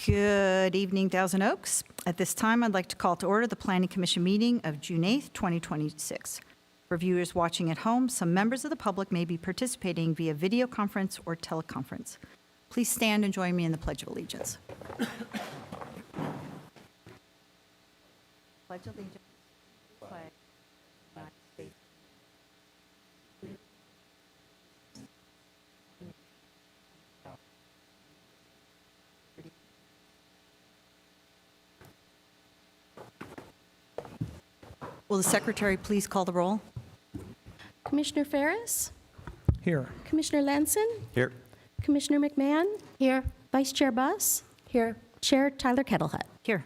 Good evening, Thousand Oaks. At this time, I'd like to call to order the Planning Commission meeting of June 8th, 2026. For viewers watching at home, some members of the public may be participating via video conference or teleconference. Please stand and join me in the Pledge of Allegiance. Pledge allegiance. Flag. United States. Will the secretary please call the roll? Commissioner Ferris? Here. Commissioner Lanson? Here. Commissioner McMahon? Here. Vice Chair Buss? Here. Chair Tyler Kettlehut? Here.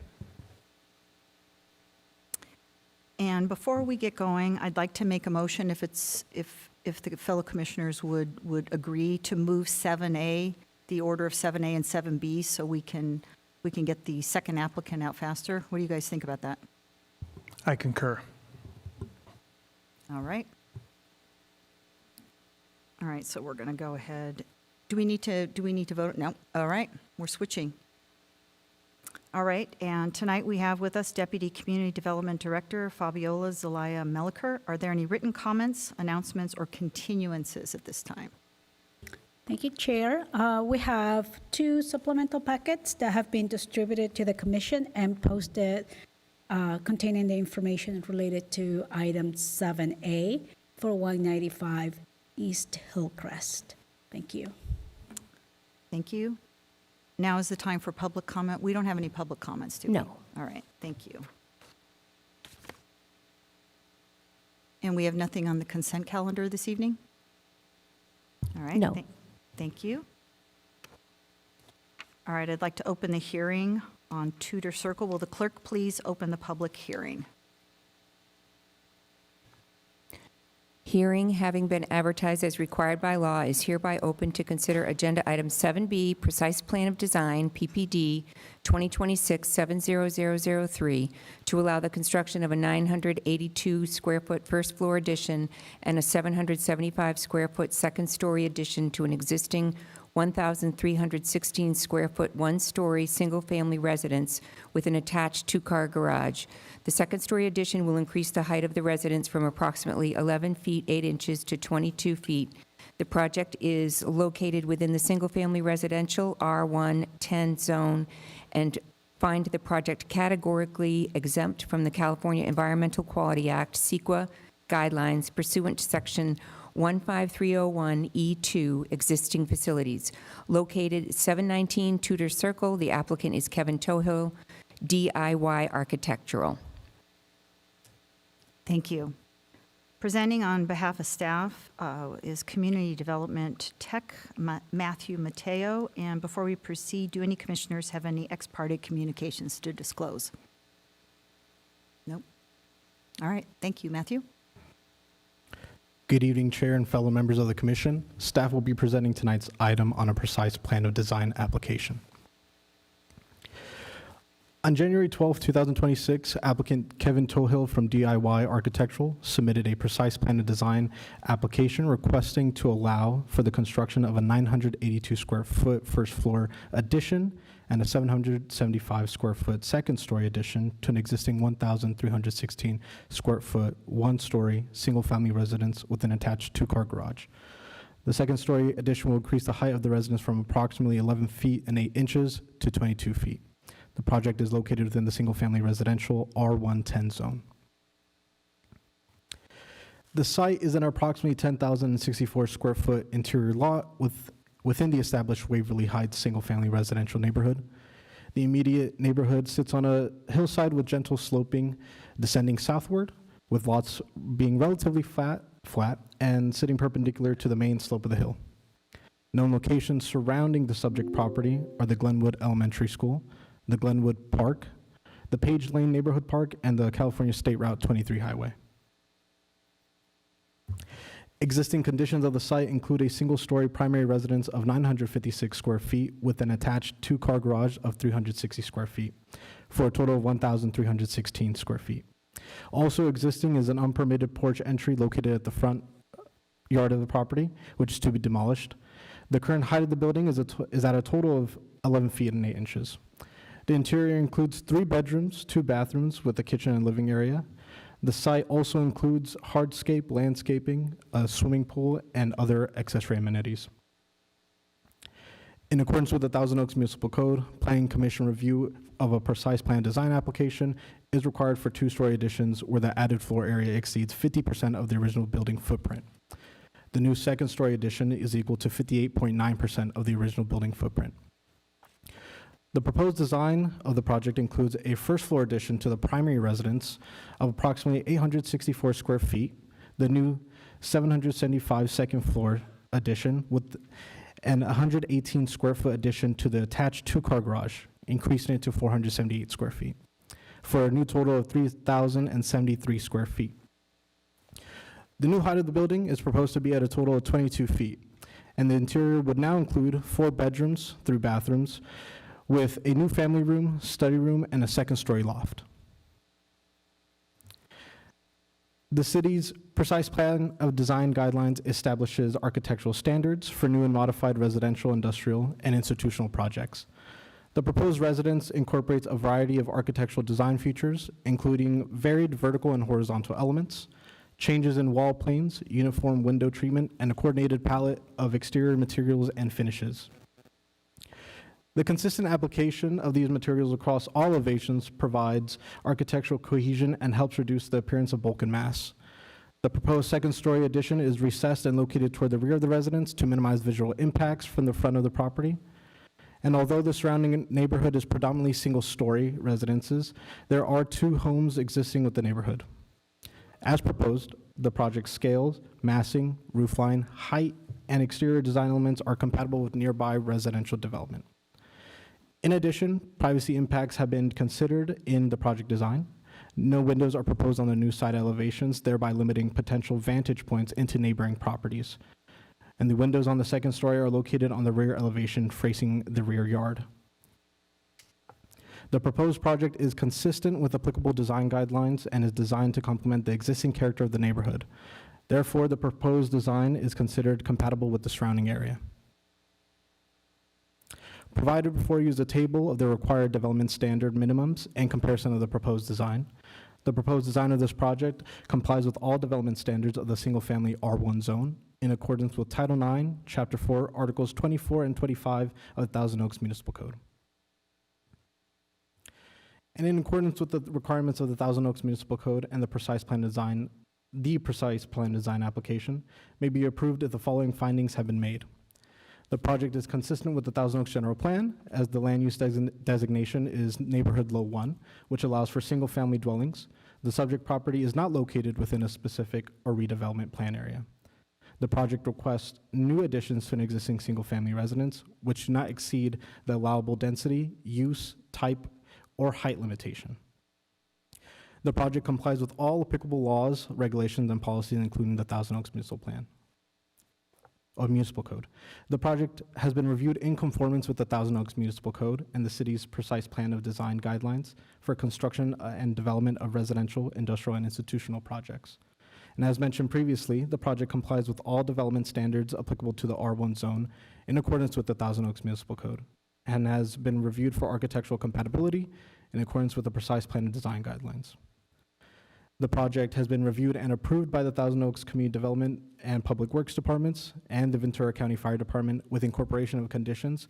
And before we get going, I'd like to make a motion if the fellow commissioners would agree to move 7A, the order of 7A and 7B, so we can get the second applicant out faster. What do you guys think about that? I concur. All right. All right, so we're going to go ahead. Do we need to vote? No. All right, we're switching. All right, and tonight we have with us Deputy Community Development Director Fabiola Zelaya Meliker. Are there any written comments, announcements, or continuances at this time? Thank you, Chair. We have two supplemental packets that have been distributed to the Commission and posted containing the information related to item 7A for 195 East Hillcrest. Thank you. Thank you. Now is the time for public comment. We don't have any public comments, do we? No. All right, thank you. And we have nothing on the consent calendar this evening? All right. No. Thank you. All right, I'd like to open the hearing on Tudor Circle. Will the clerk please open the public hearing? Hearing having been advertised as required by law is hereby open to consider Agenda Item 7B, Precise Plan of Design, PPD 2026-70003, to allow the construction of a 982 square foot first floor addition and a 775 square foot second story addition to an existing 1,316 square foot one-story single-family residence with an attached two-car garage. The second-story addition will increase the height of the residence from approximately 11 feet 8 inches to 22 feet. The project is located within the single-family residential R1-10 zone and find the project categorically exempt from the California Environmental Quality Act, CEQA guidelines pursuant to Section 15301E2, existing facilities. Located 719 Tudor Circle, the applicant is Kevin Tohill, DIY Architectural. Thank you. Presenting on behalf of staff is Community Development Tech, Matthew Mateo. And before we proceed, do any commissioners have any ex parte communications to disclose? Nope. All right, thank you, Matthew. Good evening, Chair and fellow members of the Commission. Staff will be presenting tonight's item on a precise plan of design application. On January 12, 2026, applicant Kevin Tohill from DIY Architectural submitted a precise plan of design application requesting to allow for the construction of a 982 square foot first floor addition and a 775 square foot second story addition to an existing 1,316 square foot one-story single-family residence with an attached two-car garage. The second story addition will increase the height of the residence from approximately 11 feet and 8 inches to 22 feet. The project is located within the single-family residential R1-10 zone. The site is an approximately 10,064 square foot interior lot within the established Waverly Heights single-family residential neighborhood. The immediate neighborhood sits on a hillside with gentle sloping descending southward, with lots being relatively flat and sitting perpendicular to the main slope of the hill. Known locations surrounding the subject property are the Glenwood Elementary School, the Glenwood Park, the Page Lane Neighborhood Park, and the California State Route 23 Highway. Existing conditions of the site include a single-story primary residence of 956 square feet with an attached two-car garage of 360 square feet, for a total of 1,316 square feet. Also existing is an unpermitted porch entry located at the front yard of the property, which is to be demolished. The current height of the building is at a total of 11 feet and 8 inches. The interior includes 3 bedrooms, 2 bathrooms with a kitchen and living area. The site also includes hardscape landscaping, a swimming pool, and other accessory amenities. In accordance with the Thousand Oaks Municipal Code, Planning Commission review of a precise plan design application is required for 2-story additions where the added floor area exceeds 50% of the original building footprint. The new 2nd-story addition is equal to 58.9% of the original building footprint. The proposed design of the project includes a first-floor addition to the primary residence of approximately 864 square feet, the new 775 second-floor addition with an 118 square foot addition to the attached 2-car garage, increasing it to 478 square feet, for a new total of 3,073 square feet. The new height of the building is proposed to be at a total of 22 feet, and the interior would now include 4 bedrooms, 3 bathrooms, with a new family room, study room, and a 2nd-story loft. The city's precise plan of design guidelines establishes architectural standards for new and modified residential, industrial, and institutional projects. The proposed residence incorporates a variety of architectural design features, including varied vertical and horizontal elements, changes in wall planes, uniform window treatment, and a coordinated palette of exterior materials and finishes. The consistent application of these materials across all elevations provides architectural cohesion and helps reduce the appearance of bulk and mass. The proposed 2nd-story addition is recessed and located toward the rear of the residence to minimize visual impacts from the front of the property. And although the surrounding neighborhood is predominantly single-story residences, there are 2 homes existing with the neighborhood. As proposed, the project's scales, massing, roofline, height, and exterior design elements are compatible with nearby residential development. In addition, privacy impacts have been considered in the project design. No windows are proposed on the new side elevations, thereby limiting potential vantage points into neighboring properties. And the windows on the 2nd story are located on the rear elevation facing the rear yard. The proposed project is consistent with applicable design guidelines and is designed to complement the existing character of the neighborhood. Therefore, the proposed design is considered compatible with the surrounding area. Provided before you is a table of the required development standard minimums and comparison of the proposed design. The proposed design of this project complies with all development standards of the single-family R1 zone in accordance with Title IX, Chapter 4, Articles 24 and 25 of the Thousand Oaks Municipal Code. And in accordance with the requirements of the Thousand Oaks Municipal Code and the precise plan design application may be approved if the following findings have been made. The project is consistent with the Thousand Oaks General Plan, as the land use designation is Neighborhood Low 1, which allows for single-family dwellings. The subject property is not located within a specific or redevelopment plan area. The project requests new additions to an existing single-family residence, which do not exceed the allowable density, use, type, or height limitation. The project complies with all applicable laws, regulations, and policies, including the Thousand Oaks Municipal Plan. Municipal Code. The project has been reviewed in conformance with the Thousand Oaks Municipal Code and the city's precise plan of design guidelines for construction and development of residential, industrial, and institutional projects. And as mentioned previously, the project complies with all development standards applicable to the R1 zone in accordance with the Thousand Oaks Municipal Code and has been reviewed for architectural compatibility in accordance with the precise plan of design guidelines. The project has been reviewed and approved by the Thousand Oaks Community Development and Public Works Departments and the Ventura County Fire Department with incorporation of conditions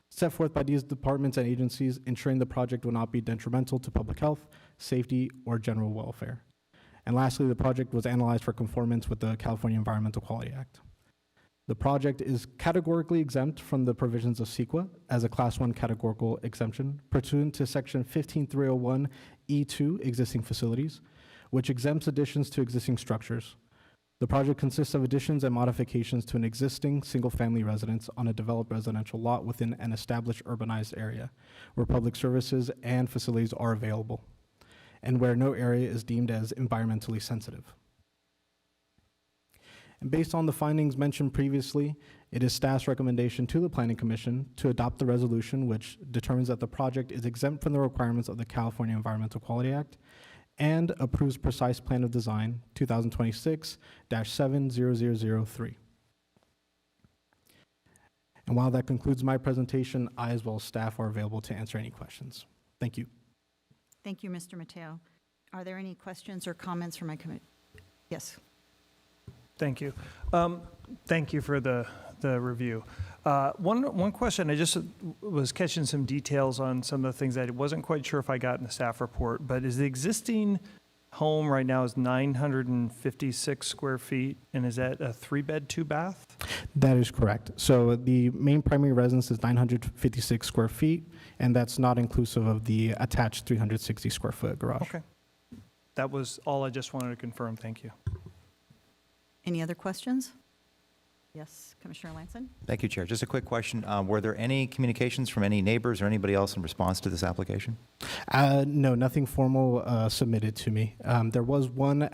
set forth by these departments and agencies, ensuring the project will not be detrimental to public health, safety, or general welfare. And lastly, the project was analyzed for conformance with the California Environmental Quality Act. The project is categorically exempt from the provisions of CEQA as a Class 1 categorical exemption pursuant to Section 15301E2, existing facilities, which exempts additions to existing structures. The project consists of additions and modifications to an existing single-family residence on a developed residential lot within an established urbanized area where public services and facilities are available and where no area is deemed as environmentally sensitive. And based on the findings mentioned previously, it is staff's recommendation to the Planning Commission to adopt the resolution which determines that the project is exempt from the requirements of the California Environmental Quality Act and approves precise plan of design 2026-70003. And while that concludes my presentation, I as well as staff are available to answer any questions. Thank you. Thank you, Mr. Mateo. Are there any questions or comments from my committee? Yes. Thank you. Thank you for the review. One question, I just was catching some details on some of the things that I wasn't quite sure if I got in the staff report, but is the existing home right now is 956 square feet, and is that a 3-bed, 2-bath? That is correct. So the main primary residence is 956 square feet, and that's not inclusive of the attached 360 square foot garage. Okay. That was all I just wanted to confirm. Thank you. Any other questions? Yes, Commissioner Lanson? Thank you, Chair. Just a quick question. Were there any communications from any neighbors or anybody else in response to this application? No, nothing formal submitted to me. There was one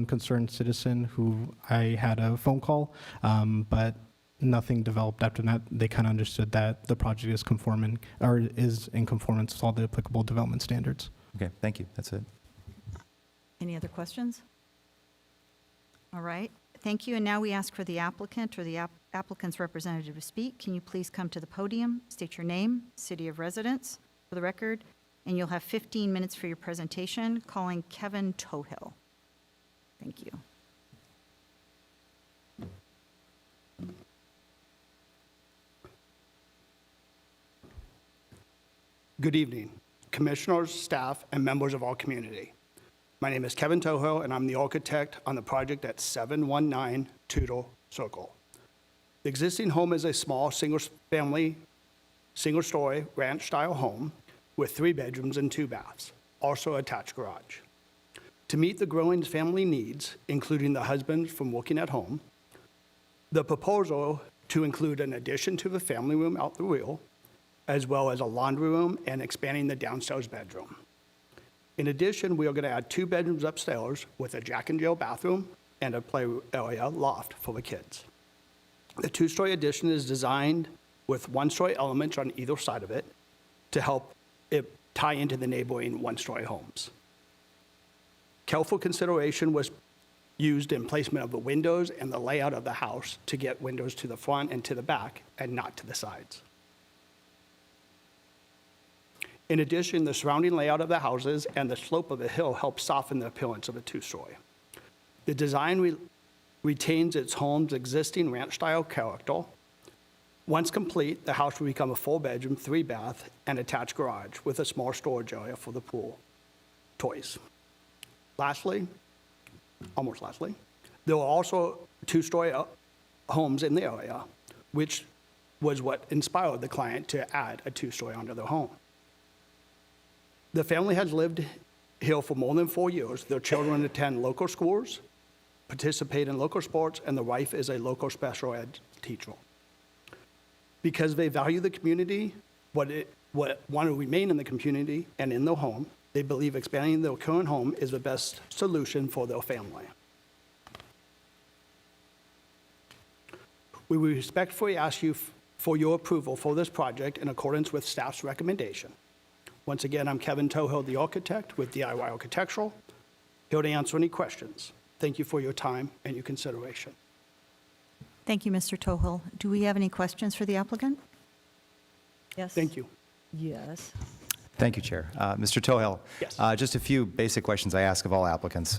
concerned citizen who I had a phone call, but nothing developed after that. They kind of understood that the project is is in conformance with all the applicable development standards. Okay, thank you. That's it. Any other questions? All right, thank you. And now we ask for the applicant or the applicant's representative to speak. Can you please come to the podium, state your name, city of residence for the record, and you'll have 15 minutes for your presentation, calling Kevin Tohill. Thank you. Good evening, commissioners, staff, and members of our community. My name is Kevin Toho, and I'm the architect on the project at 719 Tudor Circle. The existing home is a small, single-family, single-story, ranch-style home with 3 bedrooms and 2 baths, also attached garage. To meet the growing family needs, including the husband from working at home, the proposal to include an addition to the family room out the rear, as well as a laundry room and expanding the downstairs bedroom. In addition, we are going to add 2 bedrooms upstairs with a Jack and Jill bathroom and a play area loft for the kids. The 2-story addition is designed with 1-story elements on either side of it to help it tie into the neighboring 1-story homes. Careful consideration was used in placement of the windows and the layout of the house to get windows to the front and to the back and not to the sides. In addition, the surrounding layout of the houses and the slope of the hill help soften the appearance of a 2-story. The design retains its home's existing ranch-style character. Once complete, the house will become a 4-bedroom, 3-bath, and attached garage with a small storage area for the pool toys. Almost lastly, there are also 2-story homes in the area, which was what inspired the client to add a 2-story onto their home. The family has lived here for more than 4 years. Their children attend local schools, participate in local sports, and the wife is a local special ed teacher. Because they value the community, want to remain in the community and in their home, they believe expanding their current home is the best solution for their family. We respectfully ask you for your approval for this project in accordance with staff's recommendation. Once again, I'm Kevin Tohill, the architect with DIY Architectural, here to answer any questions. Thank you for your time and your consideration. Thank you, Mr. Tohill. Do we have any questions for the applicant? Yes. Thank you. Yes. Thank you, Chair. Mr. Tohill. Yes. Just a few basic questions I ask of all applicants.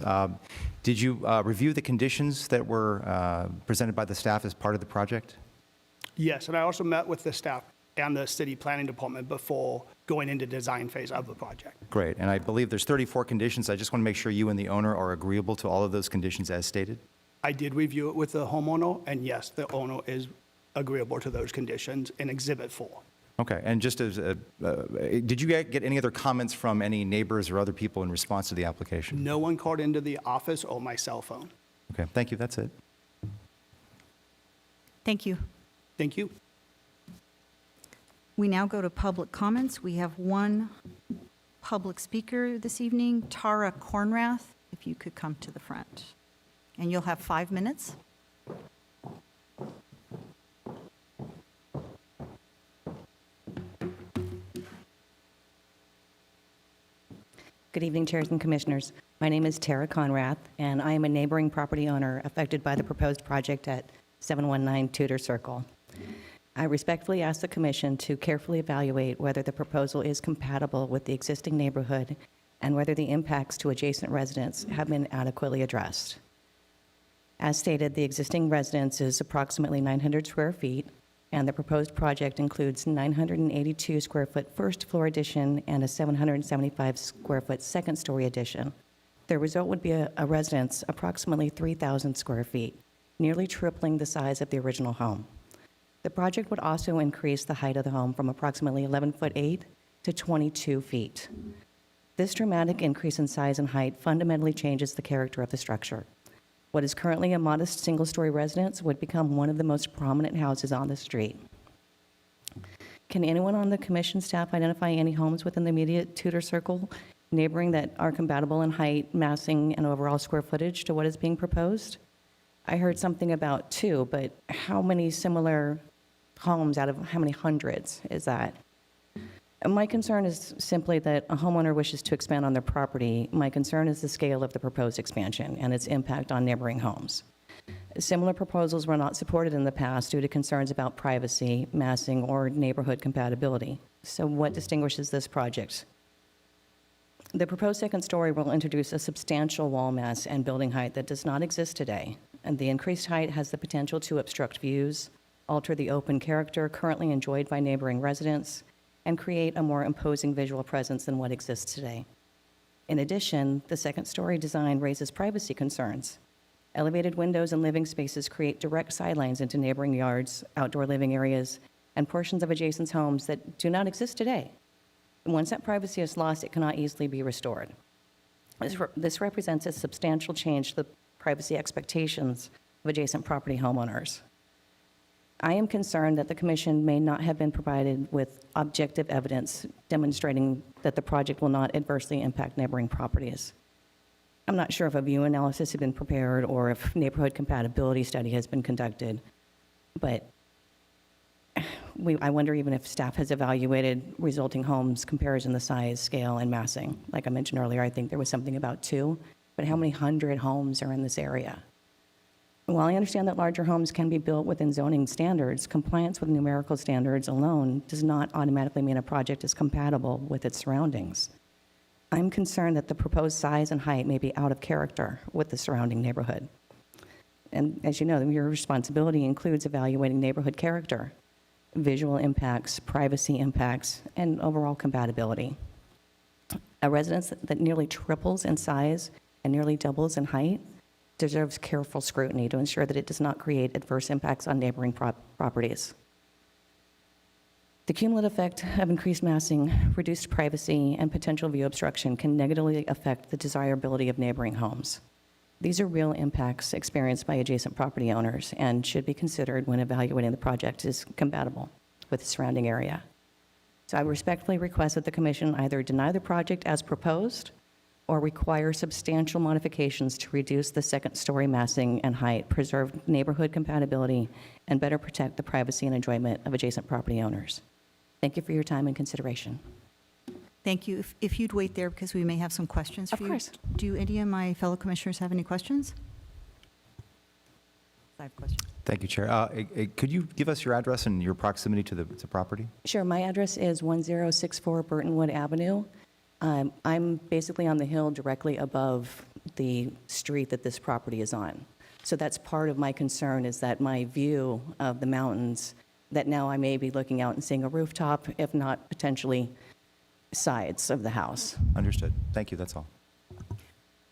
Did you review the conditions that were presented by the staff as part of the project? Yes, and I also met with the staff and the city planning department before going into design phase of the project. Great. And I believe there's 34 conditions. I just want to make sure you and the owner are agreeable to all of those conditions as stated. I did review it with the homeowner, and yes, the owner is agreeable to those conditions in Exhibit 4. Okay. And just as, did you get any other comments from any neighbors or other people in response to the application? No one called into the office or my cell phone. Okay. Thank you. That's it. Thank you. Thank you. We now go to public comments. We have one public speaker this evening, Tara Kornrath, if you could come to the front. And you'll have 5 minutes. Good evening, Chairs and Commissioners. My name is Tara Conrath, and I am a neighboring property owner affected by the proposed project at 719 Tudor Circle. I respectfully ask the Commission to carefully evaluate whether the proposal is compatible with the existing neighborhood and whether the impacts to adjacent residents have been adequately addressed. As stated, the existing residence is approximately 900 square feet, and the proposed project includes 982 square foot first floor addition and a 775 square foot second story addition. The result would be a residence approximately 3,000 square feet, nearly tripling the size of the original home. The project would also increase the height of the home from approximately 11 foot 8 to 22 feet. This dramatic increase in size and height fundamentally changes the character of the structure. What is currently a modest single-story residence would become one of the most prominent houses on the street. Can anyone on the Commission staff identify any homes within the immediate Tudor Circle neighboring that are compatible in height, massing, and overall square footage to what is being proposed? I heard something about 2, but how many similar homes out of how many hundreds is that? My concern is simply that a homeowner wishes to expand on their property. My concern is the scale of the proposed expansion and its impact on neighboring homes. Similar proposals were not supported in the past due to concerns about privacy, massing, or neighborhood compatibility. So what distinguishes this project? The proposed second story will introduce a substantial wall mass and building height that does not exist today, and the increased height has the potential to obstruct views, alter the open character currently enjoyed by neighboring residents, and create a more imposing visual presence than what exists today. In addition, the second-story design raises privacy concerns. Elevated windows and living spaces create direct sidelines into neighboring yards, outdoor living areas, and portions of adjacent homes that do not exist today. And once that privacy is lost, it cannot easily be restored. This represents a substantial change to the privacy expectations of adjacent property homeowners. I am concerned that the Commission may not have been provided with objective evidence demonstrating that the project will not adversely impact neighboring properties. I'm not sure if a view analysis has been prepared or if neighborhood compatibility study has been conducted, but I wonder even if staff has evaluated resulting homes comparison the size, scale, and massing. Like I mentioned earlier, I think there was something about 2, but how many hundred homes are in this area? While I understand that larger homes can be built within zoning standards, compliance with numerical standards alone does not automatically mean a project is compatible with its surroundings. I'm concerned that the proposed size and height may be out of character with the surrounding neighborhood. And as you know, your responsibility includes evaluating neighborhood character, visual impacts, privacy impacts, and overall compatibility. A residence that nearly triples in size and nearly doubles in height deserves careful scrutiny to ensure that it does not create adverse impacts on neighboring properties. The cumulative effect of increased massing, reduced privacy, and potential view obstruction can negatively affect the desirability of neighboring homes. These are real impacts experienced by adjacent property owners and should be considered when evaluating the project is compatible with the surrounding area. So I respectfully request that the Commission either deny the project as proposed or require substantial modifications to reduce the second-story massing and height, preserve neighborhood compatibility, and better protect the privacy and enjoyment of adjacent property owners. Thank you for your time and consideration. Thank you. If you'd wait there, because we may have some questions for Of you. course. Do any of my fellow commissioners have any questions? I have questions. Thank you, Chair. Could you give us your address and your proximity to the property? Sure, my address is 1064 Burtonwood Avenue. I'm basically on the hill directly above the street that this property is on. So that's part of my concern, is that my view of the mountains, that now I may be looking out and seeing a rooftop, if not potentially sides of the house. Understood. Thank you, that's all.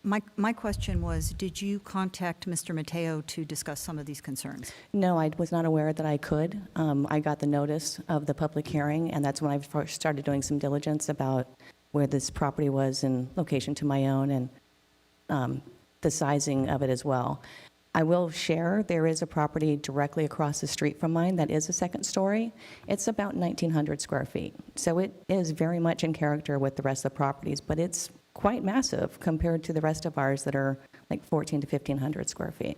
My question was, did you contact Mr. Mateo to discuss some of these concerns? No, I was not aware that I could. I got the notice of the public hearing, and that's when I first started doing some diligence about where this property was in location to my own and the sizing of it as well. I will share, there is a property directly across the street from mine that is a second story. It's about 1,900 square feet. So it is very much in character with the rest of the properties, but it's quite massive compared to the rest of ours that are like 1,400 to 1,500 square feet.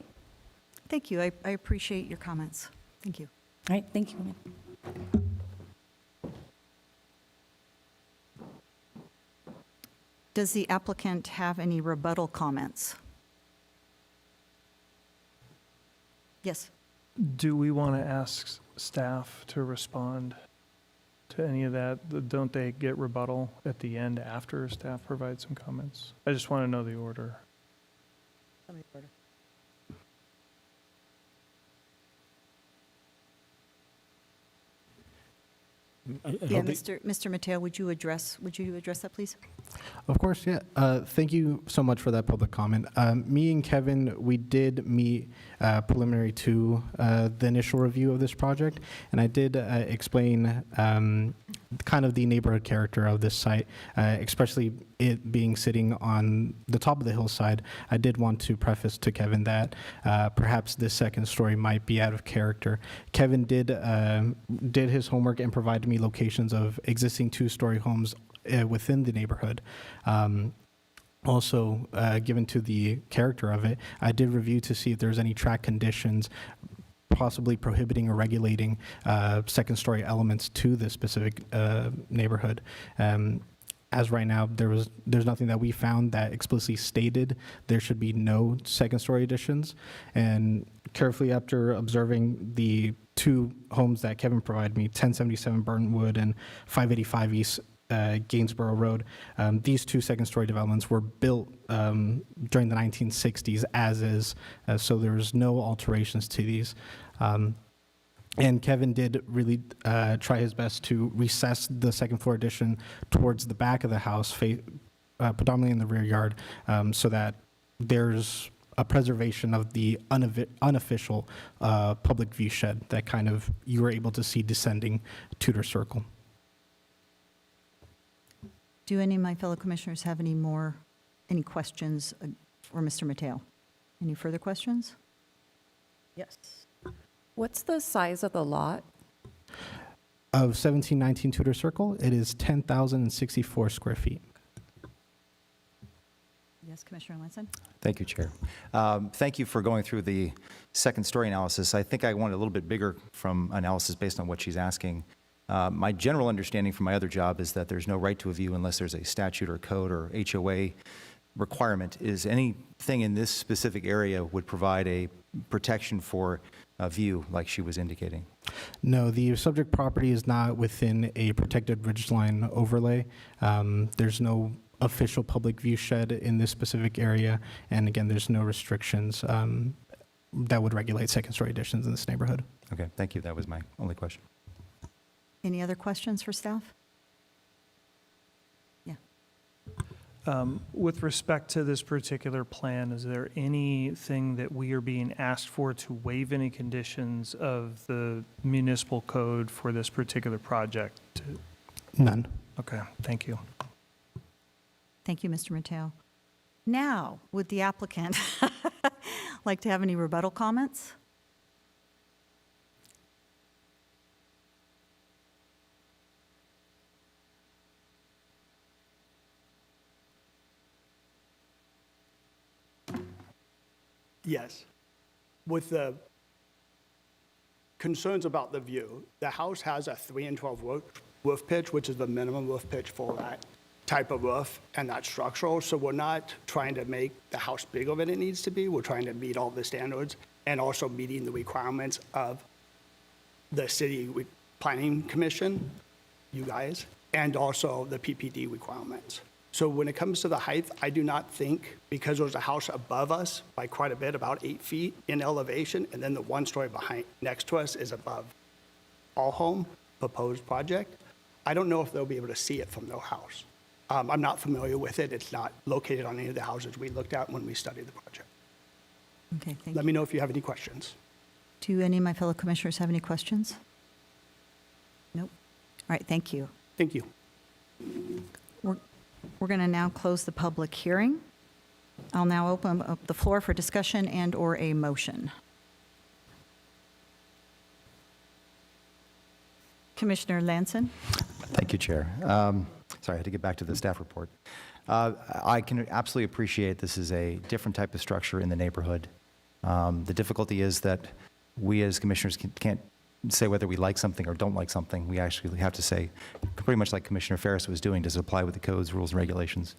Thank you. I appreciate your comments. Thank you. All right, thank you. Does the applicant have any rebuttal comments? Yes. Do we want to ask staff to respond to any of that? Don't they get rebuttal at the end after staff provides some comments? I just want to know the order. Yeah, Mr. Mateo, would you address that, please? Of course, yeah. Thank you so much for that public comment. Me and Kevin, we did meet preliminary to the initial review of this project, and I did explain kind of the neighborhood character of this site, especially it being sitting on the top of the hillside. I did want to preface to Kevin that perhaps this second story might be out of character. Kevin did his homework and provided me locations of existing two-story homes within the neighborhood. Also, given to the character of it, I did review to see if there's any track conditions possibly prohibiting or regulating second-story elements to this specific neighborhood. As right now, there's nothing that we found that explicitly stated there should be no second-story additions. And carefully after observing the two homes that Kevin provided me, 1077 Burtonwood and 585 East Gainsborough Road, these two second-story developments were built during the 1960s as is, so there's no alterations to these. And Kevin did really try his best to recess the second floor addition towards the back of the house, predominantly in the rear yard, so that there's a preservation of the unofficial public view shed that kind of you were able to see descending Tudor Circle. Do any of my fellow commissioners have any questions for Mr. Mateo? Any further questions? Yes. What's the size of the lot? Of 1719 Tudor Circle, it is 10,064 square feet. Yes, Commissioner Lanson? Thank you, Chair. Thank you for going through the second story analysis. I think I want a little bit bigger from analysis based on what she's asking. My general understanding from my other job is that there's no right to a view unless there's a statute or code or HOA requirement. Is anything in this specific area would provide a protection for a view like she was indicating? No, the subject property is not within a protected ridgeline overlay. There's no official public view shed in this specific area, and again, there's no restrictions that would regulate second-story additions in this neighborhood. Okay, thank you. That was my only question. Any other questions for staff? With respect to this particular plan, is there anything that we are being asked for to waive any conditions of the municipal code for this particular project? None. Okay, thank you. Thank you, Mr. Mateo. Now, would the applicant like to have any rebuttal comments? Yes. With the concerns about the view, the house has a 3 and 12 roof pitch, which is the minimum roof pitch for that type of roof, and that's structural. So we're not trying to make the house bigger than it needs to be. We're trying to meet all the standards and also meeting the requirements of the city planning commission, you guys, and also the PPD requirements. So when it comes to the height, I do not think, because there's a house above us by quite a bit, about 8 feet in elevation, and then the one story next to us is above all home proposed project, I don't know if they'll be able to see it from their house. I'm not familiar with it. It's not located on any of the houses we looked at when we studied the project. Okay, thank Let you. me know if you have any questions. Do any of my fellow commissioners have any questions? Nope. All right, thank you. Thank you. We're going to now close the public hearing. I'll now open up the floor for discussion and/or a motion. Commissioner Lanson? Thank you, Chair. Sorry, I had to get back to the staff report. I can absolutely appreciate this is a different type of structure in the neighborhood. The difficulty is that we as commissioners can't say whether we like something or don't like something. We actually have to say, pretty much like Commissioner Ferris was doing, does it apply with the codes, rules, and regulations?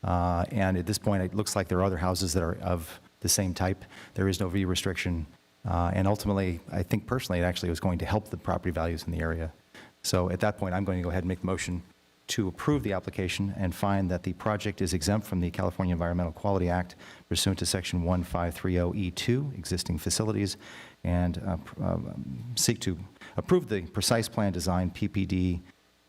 And at this point, it looks like there are other houses that are of the same type. There is no view restriction And ultimately, I think personally, it actually was going to help the property values in the area. So at that point, I'm going to go ahead and make the motion to approve the application and find that the project is exempt from the California Environmental Quality Act pursuant to Section 1530E2, existing facilities, and seek to approve the precise plan design PPD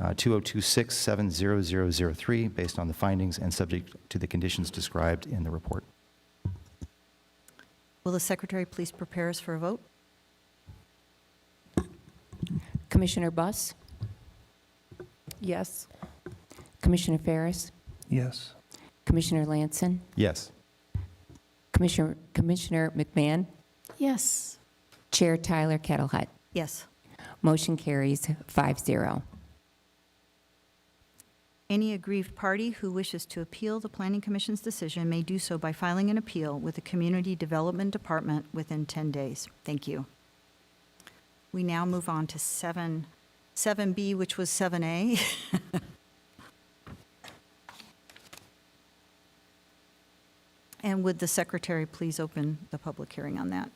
2026-70003 based on the findings and subject to the conditions described in the report. Will the secretary please prepare us for a vote? Commissioner Buss? Yes. Commissioner Ferris? Yes. Commissioner Lanson? Yes. Commissioner McMahon? Yes. Chair Tyler Kettlehut? Yes. Motion carries 5-0. Any aggrieved party who wishes to appeal the Planning Commission's decision may do so by filing an appeal with the Community Development Department within 10 days. Thank you. We now move on to 7B, which was 7A. And would the secretary please open the public hearing on that?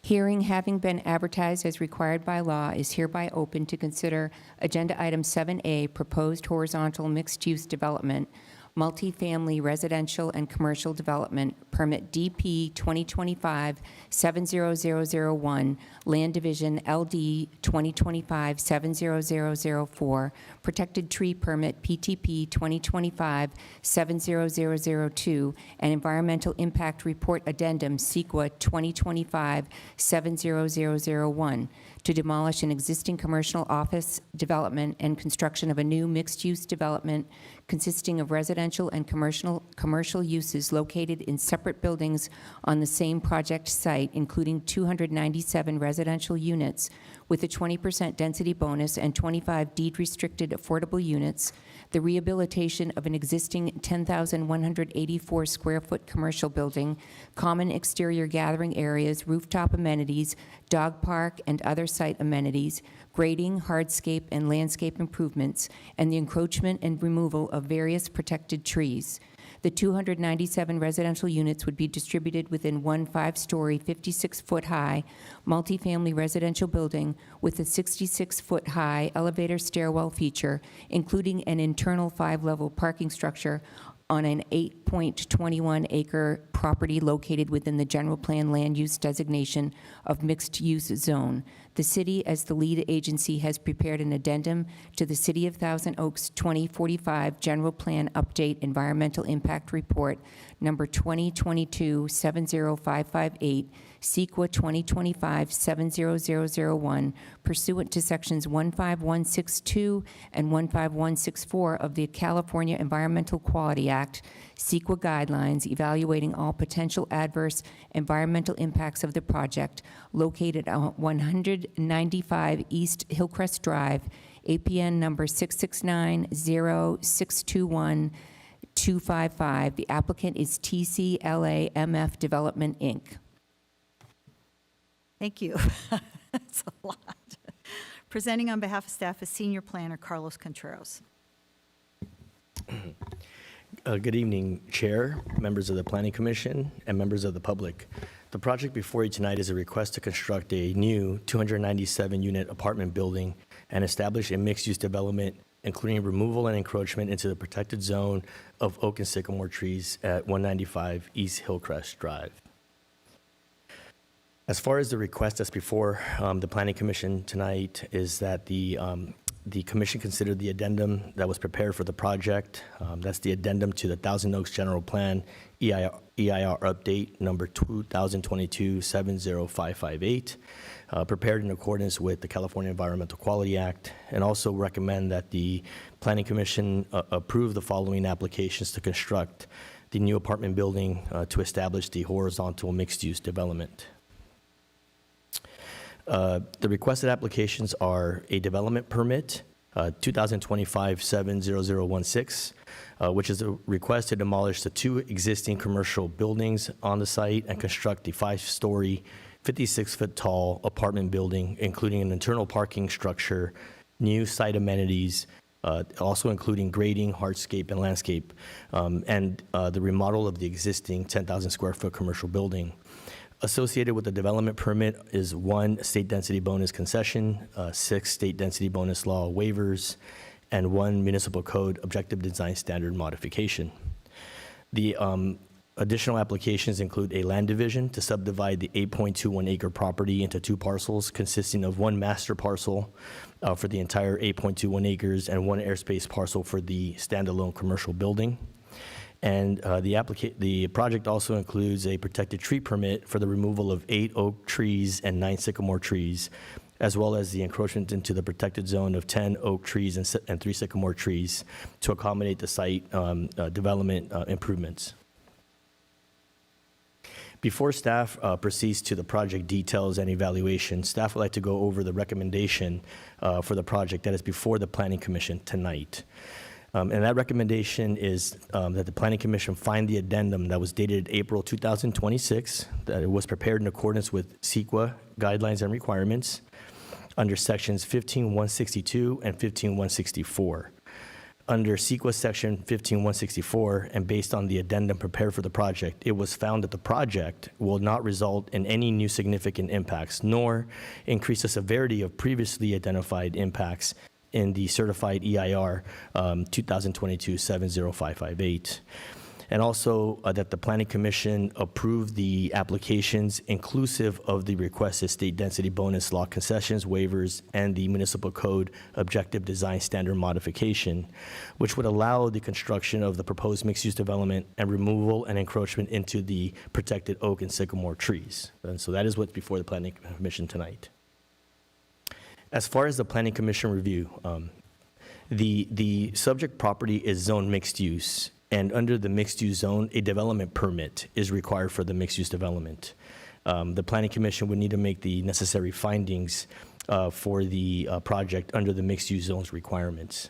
Hearing having been advertised as required by law is hereby open to consider Agenda Item 7A, Proposed Horizontal Mixed-Use Development, Multifamily Residential and Commercial Development, Permit DP 2025-70001, Land Division LD 2025-70004, Protected Tree Permit PTP 2025-70002, and Environmental Impact Report Addendum CEQA 2025-70001, to demolish an existing commercial office development and construction of a new mixed-use development consisting of residential and commercial uses located in separate buildings on the same project site, including 297 residential units with a 20% density bonus and 25 deed-restricted affordable units, the rehabilitation of an existing 10,184 square foot commercial building, common exterior gathering areas, rooftop amenities, dog park, and other site amenities, grading, hardscape, and landscape improvements, and the encroachment and removal of various protected trees. The 297 residential units would be distributed within one 5-story, 56-foot-high multifamily residential building with a 66-foot-high elevator stairwell feature, including an internal 5-level parking structure on an 8.21-acre property located within the general plan land use designation of mixed-use zone. The city, as the lead agency, has prepared an addendum to the City of Thousand Oaks 2045 General Plan Update Environmental Impact Report, number 2022-70558, CEQA 2025-70001, pursuant to Sections 15162 and 15164 of the California Environmental Quality Act, CEQA guidelines evaluating all potential adverse environmental impacts of the project, located at 195 East Hillcrest Drive, APN number 669-0621-255. The applicant is TCLA MF Development, Inc. Thank you. That's a lot. Presenting on behalf of staff is Senior Planner Carlos Contreras. Good evening, Chair, members of the Planning Commission, and members of the public. The project before you tonight is a request to construct a new 297-unit apartment building and establish a mixed-use development, including removal and encroachment into the protected zone of oak and sycamore trees at 195 East Hillcrest Drive. As far as the request that's before the Planning Commission tonight is that the Commission considered the addendum that was prepared for the project. That's the addendum to the Thousand Oaks General Plan EIR Update number 2022-70558, prepared in accordance with the California Environmental Quality Act, and also recommend that the Planning Commission approve the following applications to construct the new apartment building to establish the horizontal mixed-use development. The requested applications are a development permit, 2025-70016, which is a request to demolish the 2 existing commercial buildings on the site and construct the 5-story, 56-foot-tall apartment building, including an internal parking structure, new site amenities, also including grading, hardscape, and landscape, and the remodel of the existing 10,000 square foot commercial building. Associated with the development permit is 1 state density bonus concession, 6 state density bonus law waivers, and 1 municipal code objective design standard modification. The additional applications include a land division to subdivide the 8.21 acre property into 2 parcels consisting of 1 master parcel for the entire 8.21 acres and 1 airspace parcel for the standalone commercial building. And the project also includes a protected tree permit for the removal of 8 oak trees and 9 sycamore trees, as well as the encroachment into the protected zone of 10 oak trees and 3 sycamore trees to accommodate the site development improvements. Before staff proceeds to the project details and evaluation, staff would like to go over the recommendation for the project that is before the Planning Commission tonight. And that recommendation is that the Planning Commission find the addendum that was dated April 2026, that it was prepared in accordance with CEQA guidelines and requirements under sections 15.162 and 15.164. Under CEQA section 15.164, and based on the addendum prepared for the project, it was found that the project will not result in any new significant impacts, nor increase the severity of previously identified impacts in the certified EIR 2022-70558. And also that the Planning Commission approved the applications inclusive of the requested state density bonus law concessions, waivers, and the municipal code objective design standard modification, which would allow the construction of the proposed mixed-use development and removal and encroachment into the protected oak and sycamore trees. And so that is what's before the Planning Commission tonight. As far as the Planning Commission review, the subject property is zone mixed use, and under the mixed use zone, a development permit is required for the mixed use development. The Planning Commission would need to make the necessary findings for the project under the mixed use zone's requirements.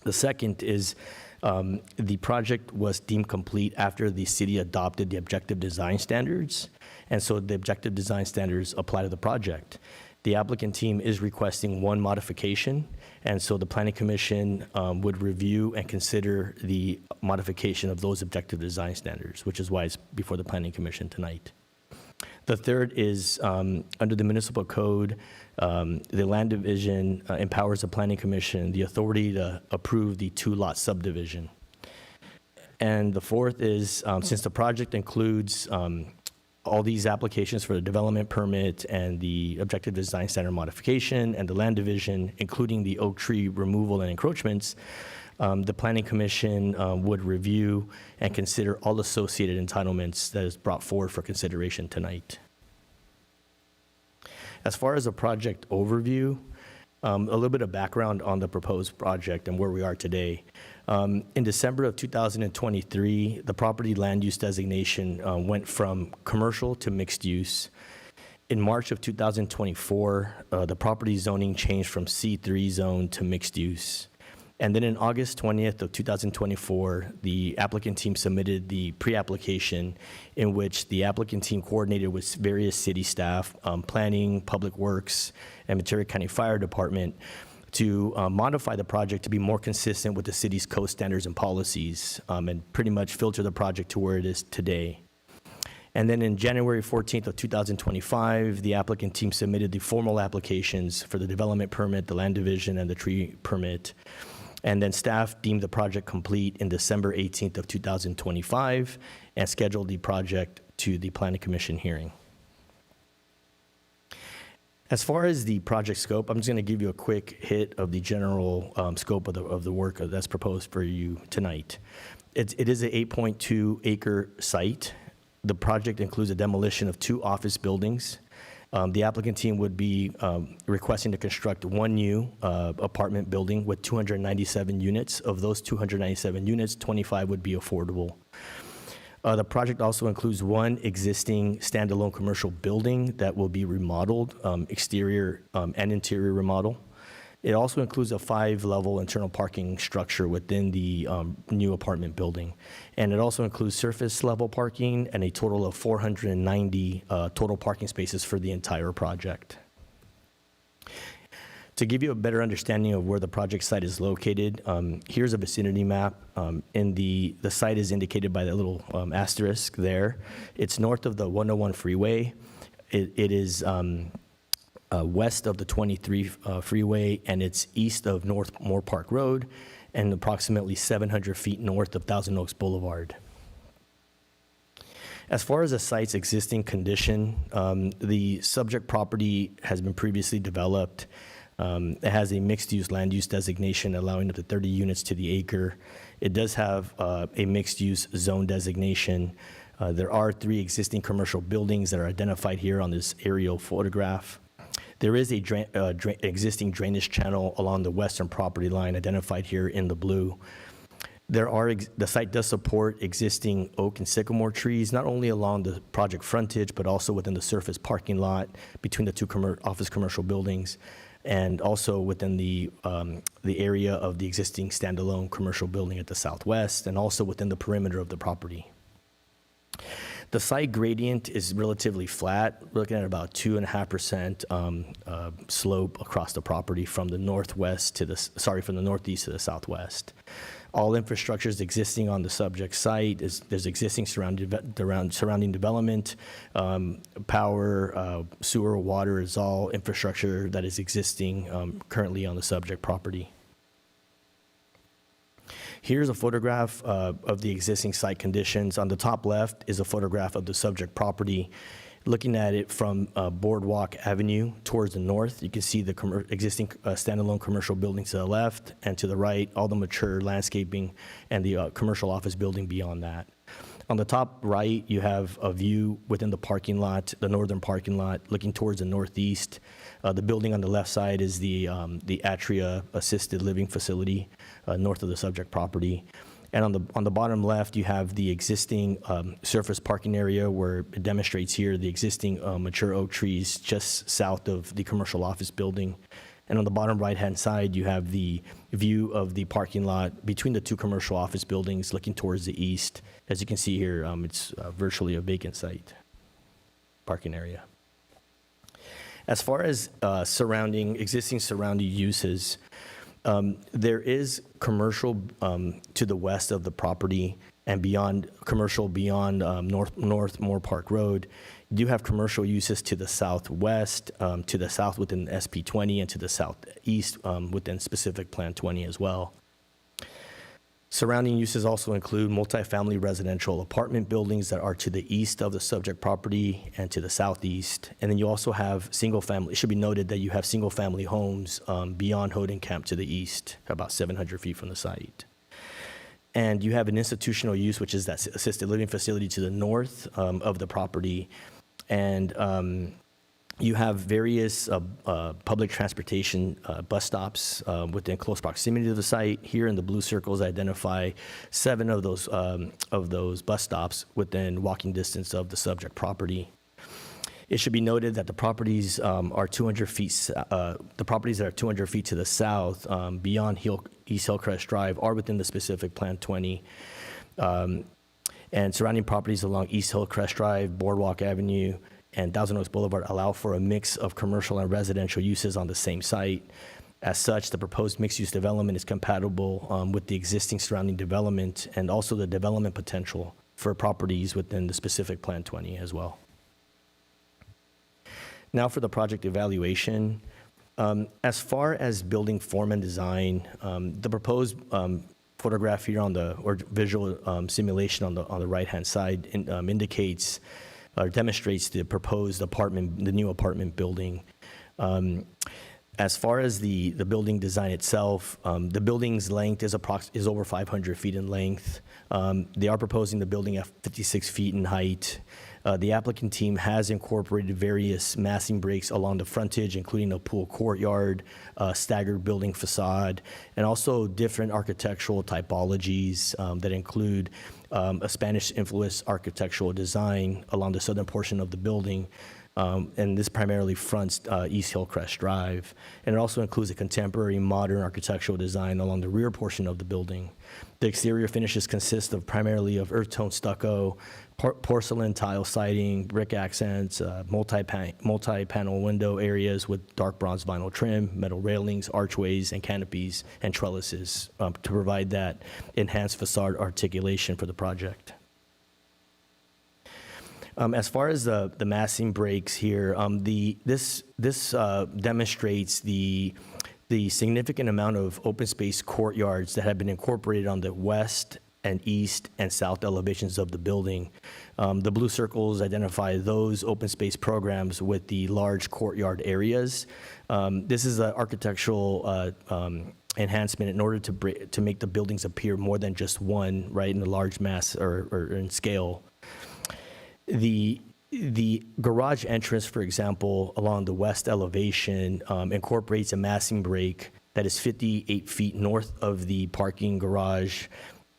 The second is the project was deemed complete after the city adopted the objective design standards, and so the objective design standards apply to the project. The applicant team is requesting 1 modification, and so the Planning Commission would review and consider the modification of those objective design standards, which is why it's before the Planning Commission tonight. The third is under the municipal code, the land division empowers the Planning Commission the authority to approve the 2-lot subdivision. And the fourth is since the project includes all these applications for the development permit and the objective design standard modification and the land division, including the oak tree removal and encroachments, the Planning Commission would review and consider all associated entitlements that is brought forward for consideration tonight. As far as a project overview, a little bit of background on the proposed project and where we are today. In December of 2023, the property land use designation went from commercial to mixed use. In March of 2024, the property zoning changed from C3 zone to mixed use. And then in August 20th of 2024, the applicant team submitted the pre-application in which the applicant team coordinated with various city staff, planning, public works, and Ventura County Fire Department to modify the project to be more consistent with the city's code standards and policies, and pretty much filter the project to where it is today. And then in January 14th of 2025, the applicant team submitted the formal applications for the development permit, the land division, and the tree permit. And then staff deemed the project complete in December 18th of 2025 and scheduled the project to the Planning Commission hearing. As far as the project scope, I'm just going to give you a quick hit of the general scope of the work that's proposed for you tonight. It is an 8.2 acre site. The project includes a demolition of 2 office buildings. The applicant team would be requesting to construct 1 new apartment building with 297 units. Of those 297 units, 25 would be affordable. The project also includes 1 existing standalone commercial building that will be remodeled, exterior and interior remodel. It also includes a 5-level internal parking structure within the new apartment building. And it also includes surface level parking and a total of 490 total parking spaces for the entire project. To give you a better understanding of where the project site is located, here's a vicinity map. The site is indicated by that little asterisk there. It's north of the 101 freeway. It is west of the 23 freeway, and it's east of North Moore Park Road and approximately 700 feet north of Thousand Oaks Boulevard. As far as the site's existing condition, the subject property has been previously developed. It has a mixed-use land use designation allowing up to 30 units to the acre. It does have a mixed-use zone designation. There are 3 existing commercial buildings that are identified here on this aerial photograph. There is a existing drainage channel along the western property line identified here in the blue. The site does support existing oak and sycamore trees, not only along the project frontage, but also within the surface parking lot between the 2 office commercial buildings, and also within the area of the existing standalone commercial building at the southwest, and also within the perimeter of the property. The site gradient is relatively flat. We're looking at about 2.5% slope across the property from the northeast to the southwest. All infrastructure is existing on the subject site. There's existing surrounding development, power, sewer, water is all infrastructure that is existing currently on the subject property. Here's a photograph of the existing site conditions. On the top left is a photograph of the subject property. Looking at it from Boardwalk Avenue towards the north, you can see the existing standalone commercial building to the left, and to the right, all the mature landscaping and the commercial office building beyond that. On the top right, you have a view within the parking lot, the northern parking lot, looking towards the northeast. The building on the left side is the Atria Assisted Living Facility, north of the subject property. And on the bottom left, you have the existing surface parking area where it demonstrates here the existing mature oak trees just south of the commercial office building. And on the bottom right-hand side, you have the view of the parking lot between the 2 commercial office buildings looking towards the east. As you can see here, it's virtually a vacant site, parking area. As far as existing surrounding uses, there is commercial to the west of the property and beyond North Moore Park Road. You do have commercial uses to the southwest, to the south within SP20, and to the southeast within specific Plan 20 as well. Surrounding uses also include multifamily residential apartment buildings that are to the east of the subject property and to the southeast. And then you also have single-family. It should be noted that you have single-family homes beyond Hodenkamp to the east, about 700 feet from the site. And you have an institutional use, which is that assisted living facility to the north of the property. And you have various public transportation bus stops within close proximity to the site. Here in the blue circles, identify 7 of those bus stops within walking distance of the subject property. It should be noted that the properties are 200 feet. The properties that are 200 feet to the south, beyond East Hillcrest Drive, are within the specific Plan 20. And surrounding properties along East Hillcrest Drive, Boardwalk Avenue, and Thousand Oaks Boulevard allow for a mix of commercial and residential uses on the same site. As such, the proposed mixed-use development is compatible with the existing surrounding development and also the development potential for properties within the specific Plan 20 as well. Now for the project evaluation. As far as building form and design, the proposed photograph here or visual simulation on the right-hand side indicates or demonstrates the proposed the new apartment building. As far as the building design itself, the building's length is over 500 feet in length. They are proposing the building at 56 feet in height. The applicant team has incorporated various massing breaks along the frontage, including a pool courtyard, staggered building facade, and also different architectural typologies that include a Spanish-influenced architectural design along the southern portion of the building, and this primarily fronts East Hillcrest Drive. And it also includes a contemporary modern architectural design along the rear portion of the building. The exterior finishes consist of primarily of earth tone stucco, porcelain tile siding, brick accents, multi-panel window areas with dark bronze vinyl trim, metal railings, archways, and canopies and trellises to provide that enhanced facade articulation for the project. As far as the massing breaks here, this demonstrates the significant amount of open space courtyards that have been incorporated on the west and east and south elevations of the building. The blue circles identify those open space programs with the large courtyard areas. This is an architectural enhancement in order to make the buildings appear more than just one, right, in the large mass or in scale. The garage entrance, for example, along the west elevation incorporates a massing break that is 58 feet north of the parking garage,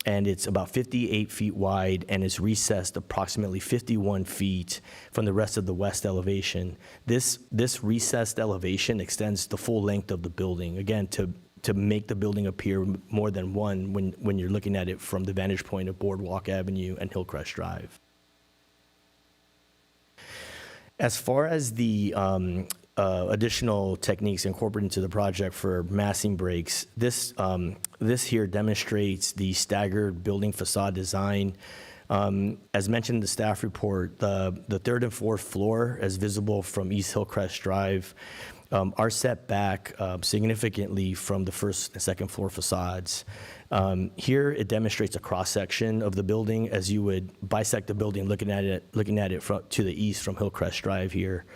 and it's about 58 feet wide and is recessed approximately 51 feet from the rest of the west elevation. This recessed elevation extends the full length of the building, again, to make the building appear more than one when you're looking at it from the vantage point of Boardwalk Avenue and Hillcrest Drive. As far as the additional techniques incorporated into the project for massing breaks, this here demonstrates the staggered building facade design. As mentioned in the staff report, the third and fourth floor, as visible from East Hillcrest Drive, are set back significantly from the first and second floor facades. Here, it demonstrates a cross-section of the building as you would bisect the building looking at it to the east from Hillcrest Drive here,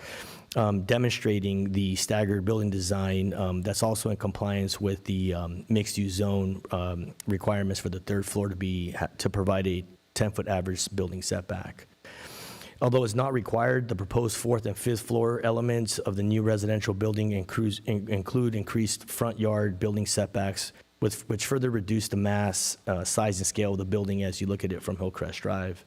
demonstrating the staggered building design that's also in compliance with the mixed-use zone requirements for the third floor to provide a 10-foot average building setback. Although it's not required, the proposed fourth and fifth floor elements of the new residential building include increased front yard building setbacks, which further reduce the mass, size, and scale of the building as you look at it from Hillcrest Drive.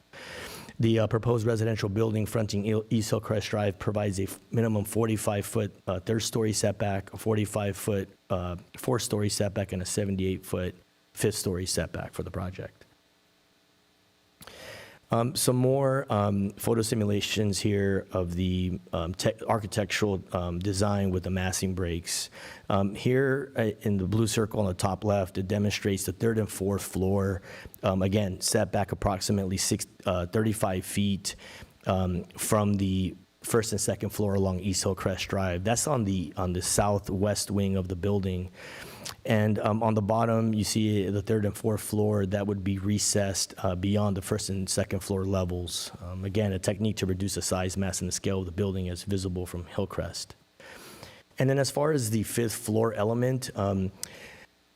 The proposed residential building fronting East Hillcrest Drive provides a minimum 45-foot third-story setback, a 45-foot fourth-story setback, and a 78-foot fifth-story setback for the project. Some more photo simulations here of the architectural design with the massing breaks. Here in the blue circle on the top left, it demonstrates the third and fourth floor, again, set back approximately 35 feet from the first and second floor along East Hillcrest Drive. That's on the southwest wing of the building. And on the bottom, you see the third and fourth floor that would be recessed beyond the first and second floor levels. Again, a technique to reduce the size, mass, and the scale of the building as visible from Hillcrest. And then as far as the fifth floor element,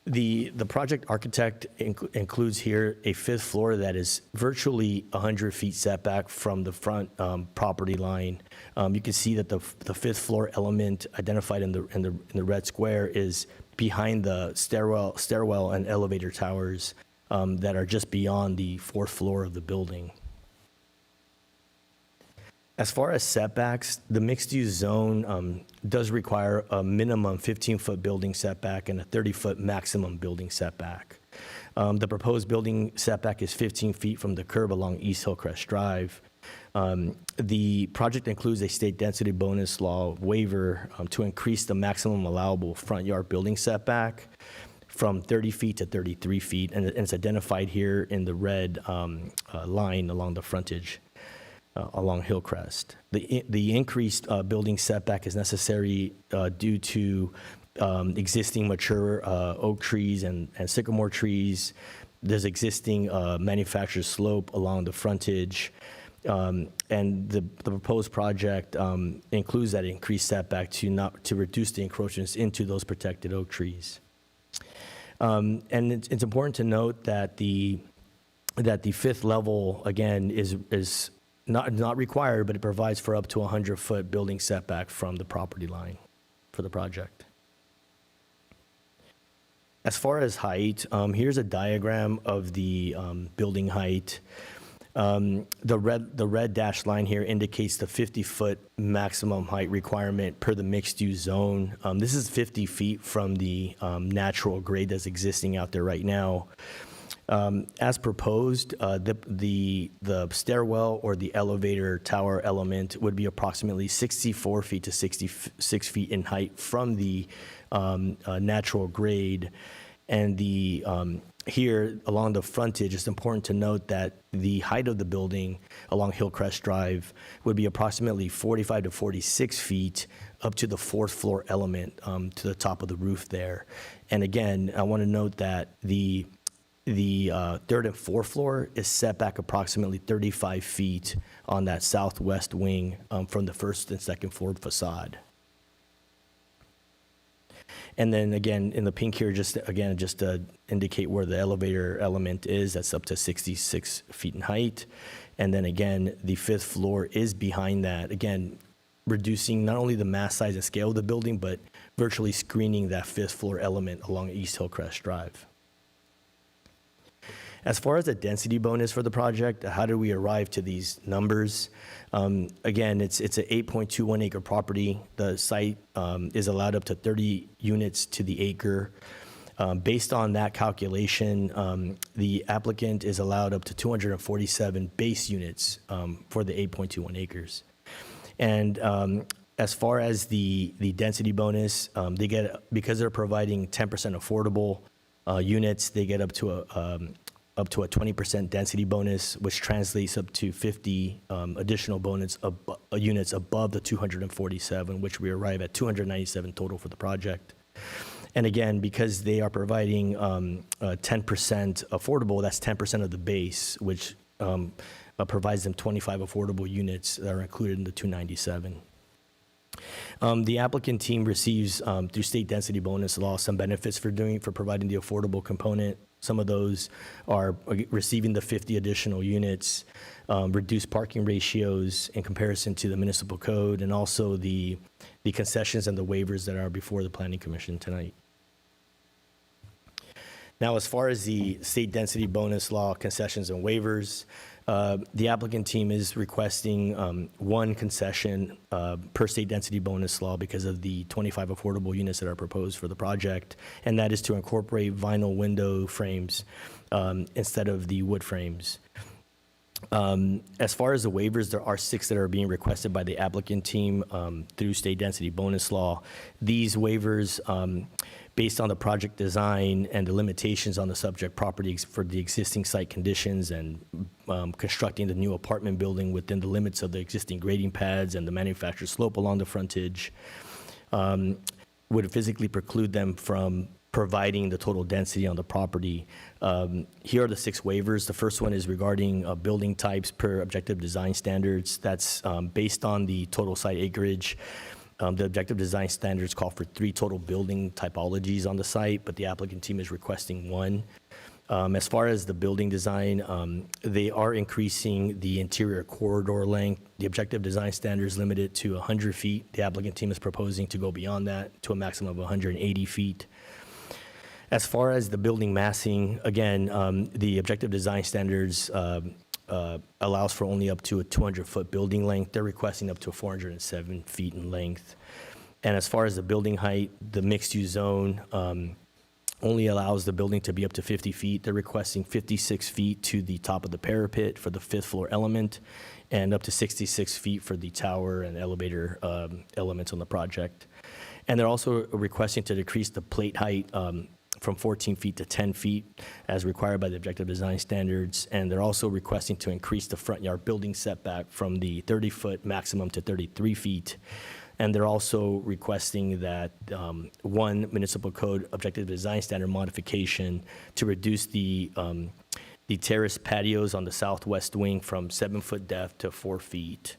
the project architect includes here a fifth floor that is virtually 100 feet setback from the front property line. You can see that the fifth floor element identified in the red square is behind the stairwell and elevator towers that are just beyond the fourth floor of the building. As far as setbacks, the mixed-use zone does require a minimum 15-foot building setback and a 30-foot maximum building setback. The proposed building setback is 15 feet from the curb along East Hillcrest Drive. The project includes a state density bonus law waiver to increase the maximum allowable front yard building setback from 30 feet to 33 feet, and it's identified here in the red line along the frontage along Hillcrest. The increased building setback is necessary due to existing mature oak trees and sycamore trees. There's existing manufactured slope along the frontage. And the proposed project includes that increased setback to reduce the encroachments into those protected oak trees. And it's important to note that the fifth level again is not required, but it provides for up to a 100-foot building setback from the property line for the project. As far as height, here's a diagram of the building height. The red dashed line here indicates the 50-foot maximum height requirement per the mixed-use zone. This is 50 feet from the natural grade that's existing out there right now. As proposed, the stairwell or the elevator tower element would be approximately 64 feet to 66 feet in height from the natural grade. And here along the frontage, it's important to note that the height of the building along Hillcrest Drive would be approximately 45 to 46 feet up to the fourth floor element to the top of the roof there. And again, I want to note that the third and fourth floor is set back approximately 35 feet on that southwest wing from the first and second floor facade. And then again, in the pink here, just to indicate where the elevator element is, that's up to 66 feet in height. And then again, the fifth floor is behind that, again, reducing not only the mass size and scale of the building, but virtually screening that fifth floor element along East Hillcrest Drive. As far as the density bonus for the project, how did we arrive to these numbers? Again, it's an 8.21 acre property. The site is allowed up to 30 units to the acre. Based on that calculation, the applicant is allowed up to 247 base units for the 8.21 acres. And as far as the density bonus, they get, because they're providing 10% affordable units, they get up to a 20% density bonus, which translates up to 50 additional bonus units above the 247, which we arrive at 297 total for the project. And again, because they are providing 10% affordable, that's 10% of the base, which provides them 25 affordable units that are included in the 297. The applicant team receives, through state density bonus law, some benefits for providing the affordable component. Some of those are receiving the 50 additional units, reduced parking ratios in comparison to the municipal code, and also the concessions and the waivers that are before the Planning Commission tonight. Now, as far as the state density bonus law concessions and waivers, the applicant team is requesting one concession per state density bonus law because of the 25 affordable units that are proposed for the project, and that is to incorporate vinyl window frames instead of the wood frames. As far as the waivers, there are 6 that are being requested by the applicant team through state density bonus law. These waivers, based on the project design and the limitations on the subject property for the existing site conditions and constructing the new apartment building within the limits of the existing grading pads and the manufactured slope along the frontage, would physically preclude them from providing the total density on the property. Here are the 6 waivers. The first one is regarding building types per objective design standards. That's based on the total site acreage. The objective design standards call for 3 total building typologies on the site, but the applicant team is requesting 1. As far as the building design, they are increasing the interior corridor length. The objective design standards limited to 100 feet. The applicant team is proposing to go beyond that to a maximum of 180 feet. As far as the building massing, again, the objective design standards allows for only up to a 200-foot building length. They're requesting up to 407 feet in length. And as far as the building height, the mixed-use zone only allows the building to be up to 50 feet. They're requesting 56 feet to the top of the parapet for the 5th floor element and up to 66 feet for the tower and elevator elements on the project. And they're also requesting to decrease the plate height from 14 feet to 10 feet as required by the objective design standards. And they're also requesting to increase the front yard building setback from the 30-foot maximum to 33 feet. And they're also requesting that one municipal code objective design standard modification to reduce the terrace patios on the southwest wing from 7-foot depth to 4 feet.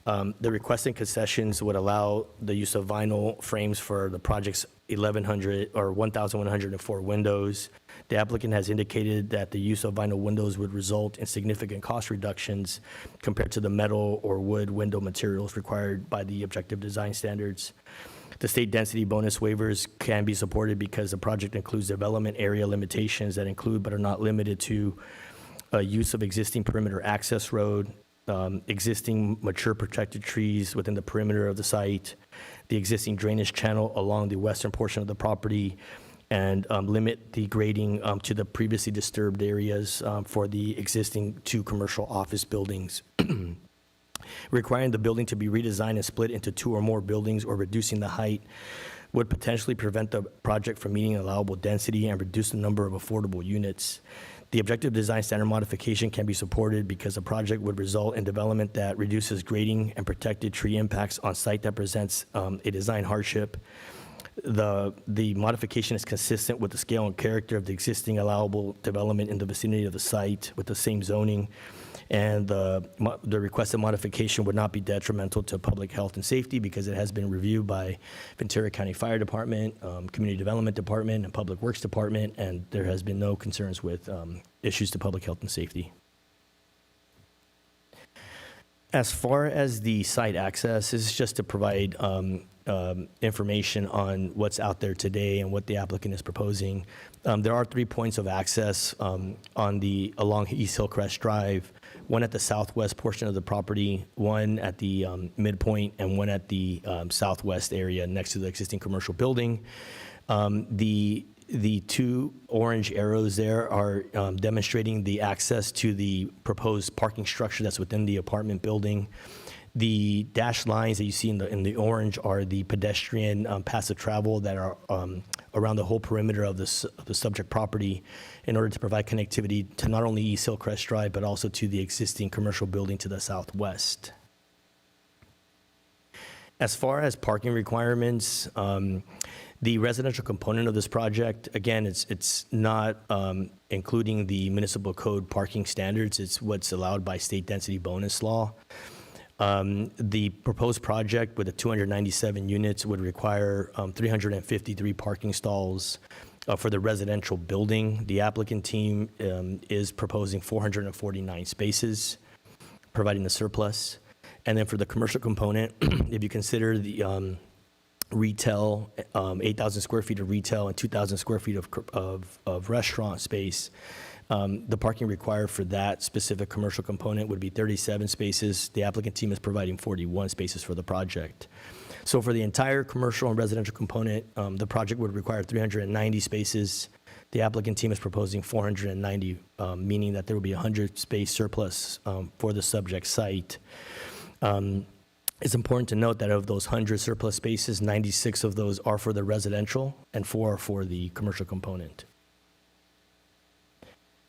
The requested concessions would allow the use of vinyl frames for the project's 1,104 windows. The applicant has indicated that the use of vinyl windows would result in significant cost reductions compared to the metal or wood window materials required by the objective design standards. The state density bonus waivers can be supported because the project includes development area limitations that include but are not limited to use of existing perimeter access road, existing mature protected trees within the perimeter of the site, the existing drainage channel along the western portion of the property, and limit the grading to the previously disturbed areas for the existing 2 commercial office buildings. Requiring the building to be redesigned and split into 2 or more buildings or reducing the height would potentially prevent the project from meeting allowable density and reduce the number of affordable units. The objective design standard modification can be supported because the project would result in development that reduces grading and protected tree impacts on site that presents a design hardship. The modification is consistent with the scale and character of the existing allowable development in the vicinity of the site with the same zoning. And the requested modification would not be detrimental to public health and safety because it has been reviewed by Ventura County Fire Department, Community Development Department, and Public Works Department, and there has been no concerns with issues to public health and safety. As far as the site access, this is just to provide information on what's out there today and what the applicant is proposing. There are 3 points of access along East Hillcrest Drive, one at the southwest portion of the property, one at the midpoint, and one at the southwest area next to the existing commercial building. The 2 orange arrows there are demonstrating the access to the proposed parking structure that's within the apartment building. The dashed lines that you see in the orange are the pedestrian passive travel that are around the whole perimeter of the subject property in order to provide connectivity to not only East Hillcrest Drive, but also to the existing commercial building to the southwest. As far as parking requirements, the residential component of this project, again, it's not including the municipal code parking standards. It's what's allowed by state density bonus law. The proposed project with the 297 units would require 353 parking stalls for the residential building. The applicant team is proposing 449 spaces, providing the surplus. And then for the commercial component, if you consider the retail, 8,000 square feet of retail and 2,000 square feet of restaurant space, the parking required for that specific commercial component would be 37 spaces. The applicant team is providing 41 spaces for the project. So for the entire commercial and residential component, the project would require 390 spaces. The applicant team is proposing 490, meaning that there will be 100 space surplus for the subject site. It's important to note that of those 100 surplus spaces, 96 of those are for the residential and 4 are for the commercial component.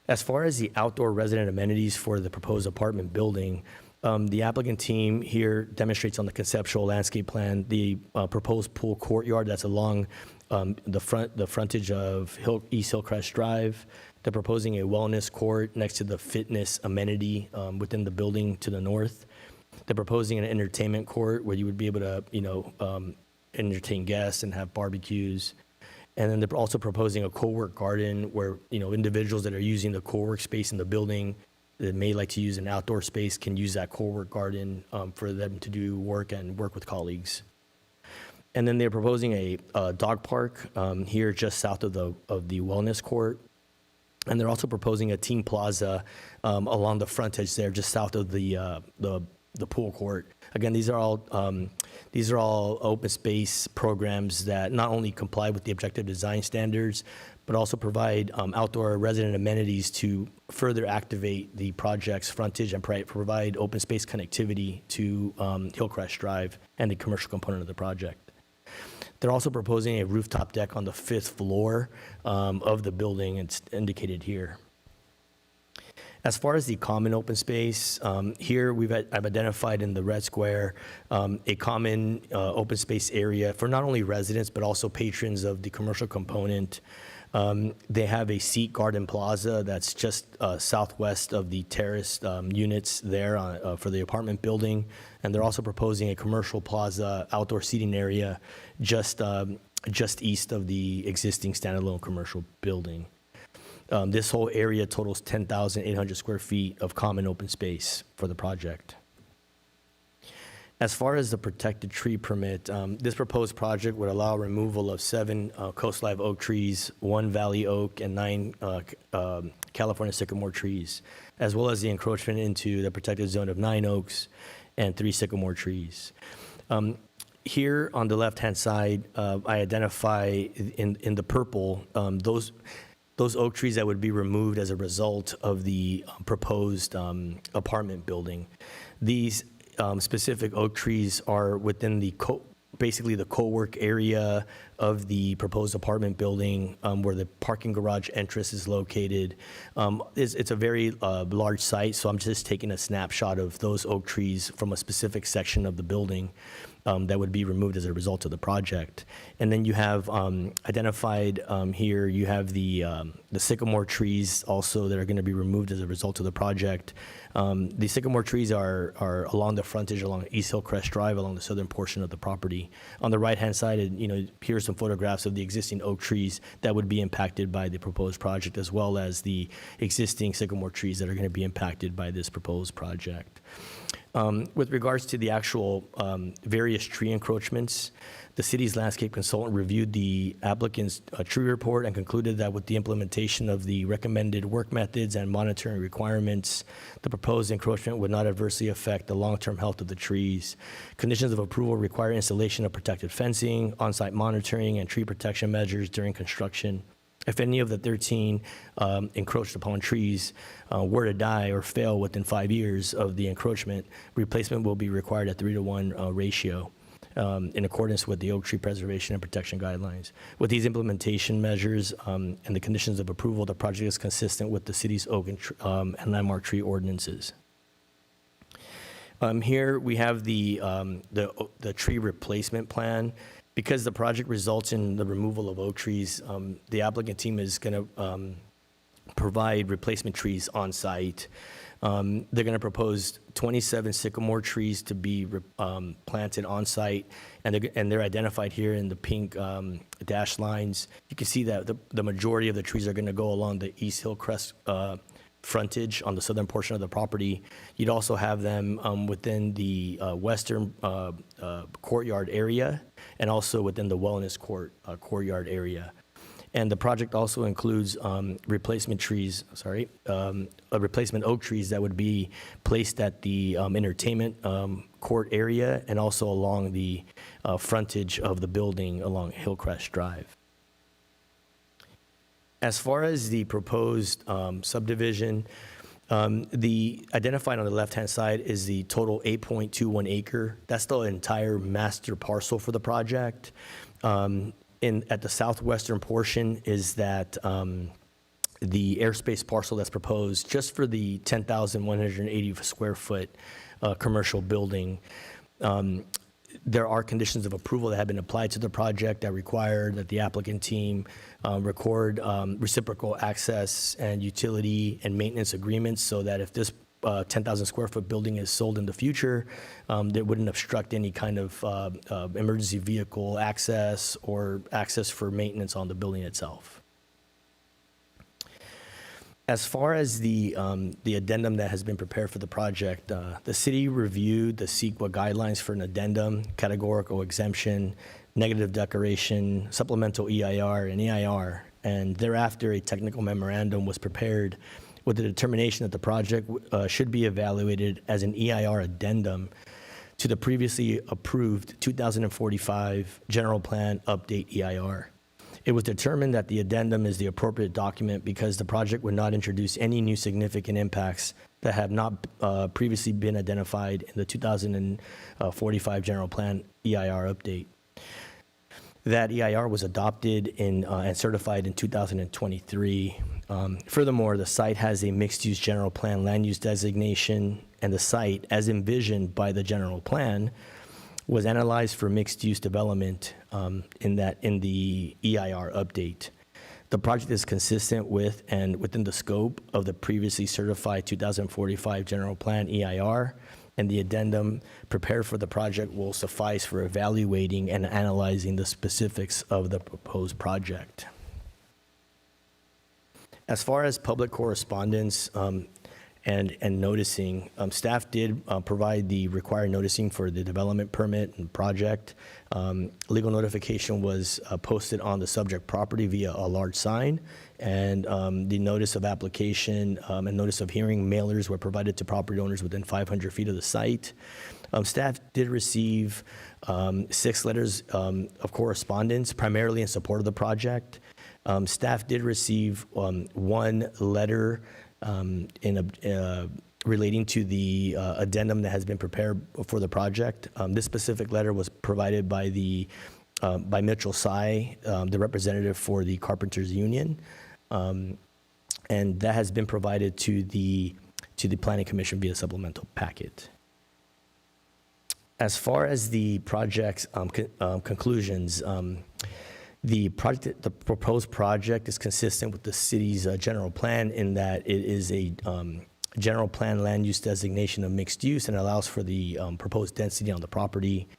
As far as the outdoor resident amenities for the proposed apartment building, the applicant team here demonstrates on the conceptual landscape plan the proposed pool courtyard that's along the frontage of East Hillcrest Drive. They're proposing a wellness court next to the fitness amenity within the building to the north. They're proposing an entertainment court where you would be able to, entertain guests and have barbecues. And then they're also proposing a co-work garden where, individuals that are using the co-work space in the building that may like to use an outdoor space can use that co-work garden for them to do work and work with colleagues. And then they're proposing a dog park here just south of the wellness court. And they're also proposing a team plaza along the frontage there just south of the pool court. Again, these are all open space programs that not only comply with the objective design standards, but also provide outdoor resident amenities to further activate the project's frontage and provide open space connectivity to Hillcrest Drive and the commercial component of the project. They're also proposing a rooftop deck on the 5th floor of the building. It's indicated here. As far as the common open space, here I've identified in the red square a common open space area for not only residents but also patrons of the commercial component. They have a seat garden plaza that's just southwest of the terraced units there for the apartment building, and they're also proposing a commercial plaza outdoor seating area just east of the existing standalone commercial building. This whole area totals 10,800 square feet of common open space for the project. As far as the protected tree permit, this proposed project would allow removal of 7 coast live oak trees, 1 valley oak, and 9 California sycamore trees, as well as the encroachment into the protected zone of 9 oaks and 3 sycamore trees. Here on the left-hand side, I identify in the purple those oak trees that would be removed as a result of the proposed apartment building. These specific oak trees are within basically the co-work area of the proposed apartment building, where the parking garage entrance is located. It's a very large site, so I'm just taking a snapshot of those oak trees from a specific section of the building that would be removed as a result of the project. And then you have identified here, you have the sycamore trees also that are going to be removed as a result of the project. The sycamore trees are along the frontage along East Hillcrest Drive, along the southern portion of the property. On the right-hand side, here's some photographs of the existing oak trees that would be impacted by the proposed project, as well as the existing sycamore trees that are going to be impacted by this proposed project. With regards to the actual various tree encroachments, the city's landscape consultant reviewed the applicant's tree report and concluded that with the implementation of the recommended work methods and monitoring requirements, the proposed encroachment would not adversely affect the long-term health of the trees. Conditions of approval require installation of protected fencing, on-site monitoring, and tree protection measures during construction. If any of the 13 encroached upon trees were to die or fail within 5 years of the encroachment, replacement will be required at 3-to-1 ratio in accordance with the Oak Tree Preservation and Protection Guidelines. With these implementation measures and the conditions of approval, the project is consistent with the city's oak and landmark tree ordinances. Here we have the tree replacement plan. Because the project results in the removal of oak trees, the applicant team is going to provide replacement trees on site. They're going to propose 27 sycamore trees to be planted on site, and they're identified here in the pink dashed lines. You can see that the majority of the trees are going to go along the East Hillcrest frontage on the southern portion of the property. You'd also have them within the western courtyard area, and also within the wellness courtyard area. And the project also includes replacement oak trees that would be placed at the entertainment court area, and also along the frontage of the building along Hillcrest Drive. As far as the proposed subdivision, the identified on the left-hand side is the total 8.21 acre. That's the entire master parcel for the project. At the southwestern portion is that the airspace parcel that's proposed just for the 10,180 square foot commercial building. There are conditions of approval that have been applied to the project that require that the applicant team record reciprocal access and utility and maintenance agreements, so that if this 10,000 square foot building is sold in the future, that wouldn't obstruct any kind of emergency vehicle access or access for maintenance on the building itself. As far as the addendum that has been prepared for the project, the city reviewed the CEQA guidelines for an addendum, categorical exemption, negative declaration, supplemental EIR, and EIR, and thereafter a technical memorandum was prepared with the determination that the project should be evaluated as an EIR addendum to the previously approved 2045 General Plan Update EIR. It was determined that the addendum is the appropriate document because the project would not introduce any new significant impacts that have not previously been identified in the 2045 General Plan EIR update. That EIR was adopted and certified in 2023. Furthermore, the site has a mixed-use general plan land use designation, and the site, as envisioned by the general plan, was analyzed for mixed-use development in the EIR update. The project is consistent with and within the scope of the previously certified 2045 General Plan EIR, and the addendum prepared for the project will suffice for evaluating and analyzing the specifics of the proposed project. As far as public correspondence, and noticing. Staff did provide the required noticing for the development permit and project. Legal notification was posted on the subject property via a large sign, and the notice of application and notice of hearing mailers were provided to property owners within 500 feet of the site. Staff did receive 6 letters of correspondence, primarily in support of the project. Staff did receive 1 letter relating to the addendum that has been prepared for the project. This specific letter was provided by by Mitchell Sy, the representative for the Carpenters Union, and that has been provided to the Planning Commission via supplemental packet. As far as the project's conclusions, the proposed project is consistent with the city's general plan in that it is a general plan land use designation of mixed use and allows for the proposed density on the property.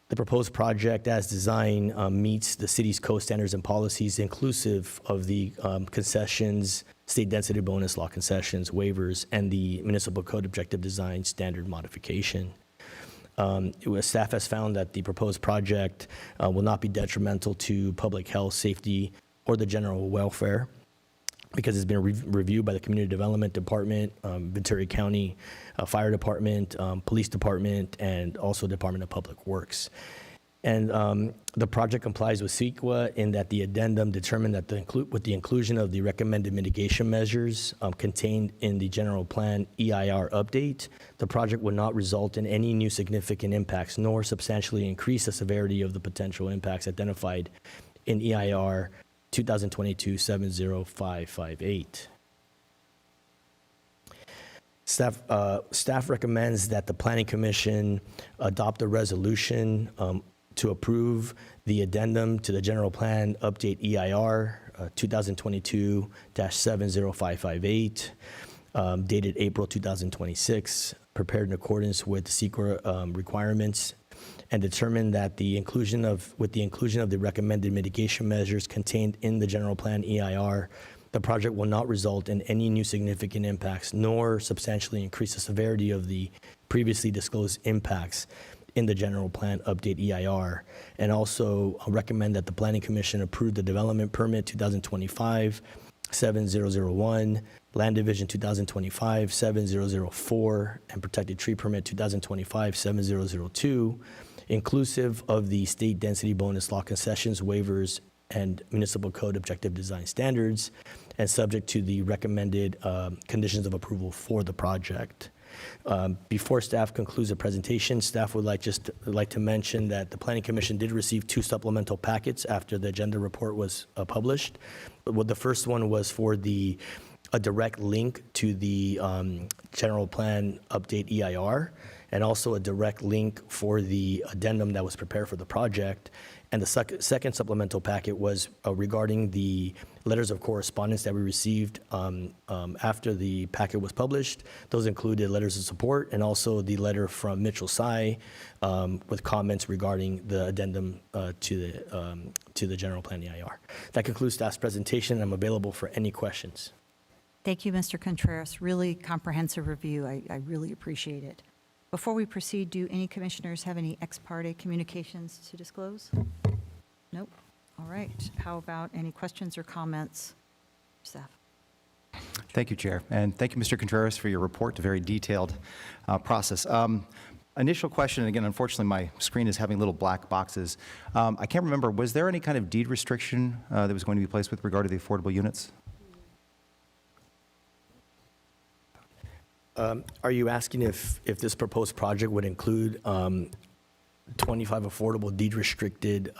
The proposed project as designed meets the city's code standards and policies inclusive of the concessions, state density bonus law concessions, waivers, and the municipal code objective design standard modification. Staff has found that the proposed project will not be detrimental to public health, safety, or the general welfare because it's been reviewed by the Community Development Department, Ventura County Fire Department, Police Department, and also Department of Public Works. And the project complies with CEQA in that the addendum determined that with the inclusion of the recommended mitigation measures contained in the general plan EIR update, the project would not result in any new significant impacts nor substantially increase the severity of the potential impacts identified in EIR 2022-70558. Staff recommends that the Planning Commission adopt a resolution to approve the addendum to the general plan update EIR 2022-70558, dated April 2026, prepared in accordance with the CEQA requirements, and determine that with the inclusion of the recommended mitigation measures contained in the general plan EIR, the project will not result in any new significant impacts nor substantially increase the severity of the previously disclosed impacts in the general plan update EIR, and also recommend that the Planning Commission approve the development permit 2025-7001, Land Division 2025-7004, and Protected Tree Permit 2025-7002, inclusive of the state density bonus law concessions, waivers, and municipal code objective design standards, and subject to the recommended conditions of approval for the project. Before staff concludes the presentation, staff would like to mention that the Planning Commission did receive 2 supplemental packets after the agenda report was published. Well, the first one was for a direct link to the general plan update EIR, and also a direct link for the addendum that was prepared for the project. And the second supplemental packet was regarding the letters of correspondence that we received after the packet was published. Those included letters of support and also the letter from Mitchell Sy with comments regarding the addendum to the general plan EIR. That concludes staff's presentation. I'm available for any questions. Thank you, Mr. Contreras. Really comprehensive review. I really appreciate it. Before we proceed, do any commissioners have any ex parte communications to disclose? Nope. All right. How about any questions or comments? Staff. Thank you, Chair. And thank you, Mr. Contreras, for your report, a very detailed process. Initial question, and again, unfortunately, my screen is having little black boxes. I can't remember, was there any kind of deed restriction that was going to be placed with regard to the affordable units? Are you asking if this proposed project would include 25 affordable deed restricted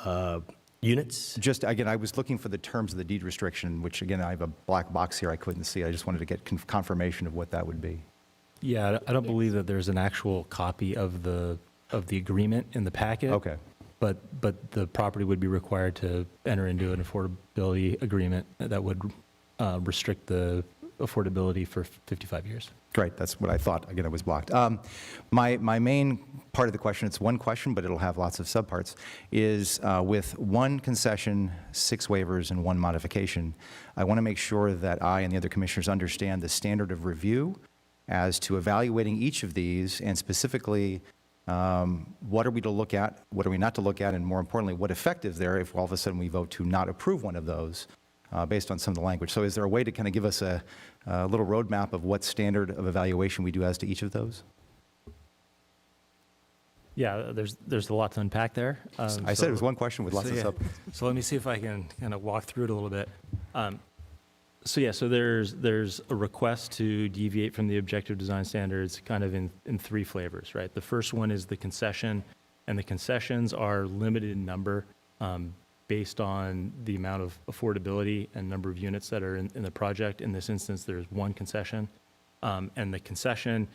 units? Just, again, I was looking for the terms of the deed restriction, which again, I have a black box here I couldn't see. I just wanted to get confirmation of what that would be. Yeah, I don't believe that there's an actual copy of the agreement in the packet. Okay. But the property would be required to enter into an affordability agreement that would restrict the affordability for 55 years. Great, that's what I thought. Again, it was blocked. My main part of the question, it's one question, but it'll have lots of subparts, is with 1 concession, 6 waivers, and 1 modification, I want to make sure that I and the other commissioners understand the standard of review as to evaluating each of these, and specifically, what are we to look at, what are we not to look at, and more importantly, what effect is there if all of a sudden we vote to not approve one of those based on some of the language. So is there a way to kind of give us a little roadmap of what standard of evaluation we do as to each of those? Yeah, there's a lot to unpack there. I said it was one question with lots of stuff. So let me see if I can kind of walk through it a little bit. So there's a request to deviate from the objective design standards kind of in three flavors, right? The first one is the concession, and the concessions are limited in number based on the amount of affordability and number of units that are in the project. In this instance, there's one concession, and the concession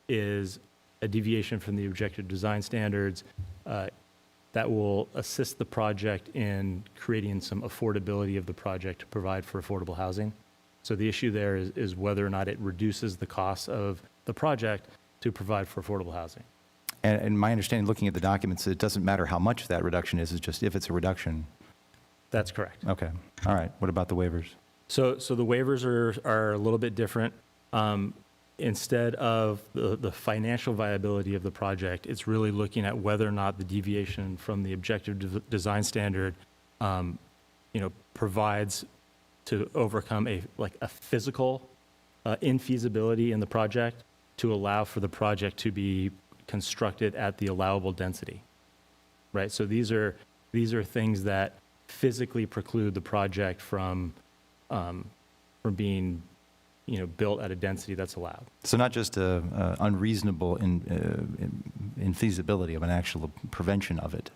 is a deviation from the objective design standards that will assist the project in creating some affordability of the project to provide for affordable housing. So the issue there is whether or not it reduces the cost of the project to provide for affordable housing. And my understanding, looking at the documents, it doesn't matter how much that reduction is, it's just if it's a reduction. That's correct. Okay, all right. What about the waivers? So the waivers are a little bit different. Instead of the financial viability of the project, it's really looking at whether or not the deviation from the objective design standard, provides to overcome a physical infeasibility in the project to allow for the project to be constructed at the allowable density, right? So these are things that physically preclude the project from being built at a density that's allowed. So not just unreasonable infeasibility of an actual prevention of it.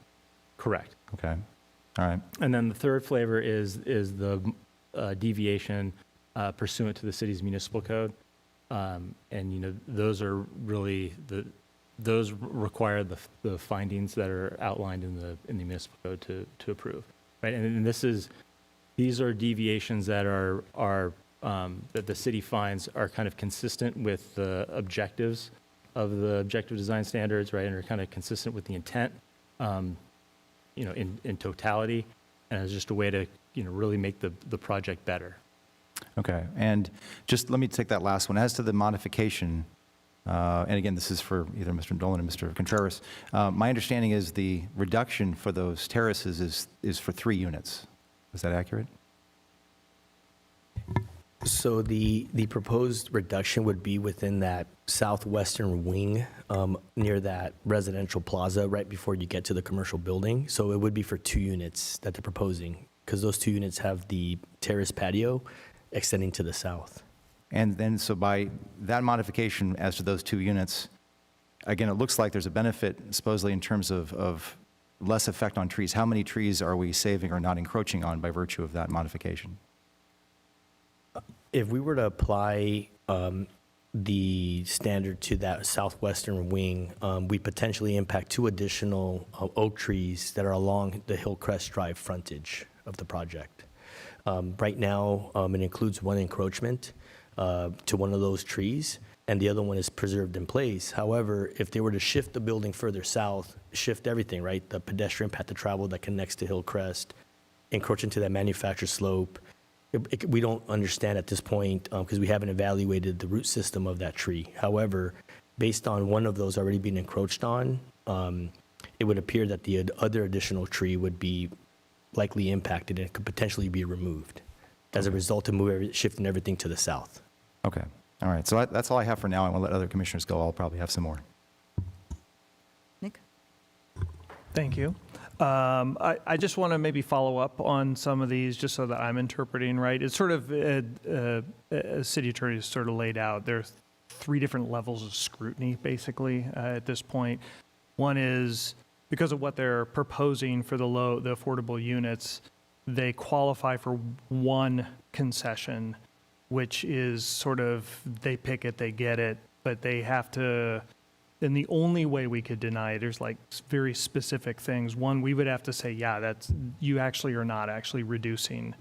Correct. Okay, all right. And then the third flavor is the deviation pursuant to the city's municipal code. And those are really those require the findings that are outlined in the municipal code to approve, right? And these are deviations that are that the city finds are kind of consistent with the objectives of the objective design standards, right? And are kind of consistent with the intent, in totality, and it's just a way to, really make the project better. Okay, and just let me take that last one. As to the modification, and again, this is for either Mr. Dolan or Mr. Contreras, my understanding is the reduction for those terraces is for 3 units. Is that accurate? So the proposed reduction would be within that southwestern wing near that residential plaza right before you get to the commercial building. So it would be for 2 units that they're proposing, because those 2 units have the terrace patio extending to the south. And then, so by that modification as to those 2 units, again, it looks like there's a benefit supposedly in terms of less effect on trees. How many trees are we saving or not encroaching on by virtue of that modification? If we were to apply the standard to that southwestern wing, we potentially impact 2 additional oak trees that are along the Hillcrest Drive frontage of the project. Right now, it includes 1 encroachment to one of those trees, and the other one is preserved in place. However, if they were to shift the building further south, shift everything, right? The pedestrian path to travel that connects to Hillcrest, encroach into that manufactured slope, we don't understand at this point because we haven't evaluated the root system of that tree. However, based on one of those already being encroached on, it would appear that the other additional tree would be likely impacted and could potentially be removed as a result of shifting everything to the south. Okay, all right. So that's all I have for now. I want to let other commissioners go. I'll probably have some more. Nick? Thank you. I just want to maybe follow up on some of these just so that I'm interpreting right. It's sort of, as city attorney has sort of laid out, there's 3 different levels of scrutiny, basically, at this point. One is because of what they're proposing for the affordable units, they qualify for 1 concession, which is sort of, they pick it, they get it, but they have to. And the only way we could deny it, there's like very specific things. One, we would have to say, yeah, you actually are not actually reducing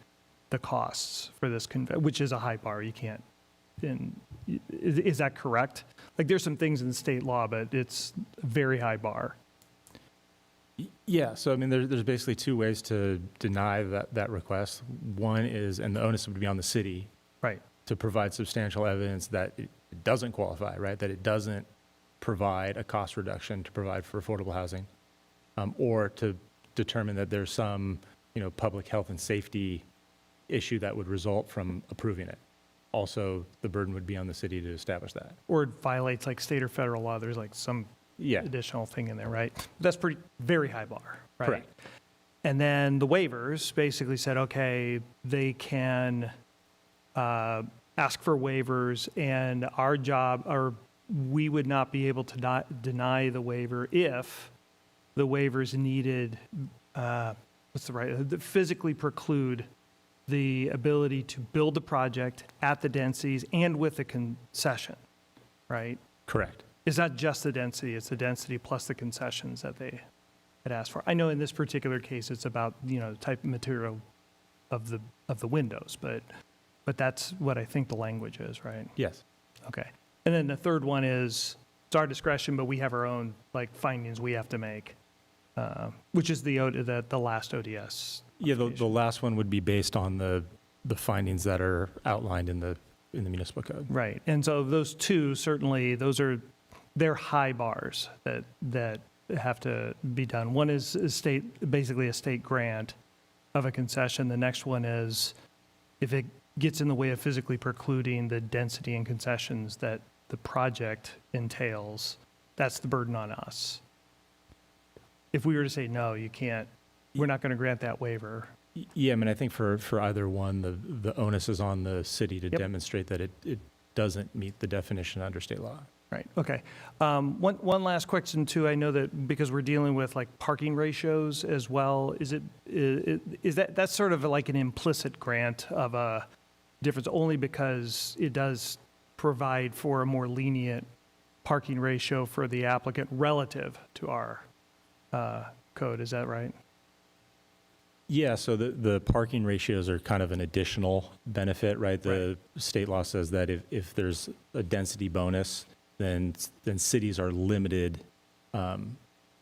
the costs for this, which is a high bar. You can't, is that correct? Like there's some things in state law, but it's a very high bar. Yeah, so I mean, there's basically 2 ways to deny that request. One is, and the onus would be on the city, right, to provide substantial evidence that it doesn't qualify, right? That it doesn't provide a cost reduction to provide for affordable housing, or to determine that there's some, public health and safety issue that would result from approving it. Also, the burden would be on the city to establish that. Or it violates like state or federal law, there's like some Yeah, additional thing in there, right? That's very high bar, right? correct. And then the waivers basically said, okay, they can ask for waivers, and our job, or we would not be able to deny the waiver if the waivers needed, physically preclude the ability to build the project at the densities and with the concession, right? Correct. It's not just the density, it's the density plus the concessions that they had asked for. I know in this particular case, it's about, the type of material of the windows, but that's what I think the language is, right? Yes. Okay. And then the third one is, it's our discretion, but we have our own, findings we have to make, which is the last ODS. Yeah, the last one would be based on the findings that are outlined in the municipal code. Right. And so those two, certainly, they're high bars that have to be done. One is basically a state grant of a concession. The next one is if it gets in the way of physically precluding the density and concessions that the project entails, that's the burden on us. If we were to say, no, you can't, we're not going to grant that waiver. Yeah, I mean, I think for either one, the onus is on the city to Yep. demonstrate that it doesn't meet the definition under state law. Right, okay. One last question too, I know that because we're dealing with parking ratios as well, is that's sort of like an implicit grant of a difference only because it does provide for a more lenient parking ratio for the applicant relative to our code, is that right? Yeah, so the parking ratios are kind of an additional benefit, right? The state law says that if there's a density bonus, then cities are limited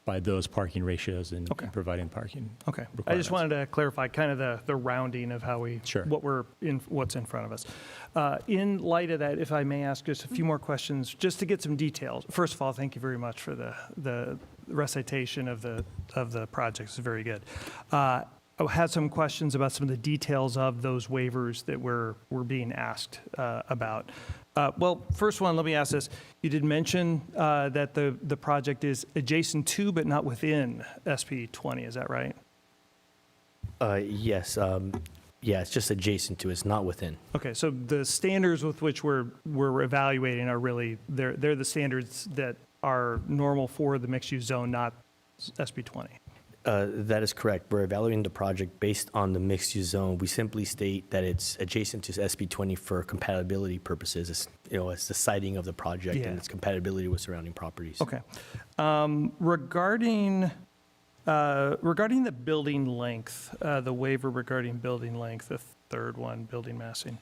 by those parking ratios in Okay. providing parking. Okay, I requirements. just wanted to clarify kind of the rounding of how Sure. what's in front of us. In light of that, if I may ask just a few more questions, just to get some details. First of all, thank you very much for the recitation of the project. It's very good. I had some questions about some of the details of those waivers that we're being asked about. Well, first one, let me ask this. You did mention that the project is adjacent to but not within SP 20, is that right? Yes. Yeah, it's just adjacent to, it's not within. Okay, so the standards with which we're evaluating are really, they're the standards that are normal for the mixed-use zone, not SP 20. That is correct. We're evaluating the project based on the mixed-use zone. We simply state that it's adjacent to SB 20 for compatibility purposes. It's the siting of the project Yeah. and its compatibility with surrounding properties. Okay. Regarding the building length, the waiver regarding building length, the third one, building massing.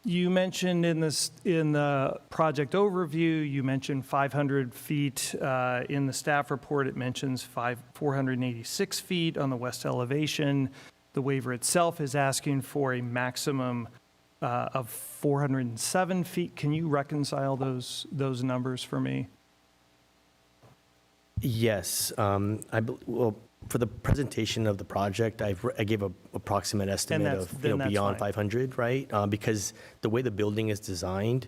You mentioned in the project overview, you mentioned 500 feet. In the staff report, it mentions 486 feet on the west elevation. The waiver itself is asking for a maximum of 407 feet. Can you reconcile those numbers for me? Yes. Well, for the presentation of the project, I gave an approximate estimate of then that's beyond fine. 500, right? Because the way the building is designed,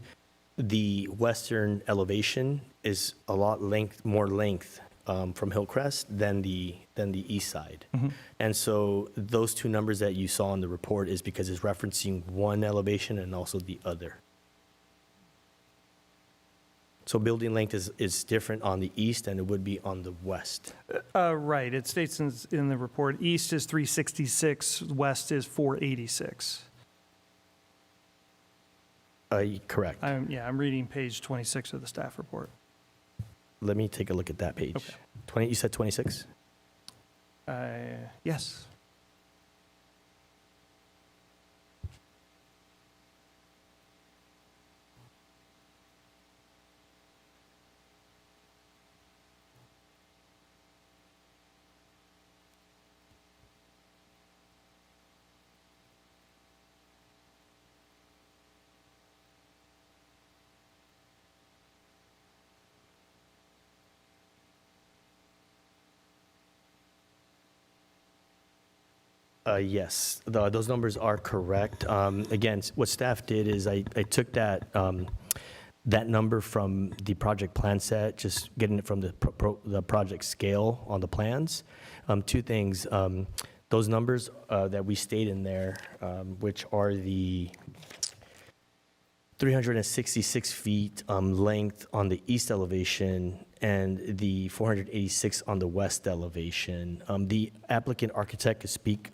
the western elevation is a lot more length from Hillcrest than the east side. Mm-hmm. And so those two numbers that you saw in the report is because it's referencing one elevation and also the other. So building length is different on the east than it would be on the west. Right, it states in the report, east is 366, west is 486. Correct. I'm reading page 26 of the staff report. Let me take a look at that page. Okay. You said 26? Yes. Yes, those numbers are correct. Again, what staff did is I took that, that number from the project plan set, just getting it from the project scale on the plans. Two things, those numbers that we stayed in there, which are the 366 feet length on the east elevation and the 486 on the west elevation. The applicant architect could speak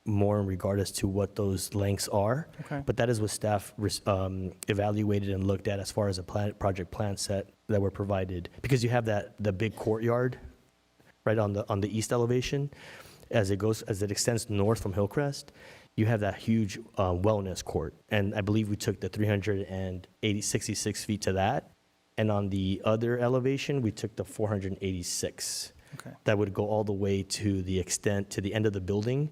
more in regard as to what those lengths are. Okay. But that is what staff evaluated and looked at as far as a project plan set that were provided. Because you have the big courtyard right on the east elevation. As it extends north from Hillcrest, you have that huge wellness court. And I believe we took the 366 feet to that. And on the other elevation, we took the 486. Okay. That would go all the way to the end of the building,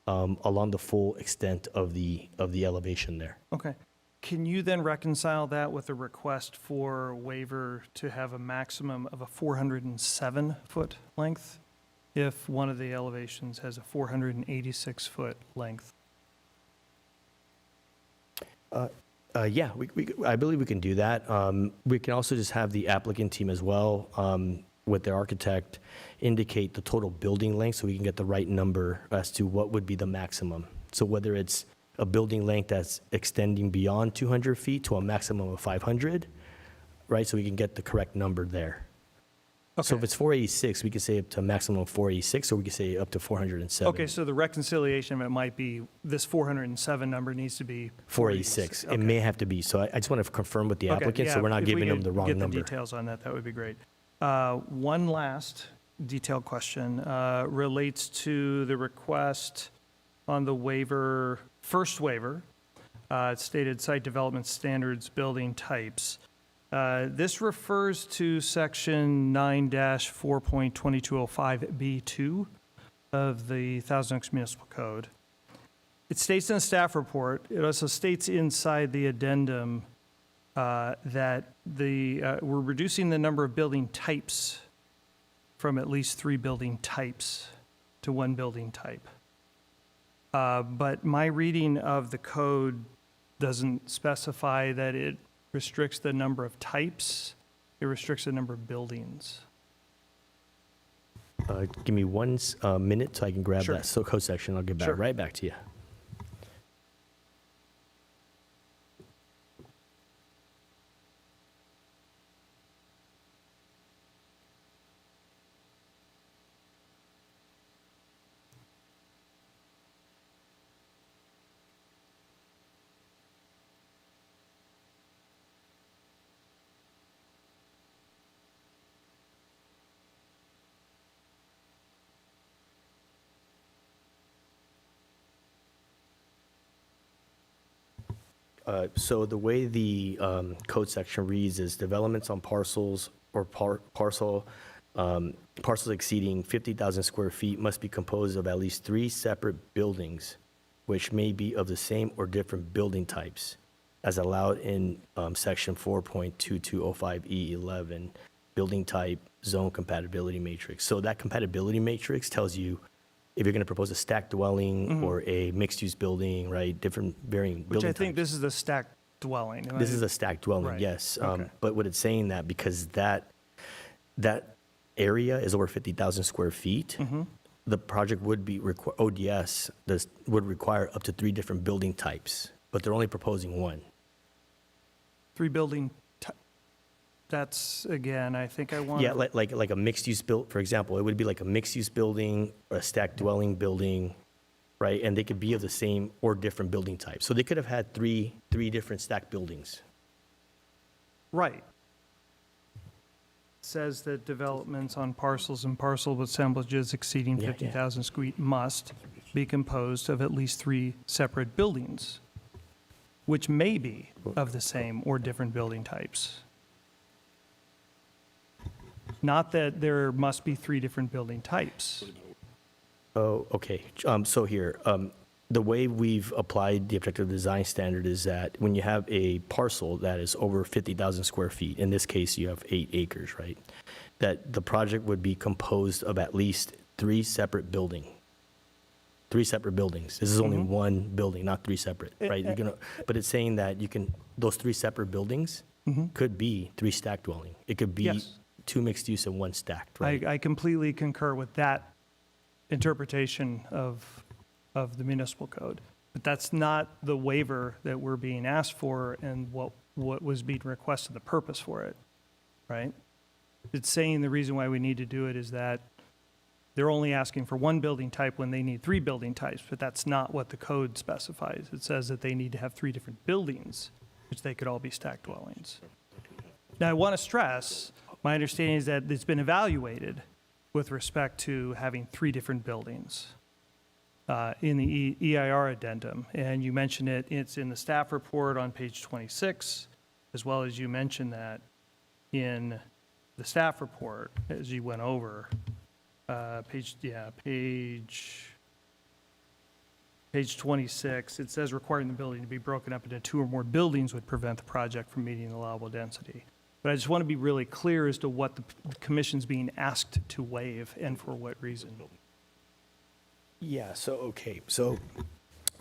along the full extent of the elevation there. Okay. Can you then reconcile that with a request for waiver to have a maximum of a 407-foot length if one of the elevations has a 486-foot length? Yeah, I believe we can do that. We can also just have the applicant team as well, with their architect, indicate the total building length so we can get the right number as to what would be the maximum. So whether it's a building length that's extending beyond 200 feet to a maximum of 500, right? So we can get the correct number there. So if it's 486, we could say up to a maximum of 486, or we could say up to 407. Okay, so the reconciliation of it might be this 407 number needs to be 486. Okay. It may have to be. So I just want to confirm with the Okay, applicant, so yeah, we're not if we giving them could the wrong get number. the details on that, that would be great. One last detailed question relates to the request on the waiver, first waiver. It stated site development standards, building types. This refers to section 9-4.2205B2 of the Thousand Oaks Municipal Code. It states in the staff report, it also states inside the addendum that we're reducing the number of building types from at least 3 building types to 1 building type. But my reading of the code doesn't specify that it restricts the number of types, it restricts the number of buildings. Give me 1 minute so I can grab Sure. that code section. I'll get Sure. right back to you. So the way the code section reads is developments on parcels or parcels exceeding 50,000 square feet must be composed of at least 3 separate buildings, which may be of the same or different building types, as allowed in section 4.2205E11, building type zone compatibility matrix. So that compatibility matrix tells you if you're going to propose a stacked dwelling or a mixed-use building, right? Different varying Which building I think types. this is a stacked dwelling. This is a stacked dwelling, Right. yes. Okay. But what it's saying that because that area is over 50,000 square feet, Mm-hmm. the project would be, ODS would require up to 3 different building types, but they're only proposing 1. 3 building, that's, again, I think I want. Yeah, like a mixed-use build, for example, it would be like a mixed-use building or a stacked dwelling building, right? And they could be of the same or different building type. So they could have had three different stacked buildings. Right. Says that developments on parcels and parcel assemblages exceeding Yeah, yeah. 50,000 square feet must be composed of at least 3 separate buildings, which may be of the same or different building types. Not that there must be 3 different building types. Oh, okay. So here, the way we've applied the objective design standard is that when you have a parcel that is over 50,000 square feet, in this case, you have 8 acres, right? That the project would be composed of at least 3 separate buildings. three separate buildings. This is only Mm-hmm. one building, not three separate, right? You're gonna, but it's saying that you can, those three separate buildings could be three stacked dwelling. It could be Yes. two mixed use and one stacked, right? I completely concur with that interpretation of the municipal code. But that's not the waiver that we're being asked for and what was being requested, the purpose for it, right? It's saying the reason why we need to do it is that they're only asking for one building type when they need three building types, but that's not what the code specifies. It says that they need to have three different buildings, which they could all be stacked dwellings. Now, I want to stress, my understanding is that it's been evaluated with respect to having three different buildings in the EIR addendum. And you mentioned it, it's in the staff report on page 26, as well as you mentioned that in the staff report as you went over. Page 26, it says requiring the building to be broken up into two or more buildings would prevent the project from meeting the allowable density. But I just want to be really clear as to what the commission's being asked to waive and for what reason. Yeah, so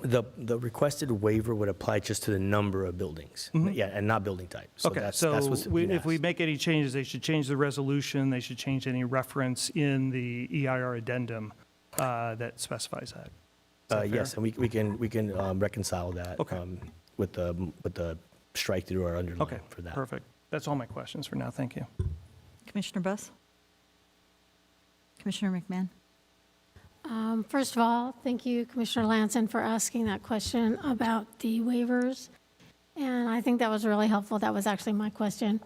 the requested waiver would apply just to the number of buildings. Yeah, and not building type. So Okay, that's so what's being if we asked. make any changes, they should change the resolution, they should change any reference in the EIR addendum that specifies that. Is that Yes, fair? and we can reconcile that Okay. with the strike through or underline Okay, for that. perfect. That's all my questions for now, thank you. Commissioner Buss? Commissioner McMahon? First of all, thank you, Commissioner Lanson, for asking that question about the waivers. And I think that was really helpful. That was actually my question.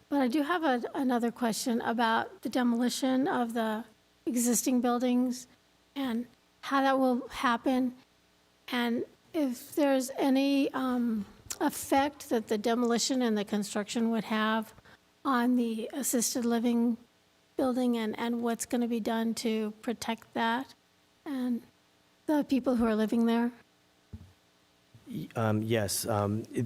But I do have another question about the demolition of the existing buildings and how that will happen. And if there's any effect that the demolition and the construction would have on the assisted living building and what's going to be done to protect that and the people who are living there? Yes,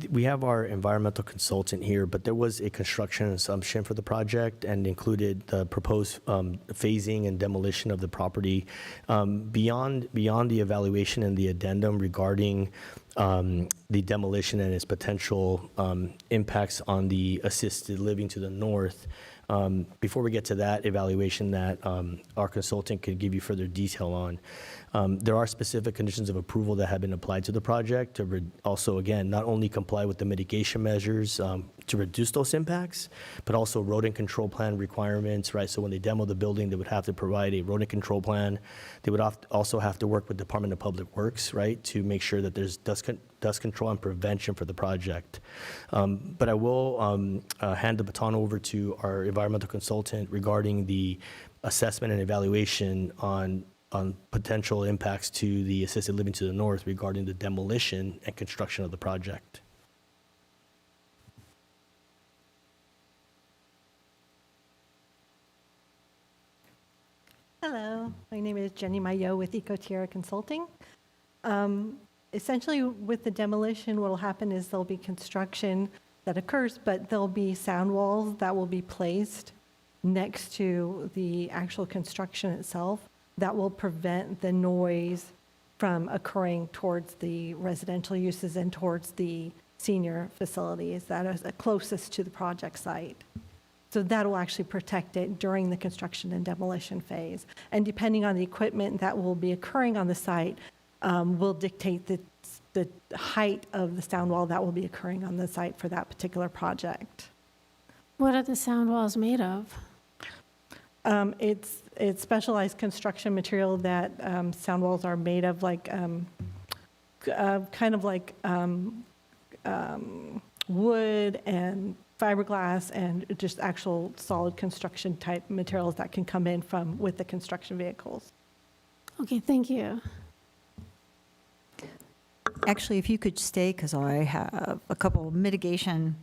we have our environmental consultant here, but there was a construction assumption for the project and included the proposed phasing and demolition of the property. Beyond the evaluation and the addendum regarding the demolition and its potential impacts on the assisted living to the north, before we get to that evaluation that our consultant could give you further detail on, there are specific conditions of approval that have been applied to the project to also, again, not only comply with the mitigation measures to reduce those impacts, but also rodent control plan requirements, right? So when they demo the building, they would have to provide a rodent control plan. They would also have to work with Department of Public Works, right, to make sure that there's dust control and prevention for the project. But I will hand the baton over to our environmental consultant regarding the assessment and evaluation on potential impacts to the assisted living to the north regarding the demolition and construction of the project. Hello, my name is Jenny Mayo with EcoTierra Consulting. Essentially, with the demolition, what will happen is there'll be construction that occurs, but there'll be sound walls that will be placed next to the actual construction itself that will prevent the noise from occurring towards the residential uses and towards the senior facilities that are closest to the project site. So that will actually protect it during the construction and demolition phase. And depending on the equipment that will be occurring on the site, will dictate the height of the sound wall that will be occurring on the site for that particular project. What are the sound walls made of? It's specialized construction material that sound walls are made of, like kind of like wood and fiberglass and just actual solid construction type materials that can come in from with the construction vehicles. Okay, thank you. Actually, if you could stay, because I have a couple mitigation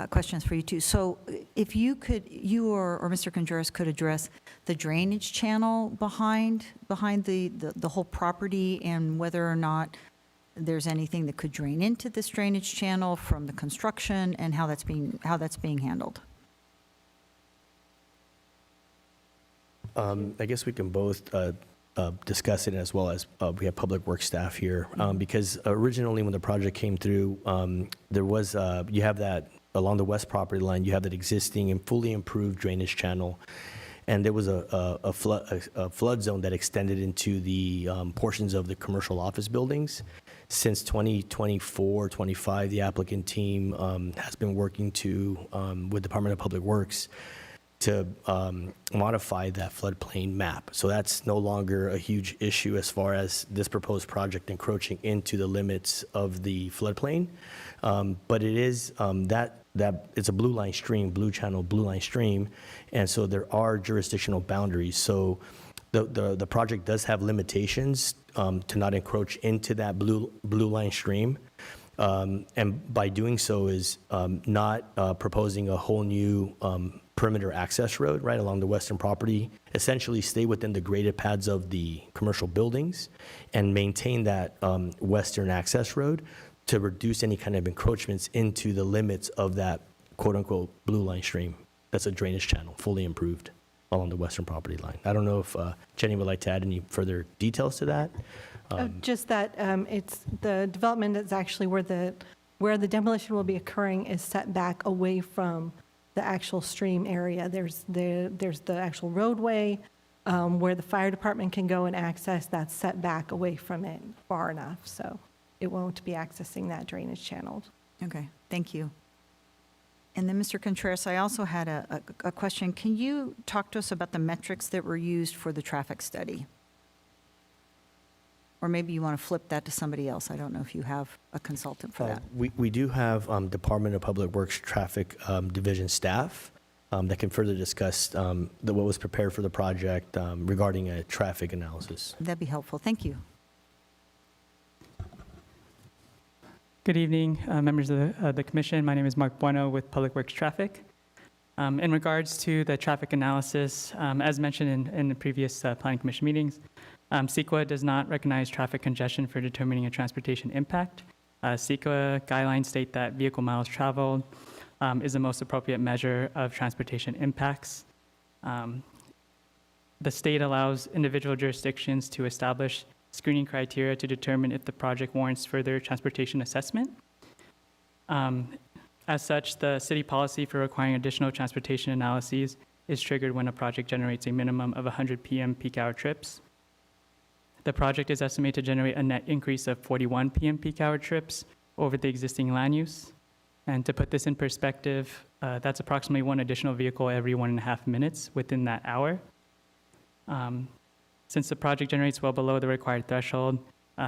questions for you too. So if you could, you or Mr. Contreras could address the drainage channel behind the whole property and whether or not there's anything that could drain into this drainage channel from the construction and how that's being handled. I guess we can both discuss it, as well as we have Public Works staff here. Because originally, when the project came through, there was, you have that, along the west property line, you have that existing and fully improved drainage channel. And there was a flood zone that extended into the portions of the commercial office buildings. Since 2024, 25, the applicant team has been working with Department of Public Works to modify that floodplain map. So that's no longer a huge issue as far as this proposed project encroaching into the limits of the floodplain. But it is that it's a blue line stream, blue channel, blue line stream, and so there are jurisdictional boundaries. So the project does have limitations to not encroach into that blue line stream. And by doing so is not proposing a whole new perimeter access road right along the western property, essentially stay within the graded pads of the commercial buildings and maintain that western access road to reduce any kind of encroachments into the limits of that quote-unquote blue line stream. That's a drainage channel, fully improved along the western property line. I don't know if Jenny would like to add any further details to that. Just that it's the development is actually where the demolition will be occurring is set back away from the actual stream area. There's the actual roadway where the fire department can go and access. That's set back away from it far enough, so it won't be accessing that drainage channel. Okay, thank you. And then, Mr. Contreras, I also had a question. Can you talk to us about the metrics that were used for the traffic study? Or maybe you want to flip that to somebody else. I don't know if you have a consultant for that. We do have Department of Public Works Traffic Division staff that can further discuss what was prepared for the project regarding a traffic analysis. That'd be helpful. Thank you. Good evening, members of the commission. My name is Mark Bueno with Public Works Traffic. In regards to the traffic analysis, as mentioned in the previous Planning Commission meetings, CEQA does not recognize traffic congestion for determining a transportation impact. CEQA guidelines state that vehicle miles traveled is the most appropriate measure of transportation impacts. The state allows individual jurisdictions to establish screening criteria to determine if the project warrants further transportation assessment. As such, the city policy for requiring additional transportation analyses is triggered when a project generates a minimum of 100 p.m. peak hour trips. The project is estimated to generate a net increase of 41 p.m. peak hour trips over the existing land use. And to put this in perspective, that's approximately one additional vehicle every 1.5 minutes within that hour. Since the project generates well below the required threshold,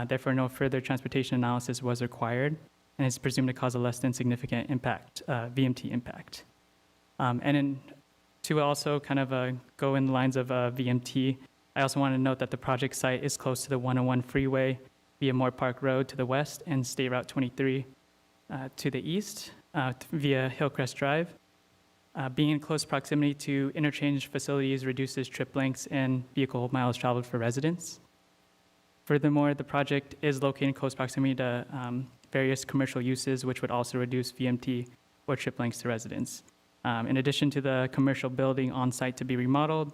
therefore no further transportation analysis was required, and is presumed to cause a less than significant impact, VMT impact. To also kind of go in the lines of VMT, I also want to note that the project site is close to the 101 freeway via Moore Park Road to the west and State Route 23 to the east via Hillcrest Drive. Being in close proximity to interchange facilities reduces trip lengths and vehicle miles traveled for residents. Furthermore, the project is located in close proximity to various commercial uses, which would also reduce VMT or trip lengths to residents. In addition to the commercial building on site to be remodeled,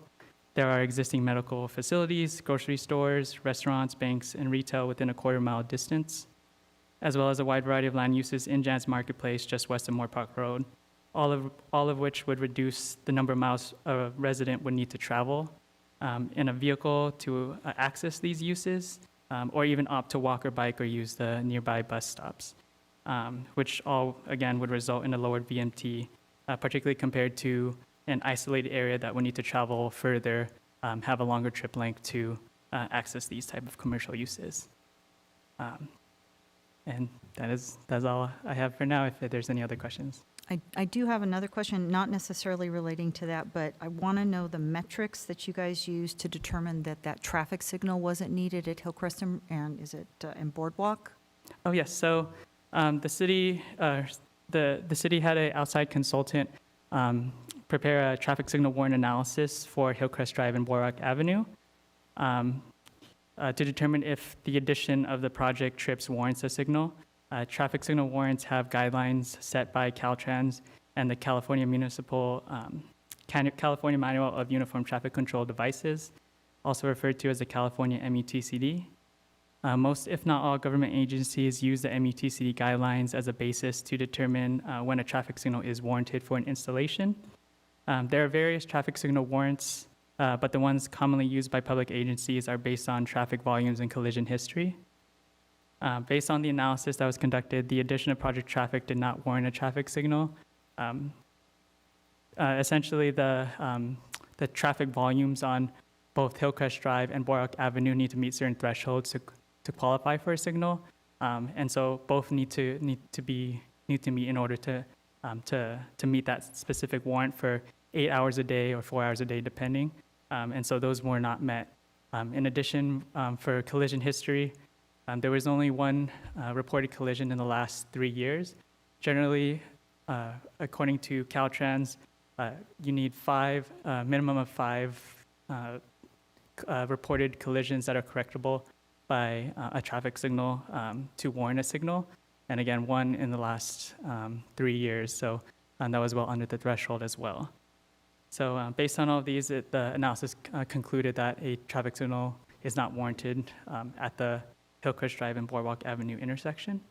there are existing medical facilities, grocery stores, restaurants, banks, and retail within a quarter-mile distance, as well as a wide variety of land uses in Jan's Marketplace just west of Moore Park Road, all of which would reduce the number of miles a resident would need to travel in a vehicle to access these uses, or even opt to walk or bike or use the nearby bus stops, which all, again, would result in a lowered VMT, particularly compared to an isolated area that would need to travel further, have a longer trip length to access these type of commercial uses. And that's all I have for now, if there's any other questions. I do have another question, not necessarily relating to that, but I want to know the metrics that you guys used to determine that that traffic signal wasn't needed at Hillcrest and is it in Boardwalk? Oh, yes. So the city had an outside consultant prepare a traffic signal warrant analysis for Hillcrest Drive and Boardwalk Avenue to determine if the addition of the project trips warrants a signal. Traffic signal warrants have guidelines set by Caltrans and the California Manual of Uniform Traffic Control Devices. also referred to as the California MUTCD. Most, if not all, government agencies use the MUTCD guidelines as a basis to determine when a traffic signal is warranted for an installation. There are various traffic signal warrants, but the ones commonly used by public agencies are based on traffic volumes and collision history. Based on the analysis that was conducted, the addition of project traffic did not warrant a traffic signal. Essentially, the traffic volumes on both Hillcrest Drive and Boardwalk Avenue need to meet certain thresholds to qualify for a signal, and so both need to meet in order to meet that specific warrant for 8 hours a day or 4 hours a day, depending. And so those were not met. In addition, for collision history, there was only one reported collision in the last 3 years. Generally, according to Caltrans, you need minimum of five reported collisions that are correctable by a traffic signal to warrant a signal. And again, one in the last 3 years, so that was well under the threshold as well. So based on all of these, the analysis concluded that a traffic signal is not warranted at the Hillcrest Drive and Boardwalk Avenue intersection.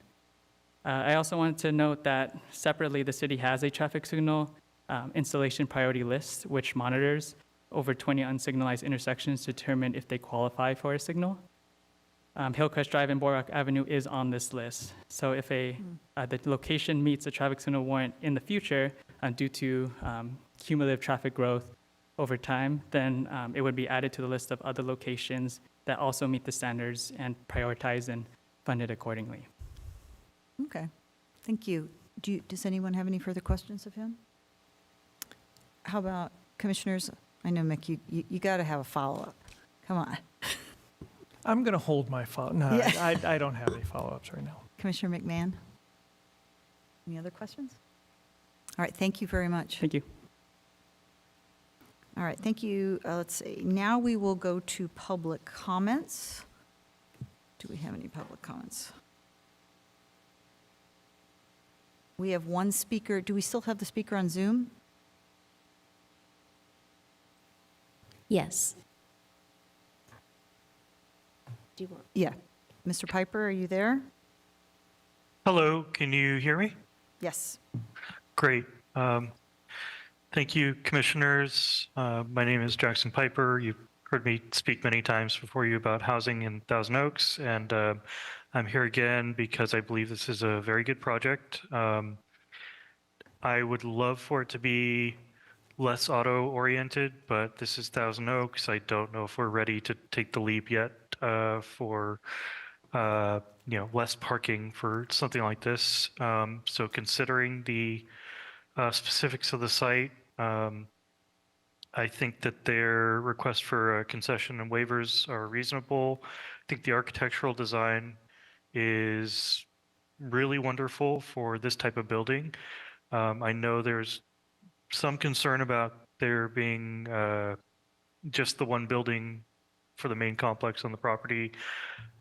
I also wanted to note that separately, the city has a traffic signal installation priority list, which monitors over 20 unsignalized intersections to determine if they qualify for a signal. Hillcrest Drive and Boardwalk Avenue is on this list. So if the location meets a traffic signal warrant in the future due to cumulative traffic growth over time, then it would be added to the list of other locations that also meet the standards and prioritize and funded accordingly. Okay, thank you. Does anyone have any further questions of him? How about commissioners? I know, Mick, you got to have a follow-up. Come on. I'm going to hold my follow. No, Yeah. I don't have any follow-ups right now. Commissioner McMahon? Any other questions? All right, thank you very much. Thank you. All right, thank you. Let's see. Now we will go to public comments. Do we have any public comments? We have one speaker. Do we still have the speaker on Zoom? Yes. Do you want? Yeah. Mr. Piper, are you there? Hello, can you hear me? Yes. Great. Thank you, commissioners. My name is Jackson Piper. You've heard me speak many times before you about housing in Thousand Oaks, and I'm here again because I believe this is a very good project. I would love for it to be less auto-oriented, but this is Thousand Oaks. I don't know if we're ready to take the leap yet for less parking for something like this. So considering the specifics of the site, I think that their request for concession and waivers are reasonable. I think the architectural design is really wonderful for this type of building. I know there's some concern about there being just the one building for the main complex on the property.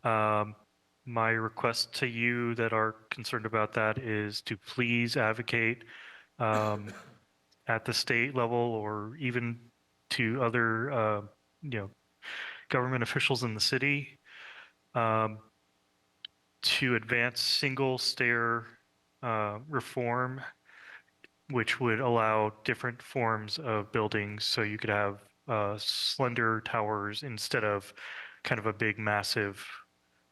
My request to you that are concerned about that is to please advocate at the state level or even to other government officials in the city to advance single stair reform, which would allow different forms of buildings. So you could have slender towers instead of kind of a big, massive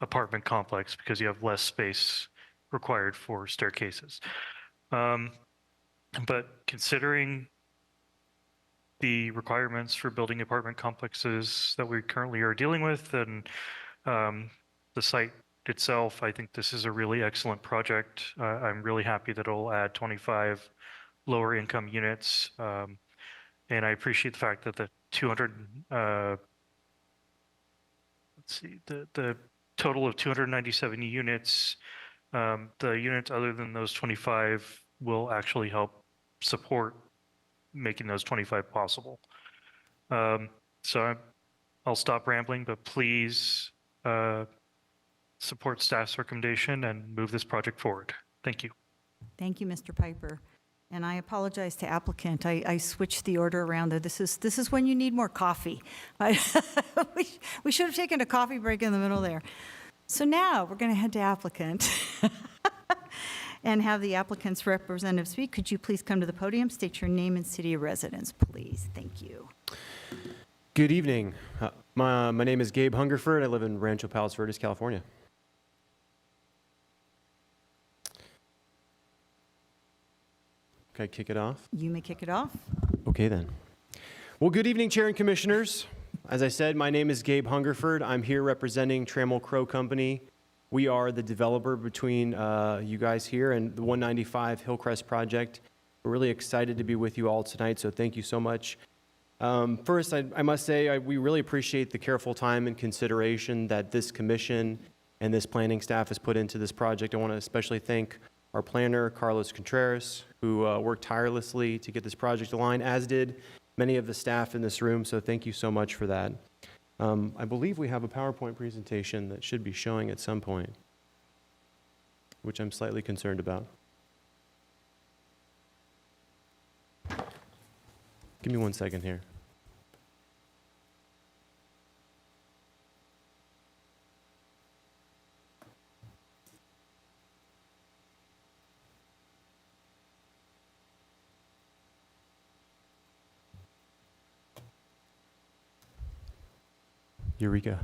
apartment complex because you have less space required for staircases. But considering the requirements for building apartment complexes that we currently are dealing with and the site itself, I think this is a really excellent project. I'm really happy that it'll add 25 lower income units. And I appreciate the fact that the 200, the total of 297 units, the units other than those 25 will actually help support making those 25 possible. So I'll stop rambling, but please support staff's recommendation and move this project forward. Thank you. Thank you, Mr. Piper. And I apologize to applicant. I switched the order around there. This is when you need more coffee. We should have taken a coffee break in the middle there. So now we're going to head to applicant and have the applicant's representative speak. Could you please come to the podium, state your name and city of residence, please? Thank you. Good evening. My name is Gabe Hungerford. I live in Rancho Palos Verdes, California. Can I kick it off? You may kick it off. Okay, then. Well, good evening, Chair and Commissioners. As I said, my name is Gabe Hungerford. I'm here representing Trammell Crow Company. We are the developer between you guys here and the 195 Hillcrest project. We're really excited to be with you all tonight, so thank you so much. First, I must say we really appreciate the careful time and consideration that this commission and this planning staff has put into this project. I want to especially thank our planner, Carlos Contreras, who worked tirelessly to get this project aligned, as did many of the staff in this room, so thank you so much for that. I believe we have a PowerPoint presentation that should be showing at some point, which I'm slightly concerned about. Give me 1 second here. Eureka.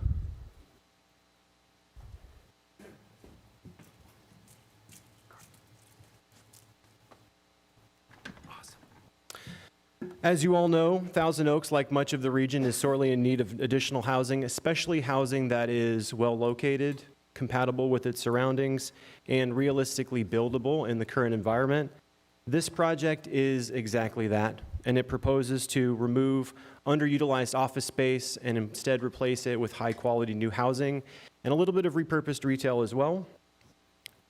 As you all know, Thousand Oaks, like much of the region, is sorely in need of additional housing, especially housing that is well located, compatible with its surroundings, and realistically buildable in the current environment. This project is exactly that, and it proposes to remove underutilized office space and instead replace it with high-quality new housing and a little bit of repurposed retail as well.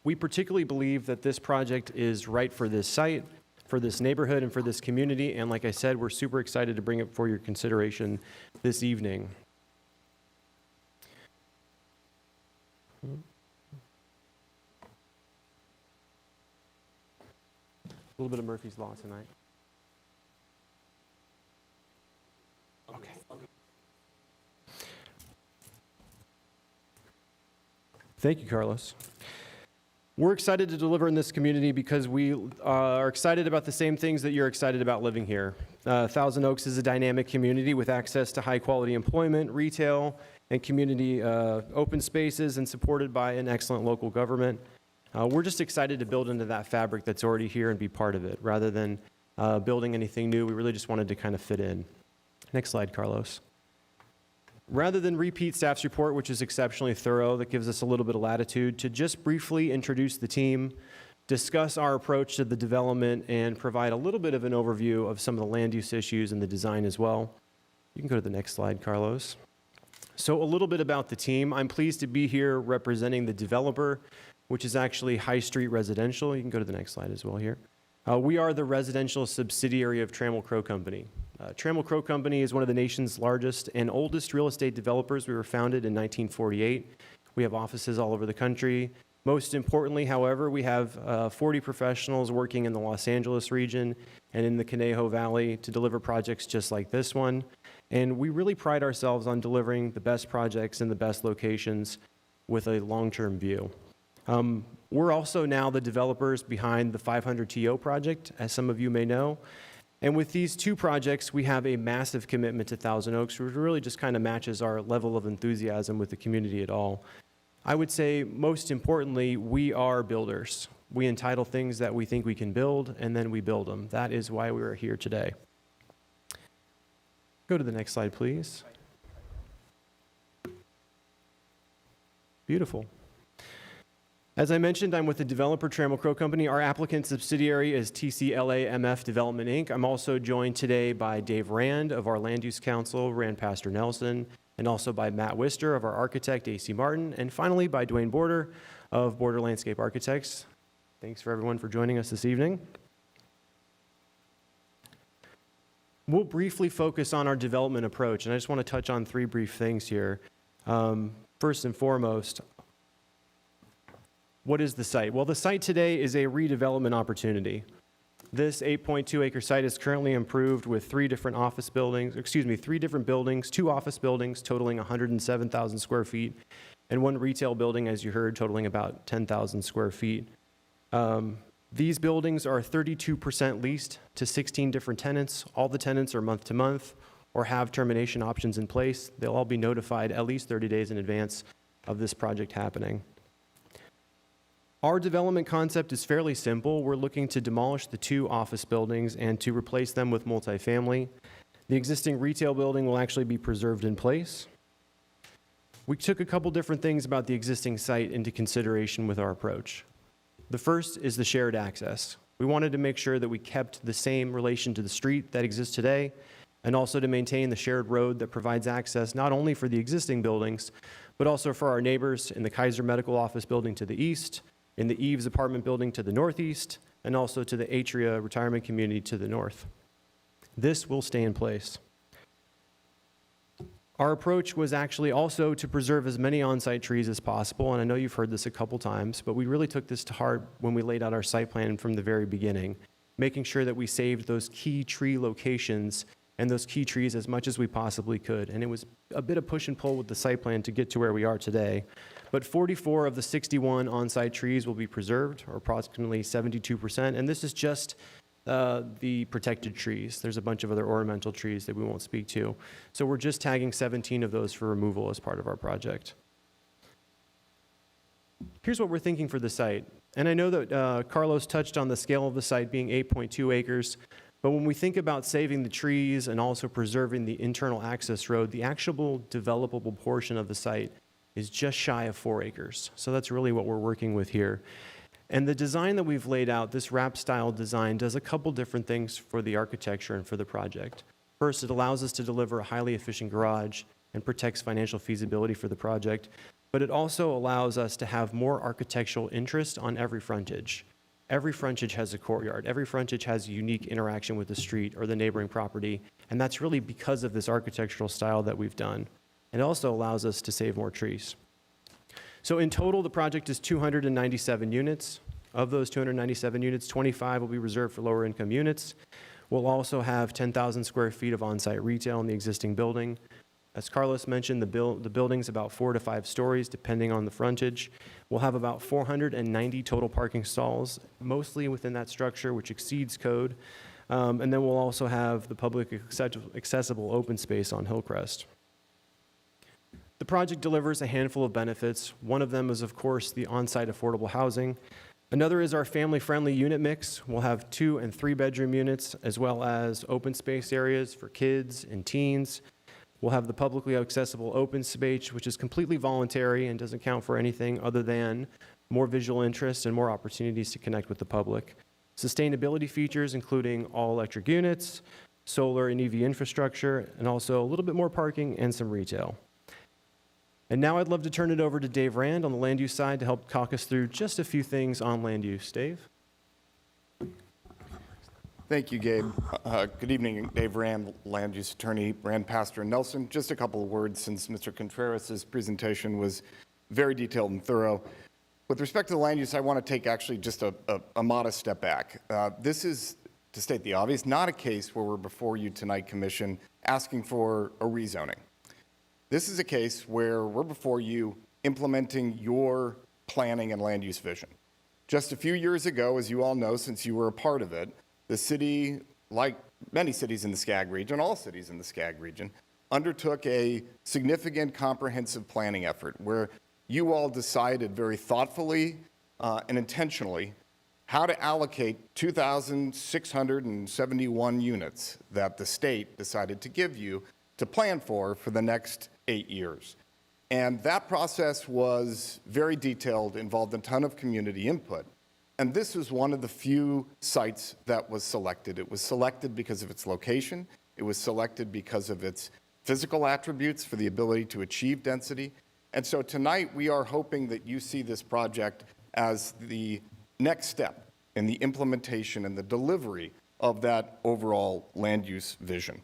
We particularly believe that this project is right for this site, for this neighborhood, and for this community, and like I said, we're super excited to bring it for your consideration this evening. A little bit of Murphy's Law tonight. Okay. Thank you, Carlos. We're excited to deliver in this community because we are excited about the same things that you're excited about living here. Thousand Oaks is a dynamic community with access to high-quality employment, retail, and community open spaces, and supported by an excellent local government. We're just excited to build into that fabric that's already here and be part of it. Rather than building anything new, we really just wanted to kind of fit in. Next slide, Carlos. Rather than repeat staff's report, which is exceptionally thorough, that gives us a little bit of latitude, to just briefly introduce the team, discuss our approach to the development, and provide a little bit of an overview of some of the land use issues and the design as well. You can go to the next slide, Carlos. So a little bit about the team. I'm pleased to be here representing the developer, which is actually High Street Residential. You can go to the next slide as well here. We are the residential subsidiary of Trammell Crow Company. Trammell Crow Company is one of the nation's largest and oldest real estate developers. We were founded in 1948. We have offices all over the country. Most importantly, however, we have 40 professionals working in the Los Angeles region and in the Conejo Valley to deliver projects just like this one. And we really pride ourselves on delivering the best projects in the best locations with a long-term view. We're also now the developers behind the 500 TO project, as some of you may know. And with these two projects, we have a massive commitment to Thousand Oaks, which really just kind of matches our level of enthusiasm with the community at all. I would say, most importantly, we are builders. We entitle things that we think we can build, and then we build them. That is why we are here today. Go to the next slide, please. Beautiful. As I mentioned, I'm with the developer Trammell Crow Company. Our applicant subsidiary is TCLA MF Development, Inc. I'm also joined today by Dave Rand of our Land Use Council, Rand Pastor Nelson, and also by Matt Wister of our architect, AC Martin, and finally by Dwayne Border of Border Landscape Architects. Thanks for everyone for joining us this evening. We'll briefly focus on our development approach, and I just want to touch on three brief things here. First and foremost, what is the site? Well, the site today is a redevelopment opportunity. This 8.2 acre site is currently improved with three different buildings, 2 office buildings totaling 107,000 square feet, and 1 retail building, as you heard, totaling about 10,000 square feet. These buildings are 32% leased to 16 different tenants. All the tenants are month to month or have termination options in place. They'll all be notified at least 30 days in advance of this project happening. Our development concept is fairly simple. We're looking to demolish the 2 office buildings and to replace them with multifamily. The existing retail building will actually be preserved in place. We took a couple different things about the existing site into consideration with our approach. The first is the shared access. We wanted to make sure that we kept the same relation to the street that exists today, and also to maintain the shared road that provides access not only for the existing buildings, but also for our neighbors in the Kaiser Medical Office building to the east, in the Eves apartment building to the northeast, and also to the Atria retirement community to the north. This will stay in place. Our approach was actually also to preserve as many on-site trees as possible, and I know you've heard this a couple times, but we really took this to heart when we laid out our site plan from the very beginning, making sure that we saved those key tree locations and those key trees as much as we possibly could. And it was a bit of push and pull with the site plan to get to where we are today. But 44 of the 61 on-site trees will be preserved, or approximately 72%, and this is just the protected trees. There's a bunch of other ornamental trees that we won't speak to. So we're just tagging 17 of those for removal as part of our project. Here's what we're thinking for the site. And I know that Carlos touched on the scale of the site being 8.2 acres, but when we think about saving the trees and also preserving the internal access road, the actual developable portion of the site is just shy of 4 acres. So that's really what we're working with here. And the design that we've laid out, this wrap style design, does a couple different things for the architecture and for the project. First, it allows us to deliver a highly efficient garage and protects financial feasibility for the project, but it also allows us to have more architectural interest on every frontage. Every frontage has a courtyard. Every frontage has a unique interaction with the street or the neighboring property, and that's really because of this architectural style that we've done. It also allows us to save more trees. So in total, the project is 297 units. Of those 297 units, 25 will be reserved for lower income units. We'll also have 10,000 square feet of on-site retail in the existing building. As Carlos mentioned, the building's about 4 to 5 stories, depending on the frontage. We'll have about 490 total parking stalls, mostly within that structure, which exceeds code. And then we'll also have the public accessible open space on Hillcrest. The project delivers a handful of benefits. One of them is, of course, the on-site affordable housing. Another is our family-friendly unit mix. We'll have 2 and 3 bedroom units, as well as open space areas for kids and teens. We'll have the publicly accessible open space, which is completely voluntary and doesn't count for anything other than more visual interest and more opportunities to connect with the public. Sustainability features, including all-electric units, solar and EV infrastructure, and also a little bit more parking and some retail. And now I'd love to turn it over to Dave Rand on the land use side to help talk us through just a few things on land use. Dave? Thank you, Gabe. Good evening, Dave Rand, land use attorney, Rand, Pastor, and Nelson. Just a couple of words since Mr. Contreras' presentation was very detailed and thorough. With respect to the land use, I want to take actually just a modest step back. This is, to state the obvious, not a case where we're before you tonight, Commission, asking for a rezoning. This is a case where we're before you implementing your planning and land use vision. Just a few years ago, as you all know, since you were a part of it, the city, like many cities in the Skag region, all cities in the Skag region, undertook a significant comprehensive planning effort where you all decided very thoughtfully and intentionally how to allocate 2,671 units that the state decided to give you to plan for the next 8 years. And that process was very detailed, involved a ton of community input. And this was one of the few sites that was selected. It was selected because of its location. It was selected because of its physical attributes for the ability to achieve density. And so tonight we are hoping that you see this project as the next step in the implementation and the delivery of that overall land use vision.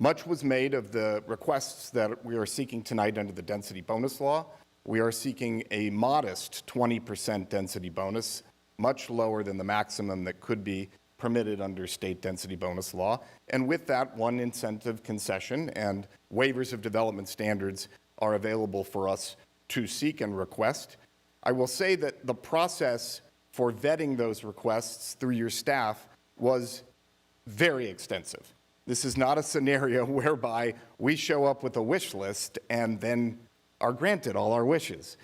Much was made of the requests that we are seeking tonight under the density bonus law. We are seeking a modest 20% density bonus, much lower than the maximum that could be permitted under state density bonus law. And with that, one incentive concession and waivers of development standards are available for us to seek and request. I will say that the process for vetting those requests through your staff was very extensive. This is not a scenario whereby we show up with a wish list and then are granted all our wishes.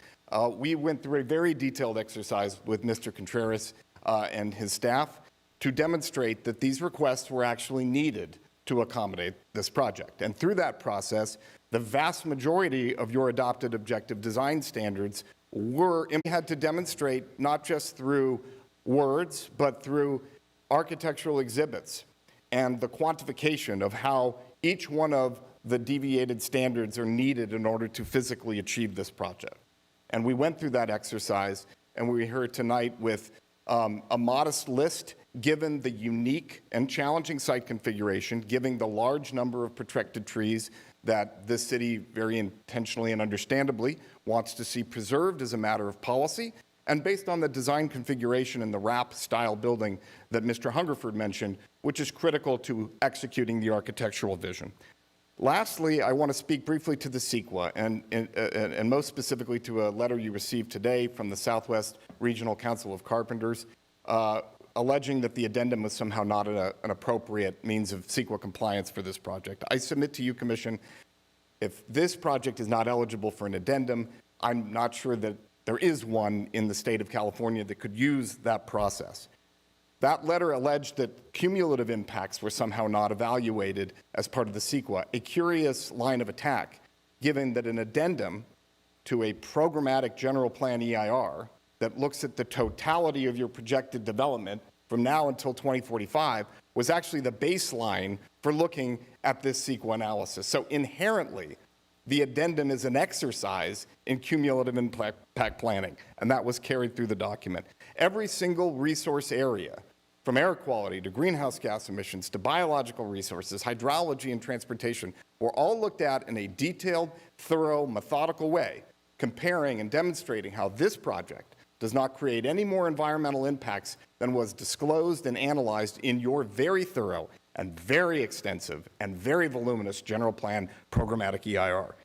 We went through a very detailed exercise with Mr. Contreras and his staff to demonstrate that these requests were actually needed to accommodate this project. And through that process, the vast majority of your adopted objective design standards we had to demonstrate not just through words, but through architectural exhibits and the quantification of how each one of the deviated standards are needed in order to physically achieve this project. And we went through that exercise, and we heard tonight with a modest list, given the unique and challenging site configuration, given the large number of protected trees that this city very intentionally and understandably wants to see preserved as a matter of policy, and based on the design configuration and the wrap style building that Mr. Hungerford mentioned, which is critical to executing the architectural vision. Lastly, I want to speak briefly to the CEQA, and most specifically to a letter you received today from the Southwest Regional Council of Carpenters, alleging that the addendum was somehow not an appropriate means of CEQA compliance for this project. I submit to you, Commission, if this project is not eligible for an addendum, I'm not sure that there is one in the state of California that could use that process. That letter alleged that cumulative impacts were somehow not evaluated as part of the CEQA, a curious line of attack, given that an addendum to a programmatic general plan EIR that looks at the totality of your projected development from now until 2045 was actually the baseline for looking at this CEQA analysis. So inherently, the addendum is an exercise in cumulative impact planning, and that was carried through the document. Every single resource area, from air quality to greenhouse gas emissions to biological resources, hydrology and transportation, were all looked at in a detailed, thorough, methodical way, comparing and demonstrating how this project does not create any more environmental impacts than was disclosed and analyzed in your very thorough and very extensive and very voluminous general plan programmatic EIR.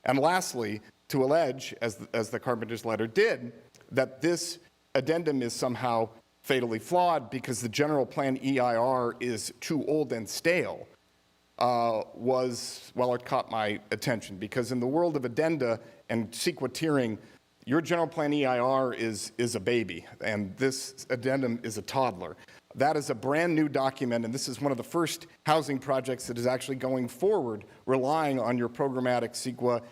And lastly, to allege, as the Carpenter's letter did, that this addendum is somehow fatally flawed because the general plan EIR is too old and stale, it caught my attention, because in the world of addenda and CEQA tiering, your general plan EIR is a baby, and this addendum is a toddler. That is a brand new document, and this is one of the first housing projects that is actually going forward relying on your programmatic CEQA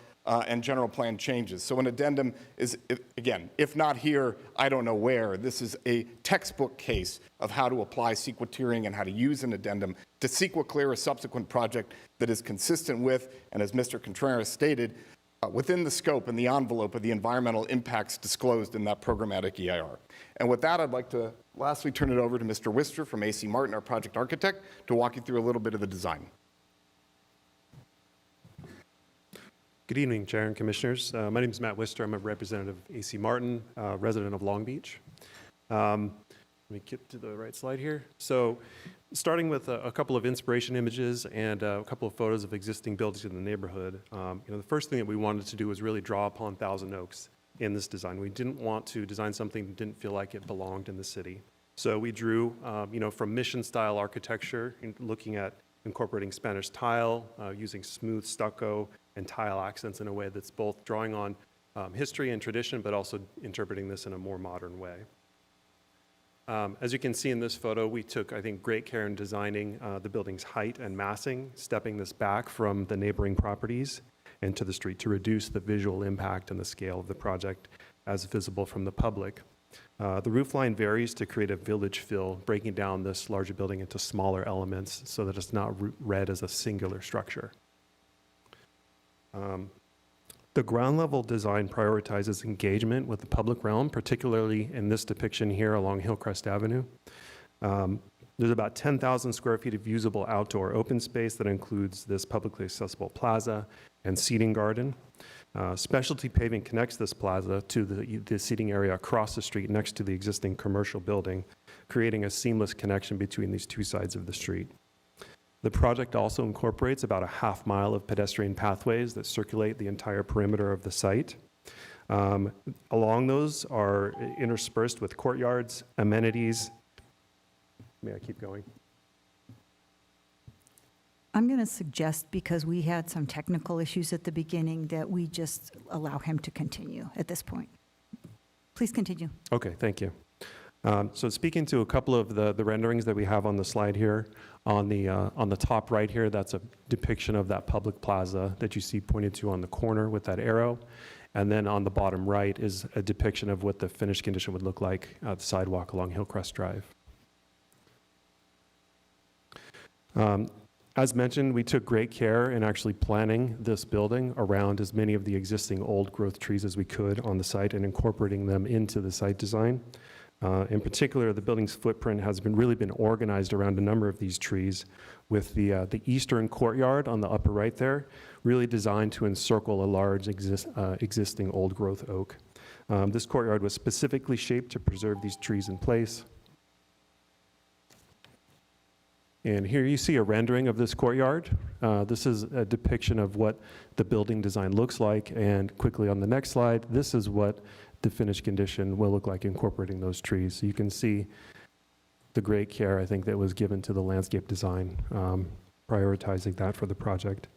and general plan changes. So an addendum is, again, if not here, I don't know where. This is a textbook case of how to apply CEQA tiering and how to use an addendum to CEQA clear a subsequent project that is consistent with, and as Mr. Contreras stated, within the scope and the envelope of the environmental impacts disclosed in that programmatic EIR. And with that, I'd like to lastly turn it over to Mr. Wister from AC Martin, our project architect, to walk you through a little bit of the design. Good evening, Chair and Commissioners. My name is Matt Wister. I'm a representative of AC Martin, resident of Long Beach. Let me get to the right slide here. So starting with a couple of inspiration images and a couple of photos of existing buildings in the neighborhood, the first thing that we wanted to do was really draw upon Thousand Oaks in this design. We didn't want to design something that didn't feel like it belonged in the city. So we drew, from mission-style architecture, looking at incorporating Spanish tile, using smooth stucco and tile accents in a way that's both drawing on history and tradition, but also interpreting this in a more modern way. As you can see in this photo, we took, I think, great care in designing the building's height and massing, stepping this back from the neighboring properties into the street to reduce the visual impact and the scale of the project as visible from the public. The roof line varies to create a village feel, breaking down this larger building into smaller elements so that it's not read as a singular structure. The ground level design prioritizes engagement with the public realm, particularly in this depiction here along Hillcrest Avenue. There's about 10,000 square feet of usable outdoor open space that includes this publicly accessible plaza and seating garden. Specialty paving connects this plaza to the seating area across the street next to the existing commercial building, creating a seamless connection between these two sides of the street. The project also incorporates about a half mile of pedestrian pathways that circulate the entire perimeter of the site. Along those are interspersed with courtyards, amenities. May I keep going? I'm going to suggest, because we had some technical issues at the beginning, that we just allow him to continue at this point. Please continue. Okay, thank you. So speaking to a couple of the renderings that we have on the slide here, on the top right here, that's a depiction of that public plaza that you see pointed to on the corner with that arrow. And then on the bottom right is a depiction of what the finished condition would look like at the sidewalk along Hillcrest Drive. As mentioned, we took great care in actually planning this building around as many of the existing old growth trees as we could on the site and incorporating them into the site design. In particular, the building's footprint has really been organized around a number of these trees, with the eastern courtyard on the upper right there really designed to encircle a large existing old growth oak. This courtyard was specifically shaped to preserve these trees in place. And here you see a rendering of this courtyard. This is a depiction of what the building design looks like. And quickly on the next slide, this is what the finished condition will look like incorporating those trees. So you can see the great care, I think, that was given to the landscape design, prioritizing that for the project.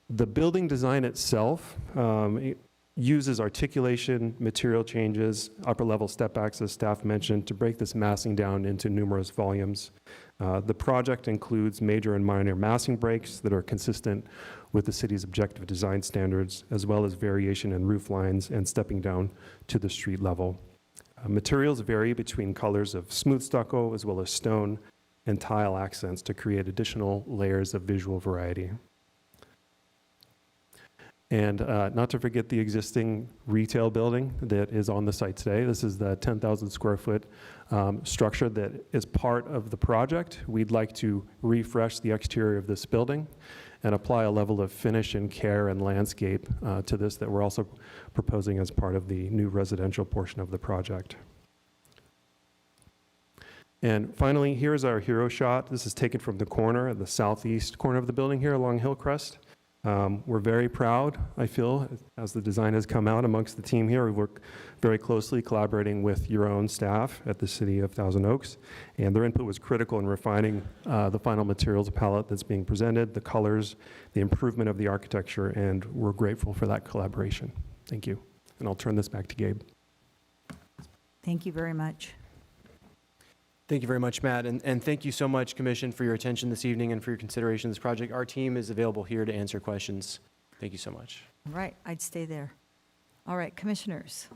The building design itself it uses articulation, material changes, upper level step backs, as staff mentioned, to break this massing down into numerous volumes. The project includes major and minor massing breaks that are consistent with the city's objective design standards, as well as variation in roof lines and stepping down to the street level. Materials vary between colors of smooth stucco as well as stone and tile accents to create additional layers of visual variety. And not to forget the existing retail building that is on the site today. This is the 10,000 square foot structure that is part of the project. We'd like to refresh the exterior of this building and apply a level of finish and care and landscape to this that we're also proposing as part of the new residential portion of the project. And finally, here's our hero shot. This is taken from the corner, the southeast corner of the building here along Hillcrest. We're very proud, I feel, as the design has come out amongst the team here. We work very closely collaborating with your own staff at the City of Thousand Oaks, and their input was critical in refining the final materials palette that's being presented, the colors, the improvement of the architecture, and we're grateful for that collaboration. Thank you. And I'll turn this back to Gabe. Thank you very much. Thank you very much, Matt, and thank you so much, Commission, for your attention this evening and for your consideration of this project. Our team is available here to answer questions. Thank you so much. All right, I'd stay there. All right, commissioners,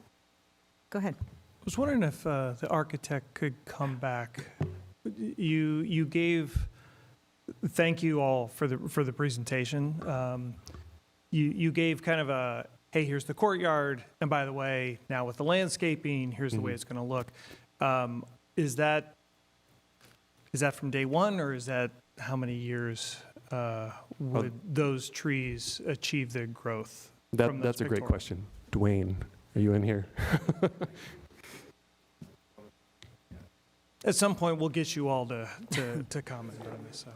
go ahead. I was wondering if the architect could come back. You gave, thank you all for the presentation. You gave kind of a, hey, here's the courtyard, and by the way, now with the landscaping, here's the way it's going to look. Is that from day one, or is that how many years would those trees achieve their growth? That's a great question. Dwayne, are you in here? At some point, we'll get you all to comment on this. So.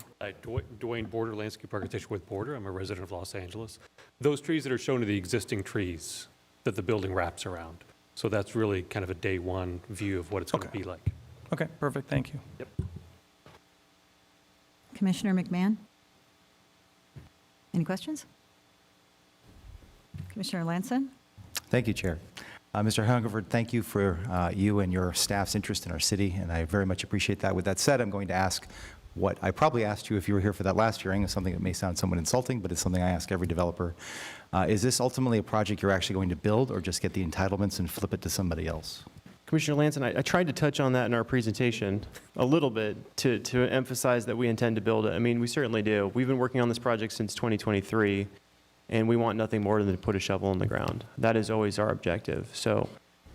Dwayne Border, Landscape Architecture with Border. I'm a resident of Los Angeles. Those trees that are shown are the existing trees that the building wraps around. So that's really kind of a day one view of what it's going to be like. Okay, perfect. Thank you. Yep. Commissioner McMahon? Any questions? Commissioner Lanson? Thank you, Chair. Mr. Hungerford, thank you for you and your staff's interest in our city, and I very much appreciate that. With that said, I'm going to ask what I probably asked you if you were here for that last hearing, something that may sound somewhat insulting, but it's something I ask every developer. Is this ultimately a project you're actually going to build, or just get the entitlements and flip it to somebody else? Commissioner Lanson, I tried to touch on that in our presentation a little bit to emphasize that we intend to build it. I mean, we certainly do. We've been working on this project since 2023, and we want nothing more than to put a shovel in the ground. That is always our objective. So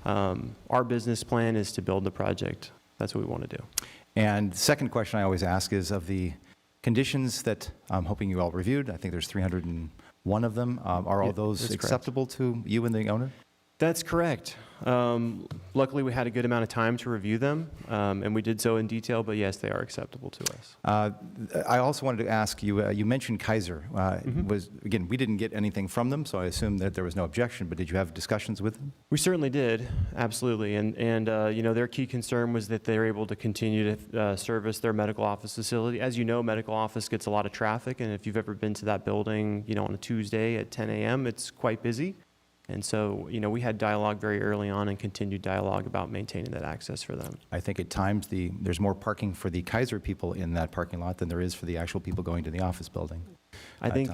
our business plan is to build the project. That's what we want to do. And the second question I always ask is, of the conditions that I'm hoping you all reviewed, I think there's 301 of them, are all those acceptable to you and the owner? That's correct. Luckily, we had a good amount of time to review them, and we did so in detail, but yes, they are acceptable to us. I also wanted to ask you, you mentioned Kaiser. Again, we didn't get anything from them, so I assume that there was no objection, but did you have discussions with them? We certainly did, absolutely. And you know, their key concern was that they're able to continue to service their medical office facility. As you know, medical office gets a lot of traffic, and if you've ever been to that building, you know, on a Tuesday at 10 a.m., it's quite busy. And so, you know, we had dialogue very early on and continued dialogue about maintaining that access for them. I think at times there's more parking for the Kaiser people in that parking lot than there is for the actual people going to the office building. I think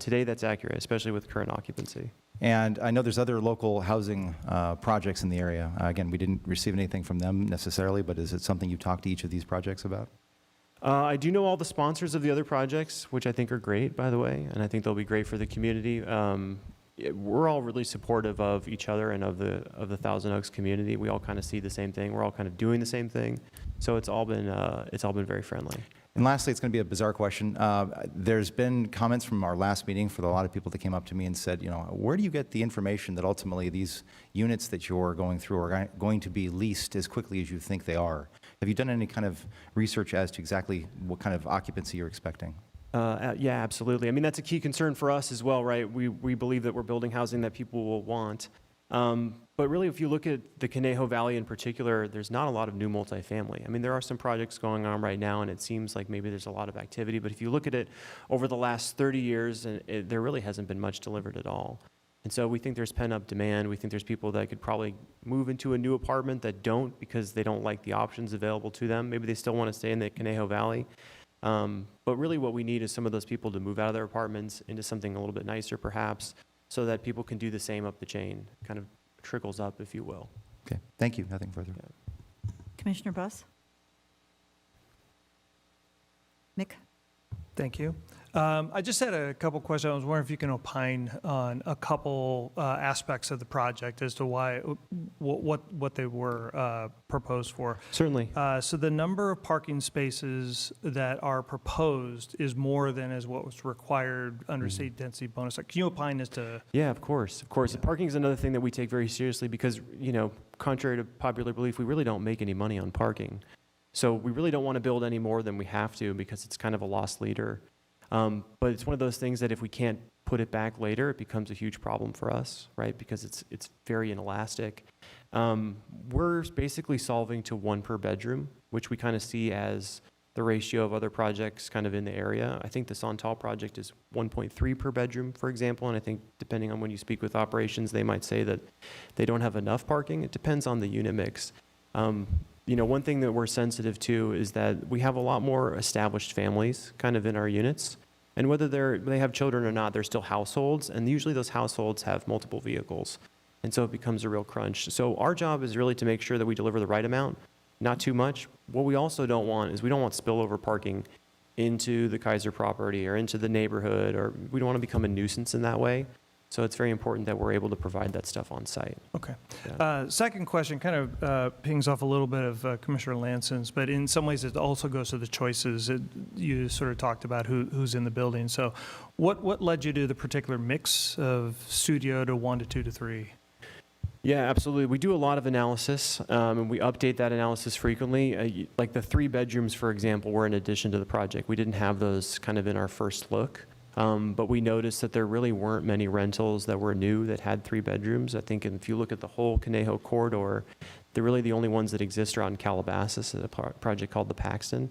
today that's accurate, especially with current occupancy. And I know there's other local housing projects in the area. Again, we didn't receive anything from them necessarily, but is it something you talked to each of these projects about? I do know all the sponsors of the other projects, which I think are great, by the way, and I think they'll be great for the community. We're all really supportive of each other and of the Thousand Oaks community. We all kind of see the same thing. We're all kind of doing the same thing. So it's all been very friendly. And lastly, it's going to be a bizarre question. There's been comments from our last meeting for a lot of people that came up to me and said, you know, where do you get the information that ultimately these units that you're going through are going to be leased as quickly as you think they are? Have you done any kind of research as to exactly what kind of occupancy you're expecting? Yeah, absolutely. I mean, that's a key concern for us as well, right? We believe that we're building housing that people will want. But really, if you look at the Conejo Valley in particular, there's not a lot of new multifamily. I mean, there are some projects going on right now, and it seems like maybe there's a lot of activity. But if you look at it over the last 30 years, there really hasn't been much delivered at all. And so we think there's pent-up demand. We think there's people that could probably move into a new apartment that don't because they don't like the options available to them. Maybe they still want to stay in the Conejo Valley. But really what we need is some of those people to move out of their apartments into something a little bit nicer perhaps, so that people can do the same up the chain, kind of trickles up, if you will. Okay, thank you. Nothing further. Commissioner Buss? Mick? Thank you. I just had a couple questions. I was wondering if you can opine on a couple aspects of the project as to why, what they were proposed for. Certainly. So the number of parking spaces that are proposed is more than as what was required under state density bonus. Can you opine as to? Yeah, of course. Of course. Parking is another thing that we take very seriously because, you know, contrary to popular belief, we really don't make any money on parking. So we really don't want to build any more than we have to because it's kind of a loss leader. But it's one of those things that if we can't put it back later, it becomes a huge problem for us, right? Because it's very inelastic. We're basically solving to 1 per bedroom, which we kind of see as the ratio of other projects kind of in the area. I think the Santal project is 1.3 per bedroom, for example, and I think depending on when you speak with operations, they might say that they don't have enough parking. It depends on the unit mix. You know, one thing that we're sensitive to is that we have a lot more established families kind of in our units. And whether they have children or not, they're still households. And usually those households have multiple vehicles. And so it becomes a real crunch. So our job is really to make sure that we deliver the right amount, not too much. What we also don't want is we don't want spillover parking into the Kaiser property or into the neighborhood, or we don't want to become a nuisance in that way. So it's very important that we're able to provide that stuff on site. Okay. Second question kind of pings off a little bit of Commissioner Lanson's, but in some ways it also goes to the choices. You sort of talked about who's in the building. So what led you to the particular mix of studio to 1 to 2 to 3? Yeah, absolutely. We do a lot of analysis, and we update that analysis frequently. Like the 3 bedrooms, for example, were in addition to the project. We didn't have those kind of in our first look. But we noticed that there really weren't many rentals that were new that had 3 bedrooms. I think if you look at the whole Conejo corridor, they're really the only ones that exist around Calabasas, a project called the Paxton.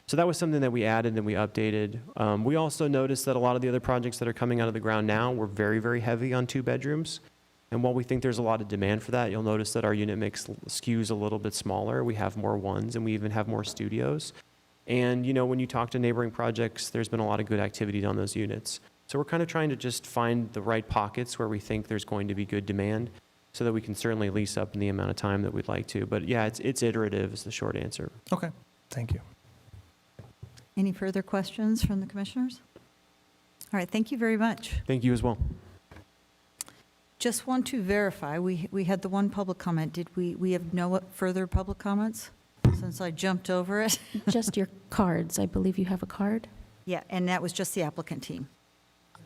So that was something that we added and we updated. We also noticed that a lot of the other projects that are coming out of the ground now were very, very heavy on 2 bedrooms. And while we think there's a lot of demand for that, you'll notice that our unit mix skews a little bit smaller. We have more 1s and we even have more studios. And, you know, when you talk to neighboring projects, there's been a lot of good activity on those units. So we're kind of trying to just find the right pockets where we think there's going to be good demand so that we can certainly lease up in the amount of time that we'd like to. But yeah, it's iterative is the short answer. Okay, thank you. Any further questions from the commissioners? All right, thank you very much. Thank you as well. Just want to verify, we had the one public comment. Did we have no further public comments? Since I jumped over it. Just your cards. I believe you have a card. Yeah, and that was just the applicant team.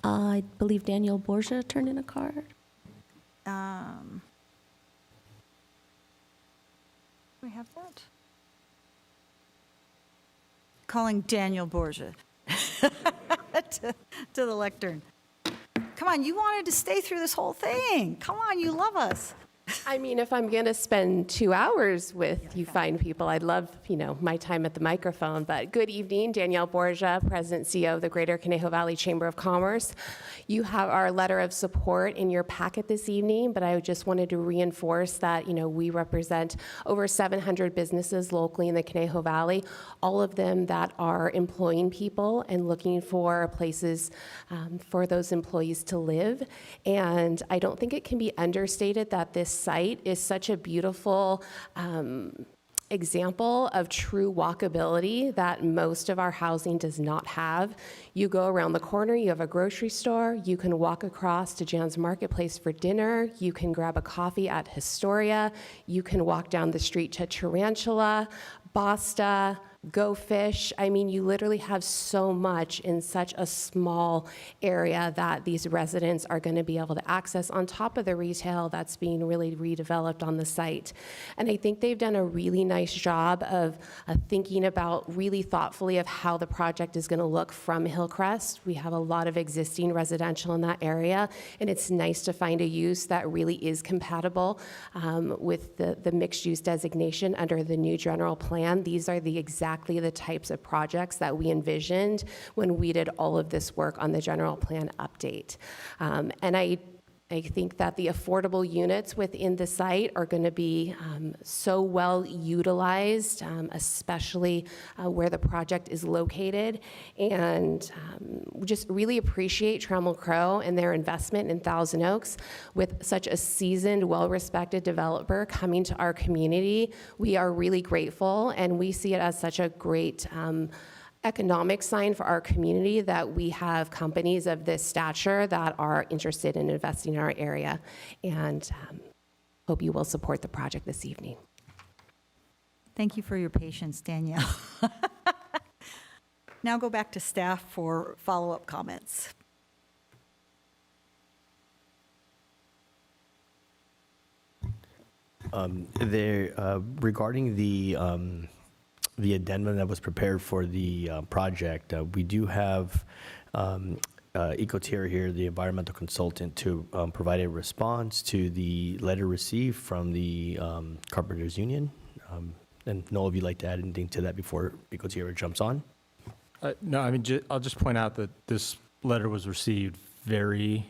I believe Daniel Borgia turned in a card. we have that? Calling Daniel Borgia to the lectern. Come on, you wanted to stay through this whole thing. Come on, you love us. I mean, if I'm going to spend 2 hours with you fine people, I'd love, my time at the microphone. But good evening, Danielle Borgia, President and CEO of the Greater Conejo Valley Chamber of Commerce. You have our letter of support in your packet this evening, but I just wanted to reinforce that, we represent over 700 businesses locally in the Conejo Valley, all of them that are employing people and looking for places for those employees to live. And I don't think it can be understated that this site is such a beautiful example of true walkability that most of our housing does not have. You go around the corner, you have a grocery store, you can walk across to Jan's Marketplace for dinner, you can grab a coffee at Historia, you can walk down the street to Tarantula, Basta, Go Fish. I mean, you literally have so much in such a small area that these residents are going to be able to access on top of the retail that's being really redeveloped on the site. And I think they've done a really nice job of thinking about really thoughtfully of how the project is going to look from Hillcrest. We have a lot of existing residential in that area, and it's nice to find a use that really is compatible with the mixed use designation under the new general plan. These are exactly the types of projects that we envisioned when we did all of this work on the general plan update. And I think that the affordable units within the site are going to be so well utilized, especially where the project is located. And we just really appreciate Trammell Crow and their investment in Thousand Oaks. With such a seasoned, well-respected developer coming to our community, we are really grateful, and we see it as such a great economic sign for our community that we have companies of this stature that are interested in investing in our area, and hope you will support the project this evening. Thank you for your patience, Danielle. Now go back to staff for follow-up comments. Regarding the addendum that was prepared for the project, we do have Ecotier here, the environmental consultant, to provide a response to the letter received from the Carpenters Union. And Noel, if you'd like to add anything to that before Ecotier jumps on? No, I mean, I'll just point out that this letter was received very,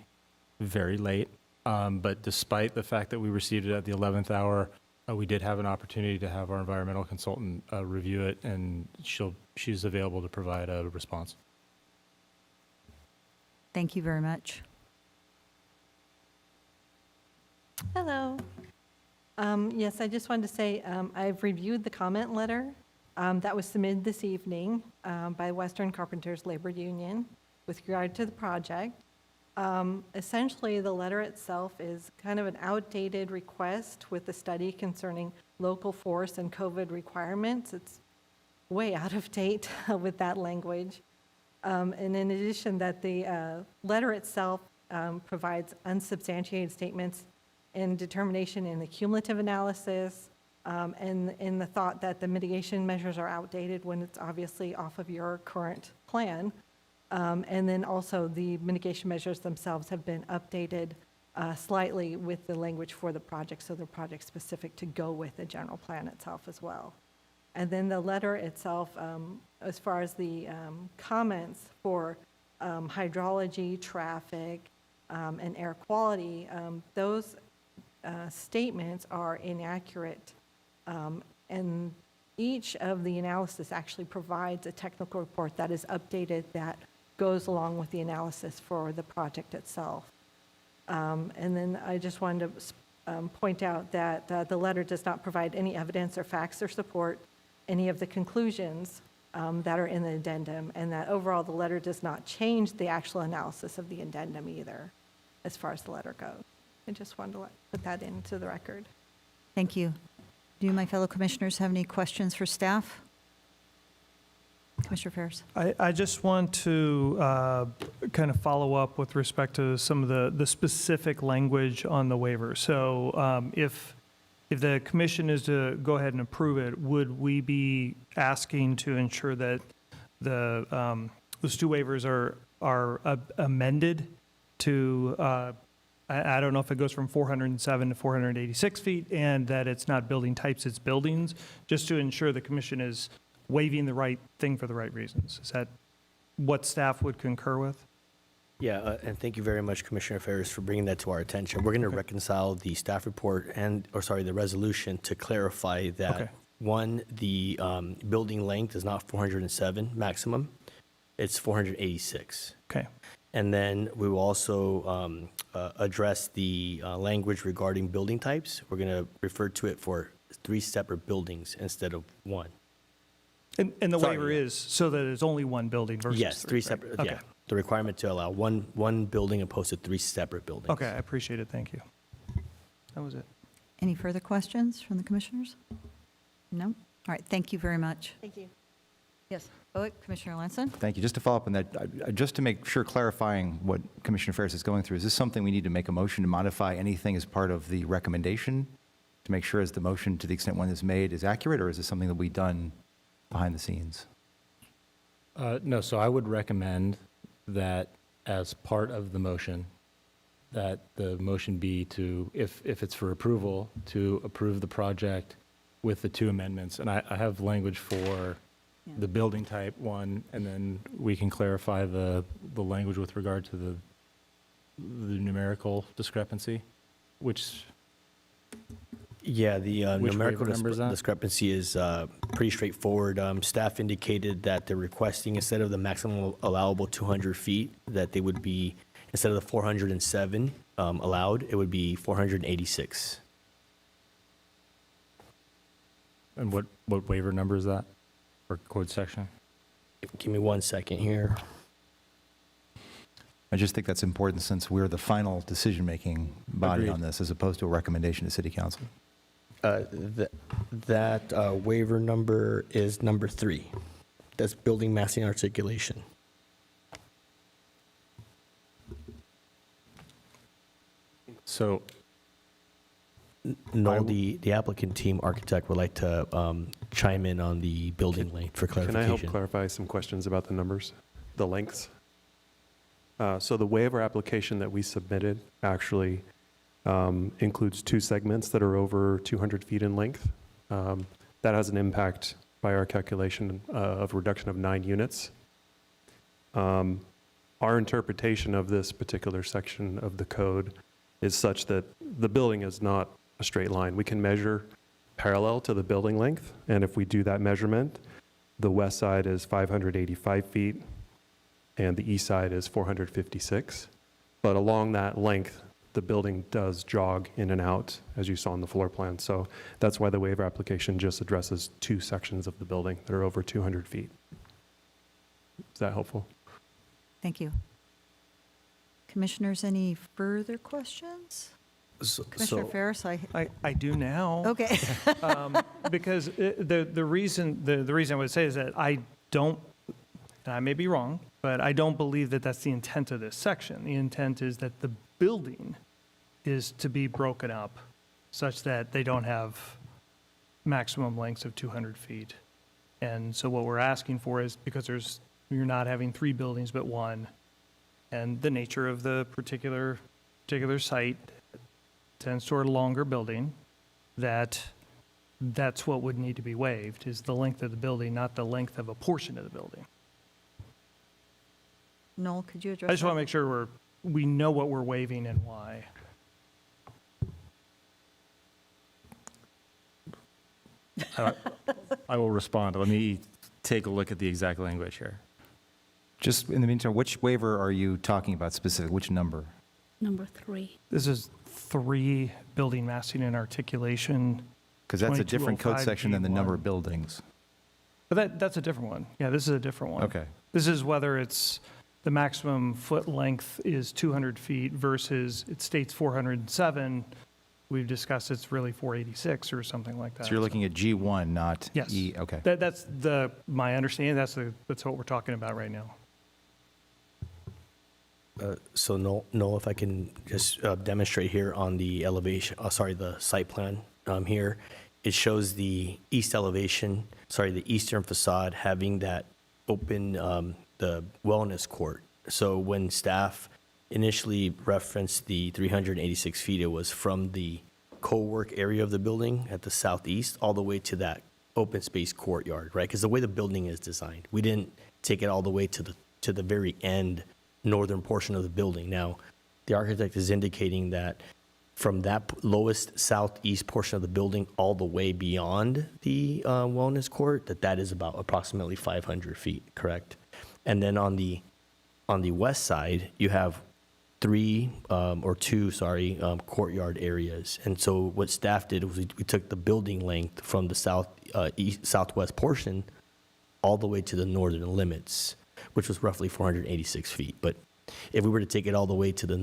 very late. But despite the fact that we received it at the 11th hour, we did have an opportunity to have our environmental consultant review it, and she's available to provide a response. Thank you very much. Hello. Yes, I just wanted to say I've reviewed the comment letter that was submitted this evening by Western Carpenters Labor Union with regard to the project. Essentially, the letter itself is kind of an outdated request with the study concerning local force and COVID requirements. It's way out of date with that language. And in addition, that the letter itself provides unsubstantiated statements and determination in the cumulative analysis, and in the thought that the mitigation measures are outdated when it's obviously off of your current plan. And then also the mitigation measures themselves have been updated slightly with the language for the project, so they're project specific to go with the general plan itself as well. And then the letter itself, as far as the comments for hydrology, traffic, and air quality, those statements are inaccurate. And each of the analysis actually provides a technical report that is updated that goes along with the analysis for the project itself. And then I just wanted to point out that the letter does not provide any evidence or facts or support any of the conclusions that are in the addendum, and that overall the letter does not change the actual analysis of the addendum either, as far as the letter goes. I just wanted to put that into the record. Thank you. Do my fellow commissioners have any questions for staff? Commissioner Ferris. I just want to kind of follow up with respect to some of the specific language on the waiver. So if if the commission is to go ahead and approve it, would we be asking to ensure that those two waivers are amended to, I don't know if it goes from 407 to 486 feet, and that it's not building types, it's buildings, just to ensure the commission is waiving the right thing for the right reasons? Is that what staff would concur with? Yeah, and thank you very much, Commissioner Ferris, for bringing that to our attention. We're going to reconcile the staff report the resolution to clarify that, Okay. one, the building length is not 407 maximum, it's 486. Okay. And then we will also address the language regarding building types. We're going to refer to it for 3 separate buildings instead of 1. And the Sorry, waiver yeah. is so that it's only one building versus Yes, 3 right? separate, Okay. yeah. The requirement to allow one building opposed to 3 separate buildings. Okay, I appreciate it. Thank you. That was it. Any further questions from the commissioners? No? All right, thank you very much. Thank you. Yes, Commissioner Lanson? Thank you. Just to follow up on that, just to make sure, clarifying what Commissioner Ferris is going through, is this something we need to make a motion to modify anything as part of the recommendation to make sure as the motion, to the extent one is made, is accurate, or is this something that will be done behind the scenes? No, so I would recommend that as part of the motion, that the motion be to, if it's for approval, to approve the project with the 2 amendments. And I have language for the building type one, and then we can clarify the language with regard to the numerical discrepancy, which, Yeah, the Which numerical waiver number is that? discrepancy is pretty straightforward. Staff indicated that they're requesting, instead of the maximum allowable 200 feet, that they would be, instead of the 407 allowed, it would be 486. and what waiver number is that, or code section? Give me 1 second here. I just think that's important since we're the final decision-making body Agreed. on this, as opposed to a recommendation to City Council. That waiver number is number 3. That's building massing articulation. So, No, the applicant team architect would like to chime in on the building length for Can I help clarification. clarify some questions about the numbers, the lengths? So the waiver application that we submitted actually includes 2 segments that are over 200 feet in length. That has an impact by our calculation of reduction of 9 units. Our interpretation of this particular section of the code is such that the building is not a straight line. We can measure parallel to the building length, and if we do that measurement, the west side is 585 feet, and the east side is 456. But along that length, the building does jog in and out, as you saw on the floor plan. So that's why the waiver application just addresses 2 sections of the building that are over 200 feet. Is that helpful? Thank you. Commissioners, any further questions? Commissioner Ferris, I do now. Okay. Because the reason I would say is that I don't, and I may be wrong, but I don't believe that that's the intent of this section. The intent is that the building is to be broken up such that they don't have maximum lengths of 200 feet. And so what we're asking for is, because you're not having 3 buildings but 1, and the nature of the particular site tends toward a longer building, that's what would need to be waived, is the length of the building, not the length of a portion of the building. Noel, could you address I just that? want to make sure we know what we're waiving and why. I will respond. Let me take a look at the exact language here. Just in the meantime, which waiver are you talking about specific? Which number? Number 3. This is 3 building massing and articulation. Because that's a different code 2205 section than the number G1. of buildings. But that's a different one. Yeah, this is a different one. Okay. This is whether it's the maximum foot length is 200 feet versus it states 407. We've discussed it's really 486 or something like that. So you're looking at G1, not Yes. E? Okay. That's my understanding. That's what we're talking about right now. So Noel, if I can just demonstrate here on the elevation, the site plan here, it shows the the eastern facade having that open, the wellness court. So when staff initially referenced the 386 feet, it was from the co-work area of the building at the southeast all the way to that open space courtyard, right? Because the way the building is designed, we didn't take it all the way to the very end northern portion of the building. Now, the architect is indicating that from that lowest southeast portion of the building all the way beyond the wellness court, that is about approximately 500 feet, correct? And then on the west side, you have two courtyard areas. And so what staff did was we took the building length from the southwest portion all the way to the northern limits, which was roughly 486 feet. But if we were to take it all the way to the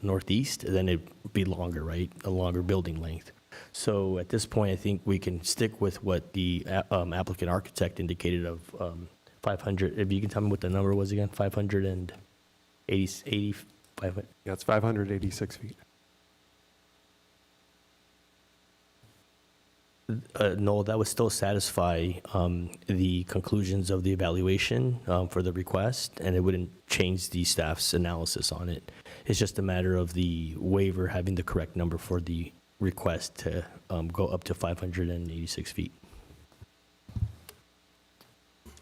northeast, then it'd be longer, right? A longer building length. So at this point, I think we can stick with what the applicant architect indicated of 500. If you can tell me what the number was again, 580. Yeah, it's 586 feet. No, that would still satisfy the conclusions of the evaluation for the request, and it wouldn't change the staff's analysis on it. It's just a matter of the waiver having the correct number for the request to go up to 586 feet.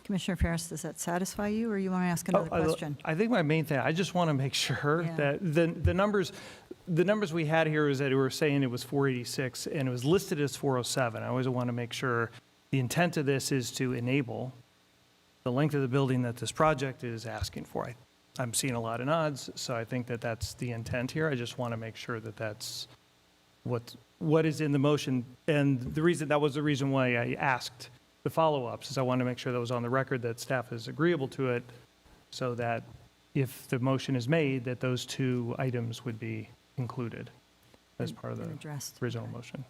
Commissioner Ferris, does that satisfy you, or you want to ask another question? I think my main thing, I just want to make sure that the numbers we had here is that we were saying it was 486 and it was listed as 407. I always want to make sure the intent of this is to enable the length of the building that this project is asking for. I'm seeing a lot of nods, so I think that that's the intent here. I just want to make sure that that's what is in the motion. And that was the reason why I asked the follow-ups, is I want to make sure that was on the record that staff is agreeable to it, so that if the motion is made, that those two items would be included as part of the original motion.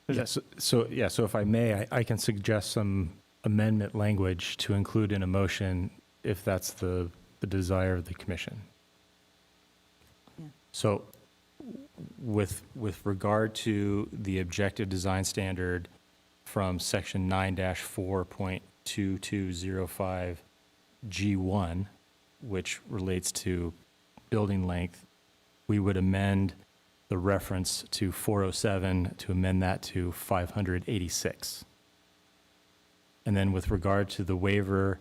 Yes. So if I may, I can suggest some amendment language to include in a motion if that's the desire of the commission. Yeah. So with regard to the objective design standard from section 9-4.2205 G1, which relates to building length, we would amend the reference to 407 to amend that to 586. And then with regard to the waiver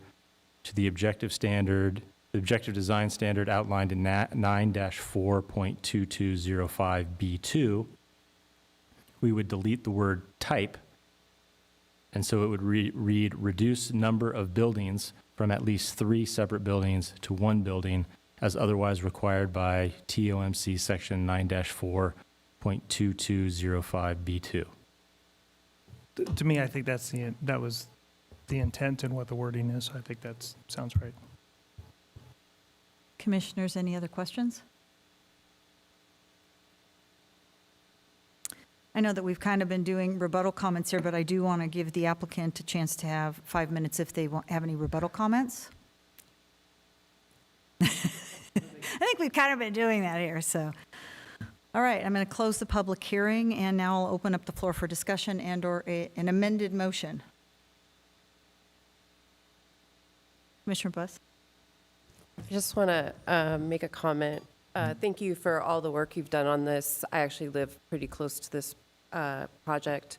to the objective standard, the objective design standard outlined in 9-4.2205 B2, we would delete the word type. And so it would read reduce number of buildings from at least 3 separate buildings to 1 building as otherwise required by TOMC section 9-4.2205 B2. To me, I think that was the intent and what the wording is. I think that sounds right. Commissioners, any other questions? I know that we've kind of been doing rebuttal comments here, but I do want to give the applicant a chance to have 5 minutes if they have any rebuttal comments. I think we've kind of been doing that here, so. All right, I'm going to close the public hearing, and now I'll open up the floor for discussion and/or an amended motion. Commissioner Buss? I just want to make a comment. Thank you for all the work you've done on this. I actually live pretty close to this project.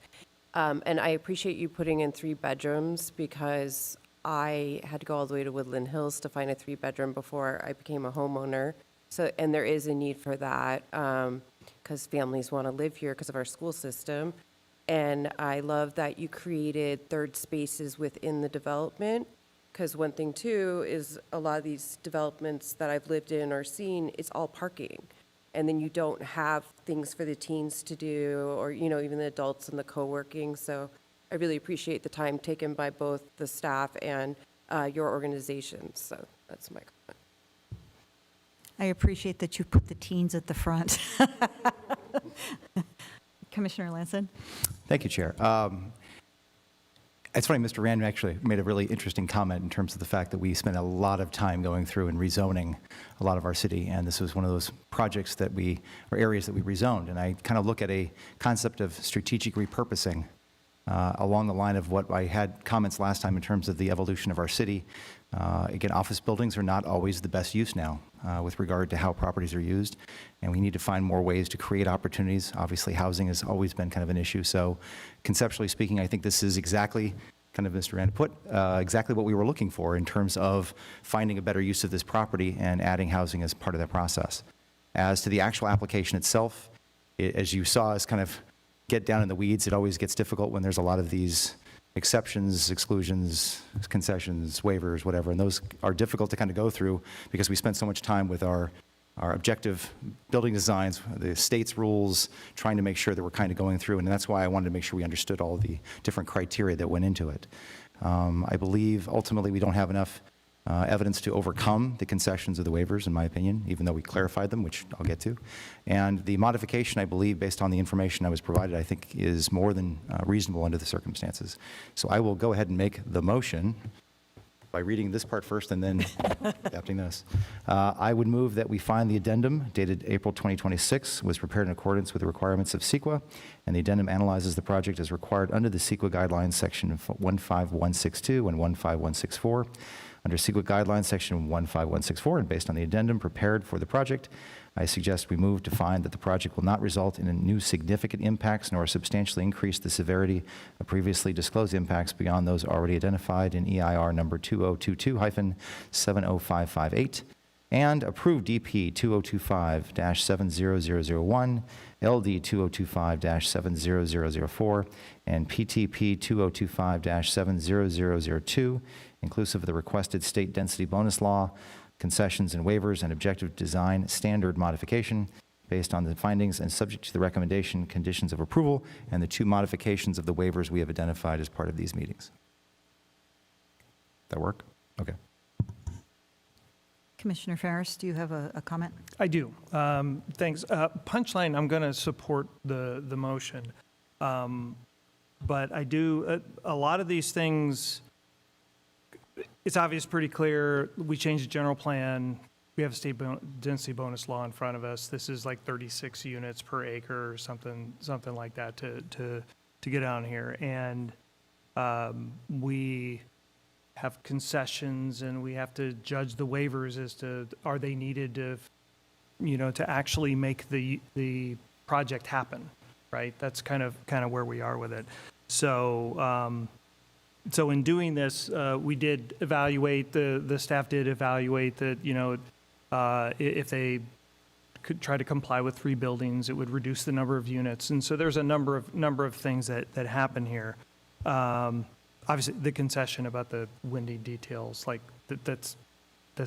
And I appreciate you putting in 3 bedrooms, because I had to go all the way to Woodland Hills to find a 3-bedroom before I became a homeowner. So, and there is a need for that, because families want to live here because of our school system. And I love that you created third spaces within the development, because one thing too is a lot of these developments that I've lived in or seen, it's all parking. And then you don't have things for the teens to do, or, you know, even the adults and the co-working. So I really appreciate the time taken by both the staff and your organization. So that's my comment. I appreciate that you put the teens at the front. Commissioner Lanson? Thank you, Chair. I It's funny, Mr. Rand actually made a really interesting comment in terms of the fact that we spent a lot of time going through and rezoning a lot of our city, and this was one of those projects that or areas that we rezoned. And I kind of look at a concept of strategic repurposing along the line of what I had comments last time in terms of the evolution of our city. Again, office buildings are not always the best use now with regard to how properties are used, and we need to find more ways to create opportunities. Obviously, housing has always been kind of an issue, so conceptually speaking, I think this is exactly, kind of Mr. Rand put, exactly what we were looking for in terms of finding a better use of this property and adding housing as part of that process. As to the actual application itself, as you saw us kind of get down in the weeds, it always gets difficult when there's a lot of these exceptions, exclusions, concessions, waivers, whatever, and those are difficult to kind of go through because we spend so much time with our objective building designs, the state's rules, trying to make sure that we're kind of going through, and that's why I wanted to make sure we understood all the different criteria that went into it. I believe ultimately we don't have enough evidence to overcome the concessions of the waivers, in my opinion, even though we clarified them, which I'll get to. And the modification, I believe, based on the information I was provided, I think is more than reasonable under the circumstances. So I will go ahead and make the motion by reading this part first and then adapting this. I would move that we find the addendum dated April 2026 was prepared in accordance with the requirements of CEQA, and the addendum analyzes the project as required under the CEQA guidelines section 15162 and 15164. Under CEQA guidelines section 15164, and based on the addendum prepared for the project, I suggest we move to find that the project will not result in new significant impacts nor substantially increase the severity of previously disclosed impacts beyond those already identified in EIR number 2022-70558, and approve DP 2025-70001, LD 2025-70004, and PTP 2025-70002, inclusive of the requested state density bonus law, concessions and waivers, and objective design standard modification based on the findings and subject to the recommendation conditions of approval and the 2 modifications of the waivers we have identified as part of these meetings. That work? Okay. Commissioner Ferris, do you have a comment? I do. Thanks. Punchline, I'm going to support the motion. But I do, a lot of these things, it's obvious, pretty clear. We changed the general plan. We have a state density bonus law in front of us. This is like 36 units per acre or something like that to get down here. And we have concessions, and we have to judge the waivers as to, are they needed to, to actually make the project happen, right? That's kind of where we are with it. So, so in doing this, we did evaluate, the staff did evaluate that, if they could try to comply with 3 buildings, it would reduce the number of units. And so there's a number of things that happen here. Obviously, the concession about the windy details, like that's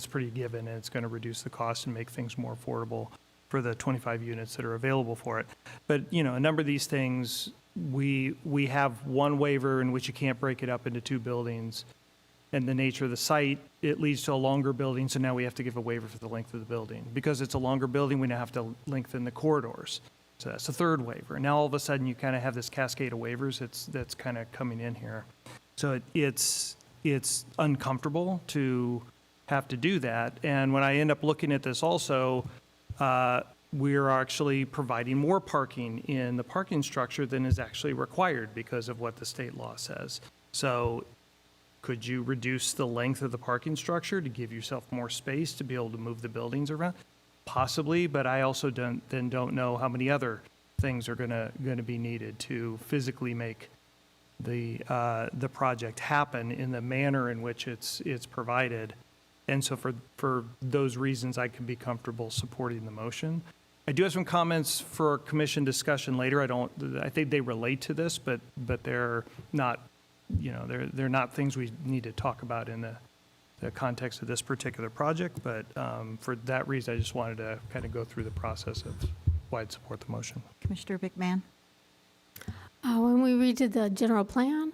pretty given, and it's going to reduce the cost and make things more affordable for the 25 units that are available for it. But, a number of these things, we have one waiver in which you can't break it up into 2 buildings. And the nature of the site, it leads to a longer building, so now we have to give a waiver for the length of the building. Because it's a longer building, we now have to lengthen the corridors. So that's the 3rd waiver. And now all of a sudden, you kind of have this cascade of waivers that's kind of coming in here. So it's uncomfortable to have to do that. And when I end up looking at this also, we're actually providing more parking in the parking structure than is actually required because of what the state law says. So could you reduce the length of the parking structure to give yourself more space to be able to move the buildings around? Possibly, but I also don't know how many other things are going to be needed to physically make the project happen in the manner in which it's provided. And so for those reasons, I can be comfortable supporting the motion. I do have some comments for commission discussion later. I think they relate to this, but they're not, they're not things we need to talk about in the context of this particular project. But for that reason, I just wanted to kind of go through the process of why I'd support the motion. Commissioner McMahon? When we redid the general plan,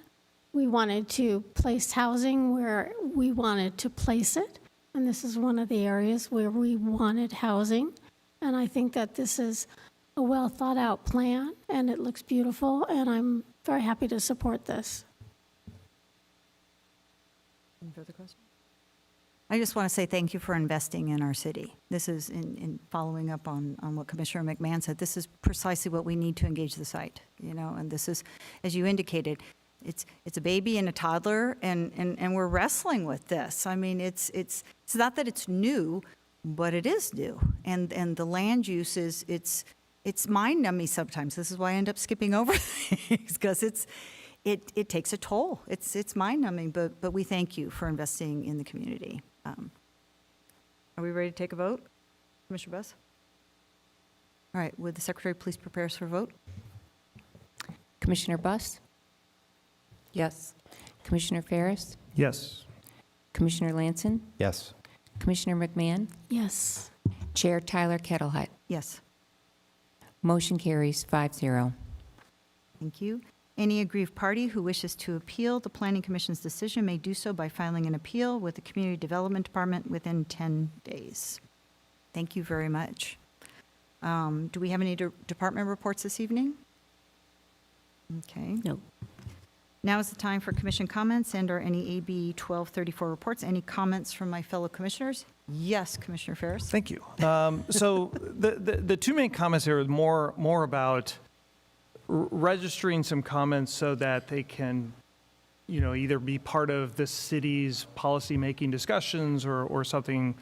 we wanted to place housing where we wanted to place it. And this is one of the areas where we wanted housing. And I think that this is a well thought out plan, and it looks beautiful, and I'm very happy to support this. further questions? I just want to say thank you for investing in our city. This is, in following up on what Commissioner McMahon said, this is precisely what we need to engage the site, you know, and this is, as you indicated, it's a baby and a toddler, and we're wrestling with this. I mean, it's not that it's new, but it is new, and the land use is, it's mind-numbing sometimes. This is why I end up skipping over things, because it takes a toll. It's mind-numbing, but we thank you for investing in the community. Are we ready to take a vote? Commissioner Buss? All right, would the secretary please prepare us for a vote? Commissioner Buss? Yes. Commissioner Ferris? Yes. Commissioner Lanson? Yes. Commissioner McMahon? Yes. Chair Tyler Kettlehut? Yes, Motion carries 5-0. thank you. Any aggrieved party who wishes to appeal the Planning Commission's decision may do so by filing an appeal with the Community Development Department within 10 days. Thank you very much. Do we have any department reports this evening? Okay. No. Now is the time for commission comments and/or any AB 1234 reports. Any comments from my fellow commissioners? Yes, Commissioner Ferris. Thank you. So the two main comments here are more about registering some comments so that they can, you know, either be part of the city's policy-making discussions or something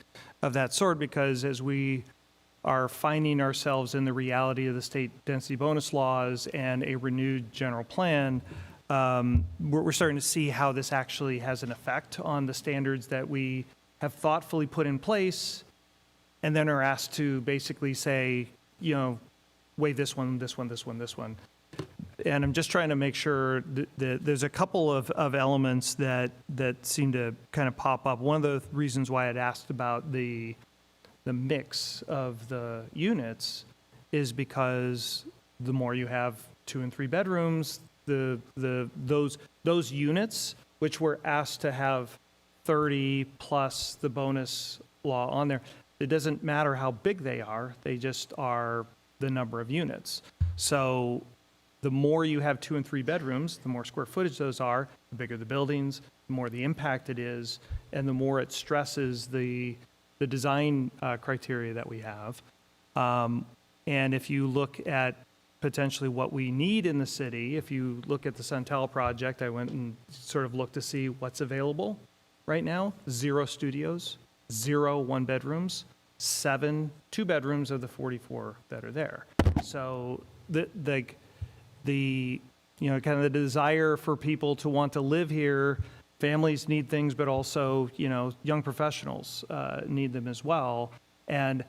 of that sort, because as we are finding ourselves in the reality of the state density bonus laws and a renewed general plan, we're starting to see how this actually has an effect on the standards that we have thoughtfully put in place, and then are asked to basically say, you know, waive this one, this one, this one, this one. And I'm just trying to make sure that there's a couple of elements that seem to kind of pop up. One of the reasons why I'd asked about the mix of the units is because the more you have 2 and 3 bedrooms, those units, which were asked to have 30 plus the bonus law on there, it doesn't matter how big they are, they just are the number of units. So the more you have 2 and 3 bedrooms, the more square footage those are, the bigger the buildings, the more the impact it is, and the more it stresses the design criteria that we have. And if you look at potentially what we need in the city, if you look at the Suntel project, I went and sort of looked to see what's available right now. 0 studios, 0 1-bedrooms, 7 2-bedrooms of the 44 that are there. So the you know, kind of the desire for people to want to live here, families need things, but also, you know, young professionals need them as well. And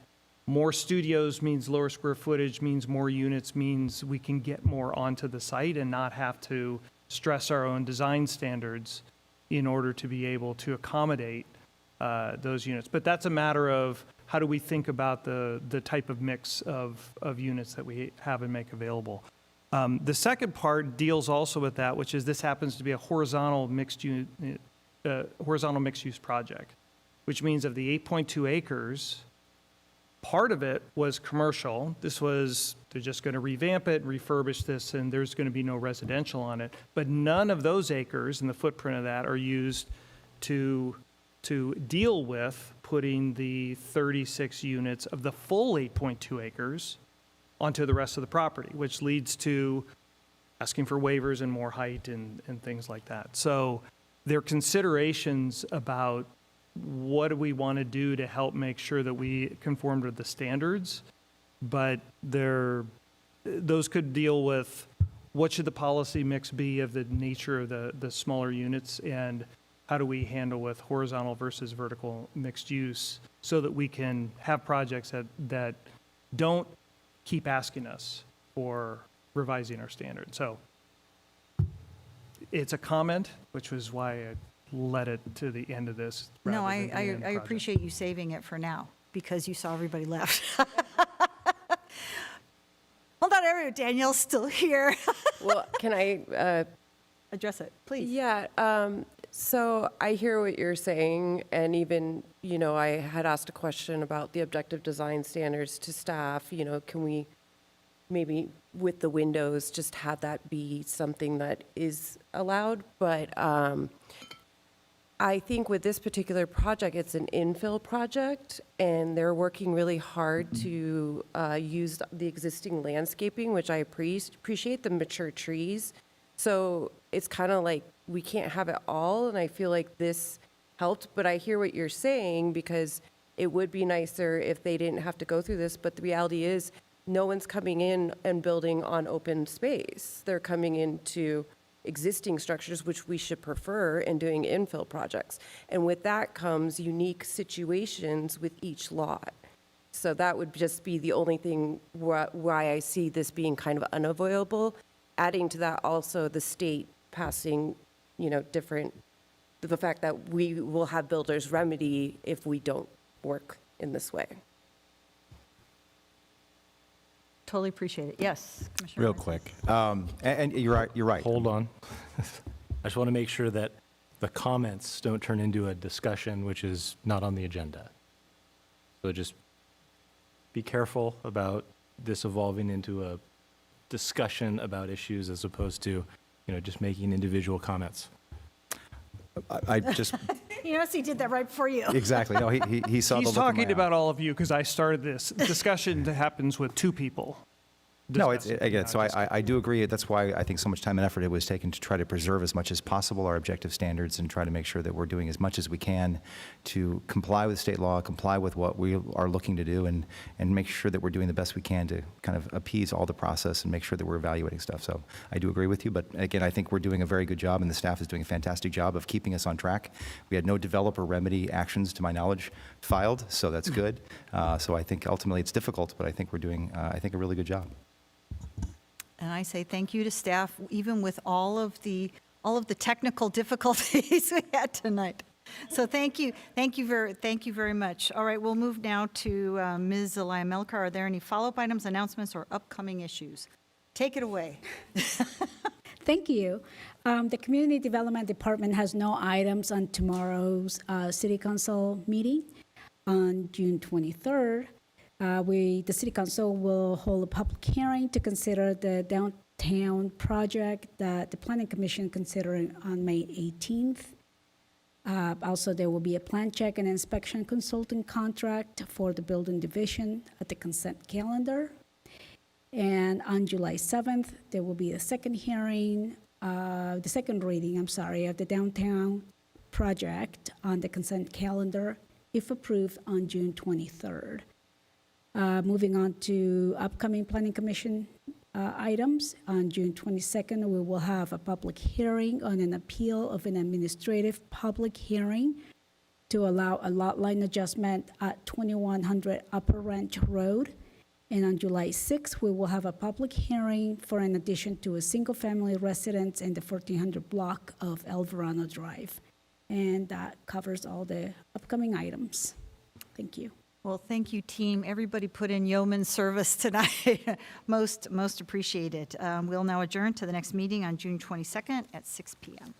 more studios means lower square footage, means more units, means we can get more onto the site and not have to stress our own design standards in order to be able to accommodate those units. But that's a matter of how do we think about the type of mix of units that we have and make available. The second part deals also with that, which is this happens to be a horizontal mixed-use project, which means of the 8.2 acres, part of it was commercial. They're just going to revamp it, refurbish this, and there's going to be no residential on it. But none of those acres and the footprint of that are used to deal with putting the 36 units of the full 8.2 acres onto the rest of the property, which leads to asking for waivers and more height and things like that. So there are considerations about what do we want to do to help make sure that we conform to the standards, but those could deal with what should the policy mix be of the nature of the smaller units, and how do we handle with horizontal versus vertical mixed use so that we can have projects that don't keep asking us for revising our standards. So it's a comment, which was why I led it to the end of this. No, rather than the I end project. appreciate you saving it for now, because you saw everybody left. Well, not everyone, Danielle's still here. Well, can I Address it, please. Yeah, so I hear what you're saying, and even, you know, I had asked a question about the objective design standards to staff, you know, can we maybe with the windows just have that be something that is allowed? But I think with this particular project, it's an infill project, and they're working really hard to use the existing landscaping, which I appreciate, the mature trees. So it's kind of like we can't have it all, and I feel like this helped. But I hear what you're saying, because it would be nicer if they didn't have to go through this. But the reality is, no one's coming in and building on open space. They're coming into existing structures, which we should prefer, in doing infill projects. And with that comes unique situations with each lot. So that would just be the only thing why I see this being kind of unavoidable. Adding to that also the state passing, the fact that we will have builders remedy if we don't work in this way. Totally appreciate it. Yes, Commissioner. Real Lyons. quick. And you're right. Hold on. I just want to make sure that the comments don't turn into a discussion which is not on the agenda. So just be careful about this evolving into a discussion about issues as opposed to, just making individual comments. I just, You notice he did that right before you. exactly. No, he saw the He's look in my talking eye. about all of you because I started this. Discussion happens with two people. No, it's, discussing, again, not so just- I do agree. That's why I think so much time and effort it was taken to try to preserve as much as possible our objective standards and try to make sure that we're doing as much as we can to comply with state law, comply with what we are looking to do, and make sure that we're doing the best we can to kind of appease all the process and make sure that we're evaluating stuff. So I do agree with you, but again, I think we're doing a very good job, and the staff is doing a fantastic job of keeping us on track. We had no developer remedy actions, to my knowledge, filed, so that's good. So I think ultimately it's difficult, but I think we're doing, I think, a really good job. And I say thank you to staff, even with all of the technical difficulties we had tonight. So thank you very much. All right, we'll move now to Ms. Zelaya Melkar. Are there any follow-up items, announcements, or upcoming issues? Take it away. Thank you. The Community Development Department has no items on tomorrow's City Council meeting on June 23rd. The City Council will hold a public hearing to consider the downtown project that the Planning Commission considering on May 18th. Also, there will be a plan check and inspection consulting contract for the building division at the consent calendar. And on July 7th, there will be a second hearing, the second reading, of the downtown project on the consent calendar, if approved on June 23rd. Moving on to upcoming Planning Commission items, on June 22nd, we will have a public hearing on an appeal of an administrative public hearing to allow a lot line adjustment at 2100 Upper Ranch Road. And on July 6th, we will have a public hearing for an addition to a single-family residence in the 1400 block of El Verano Drive. And that covers all the upcoming items. Thank you. Well, thank you, team. Everybody put in yeoman service tonight. Most appreciated. We'll now adjourn to the next meeting on June 22nd at 6 p.m.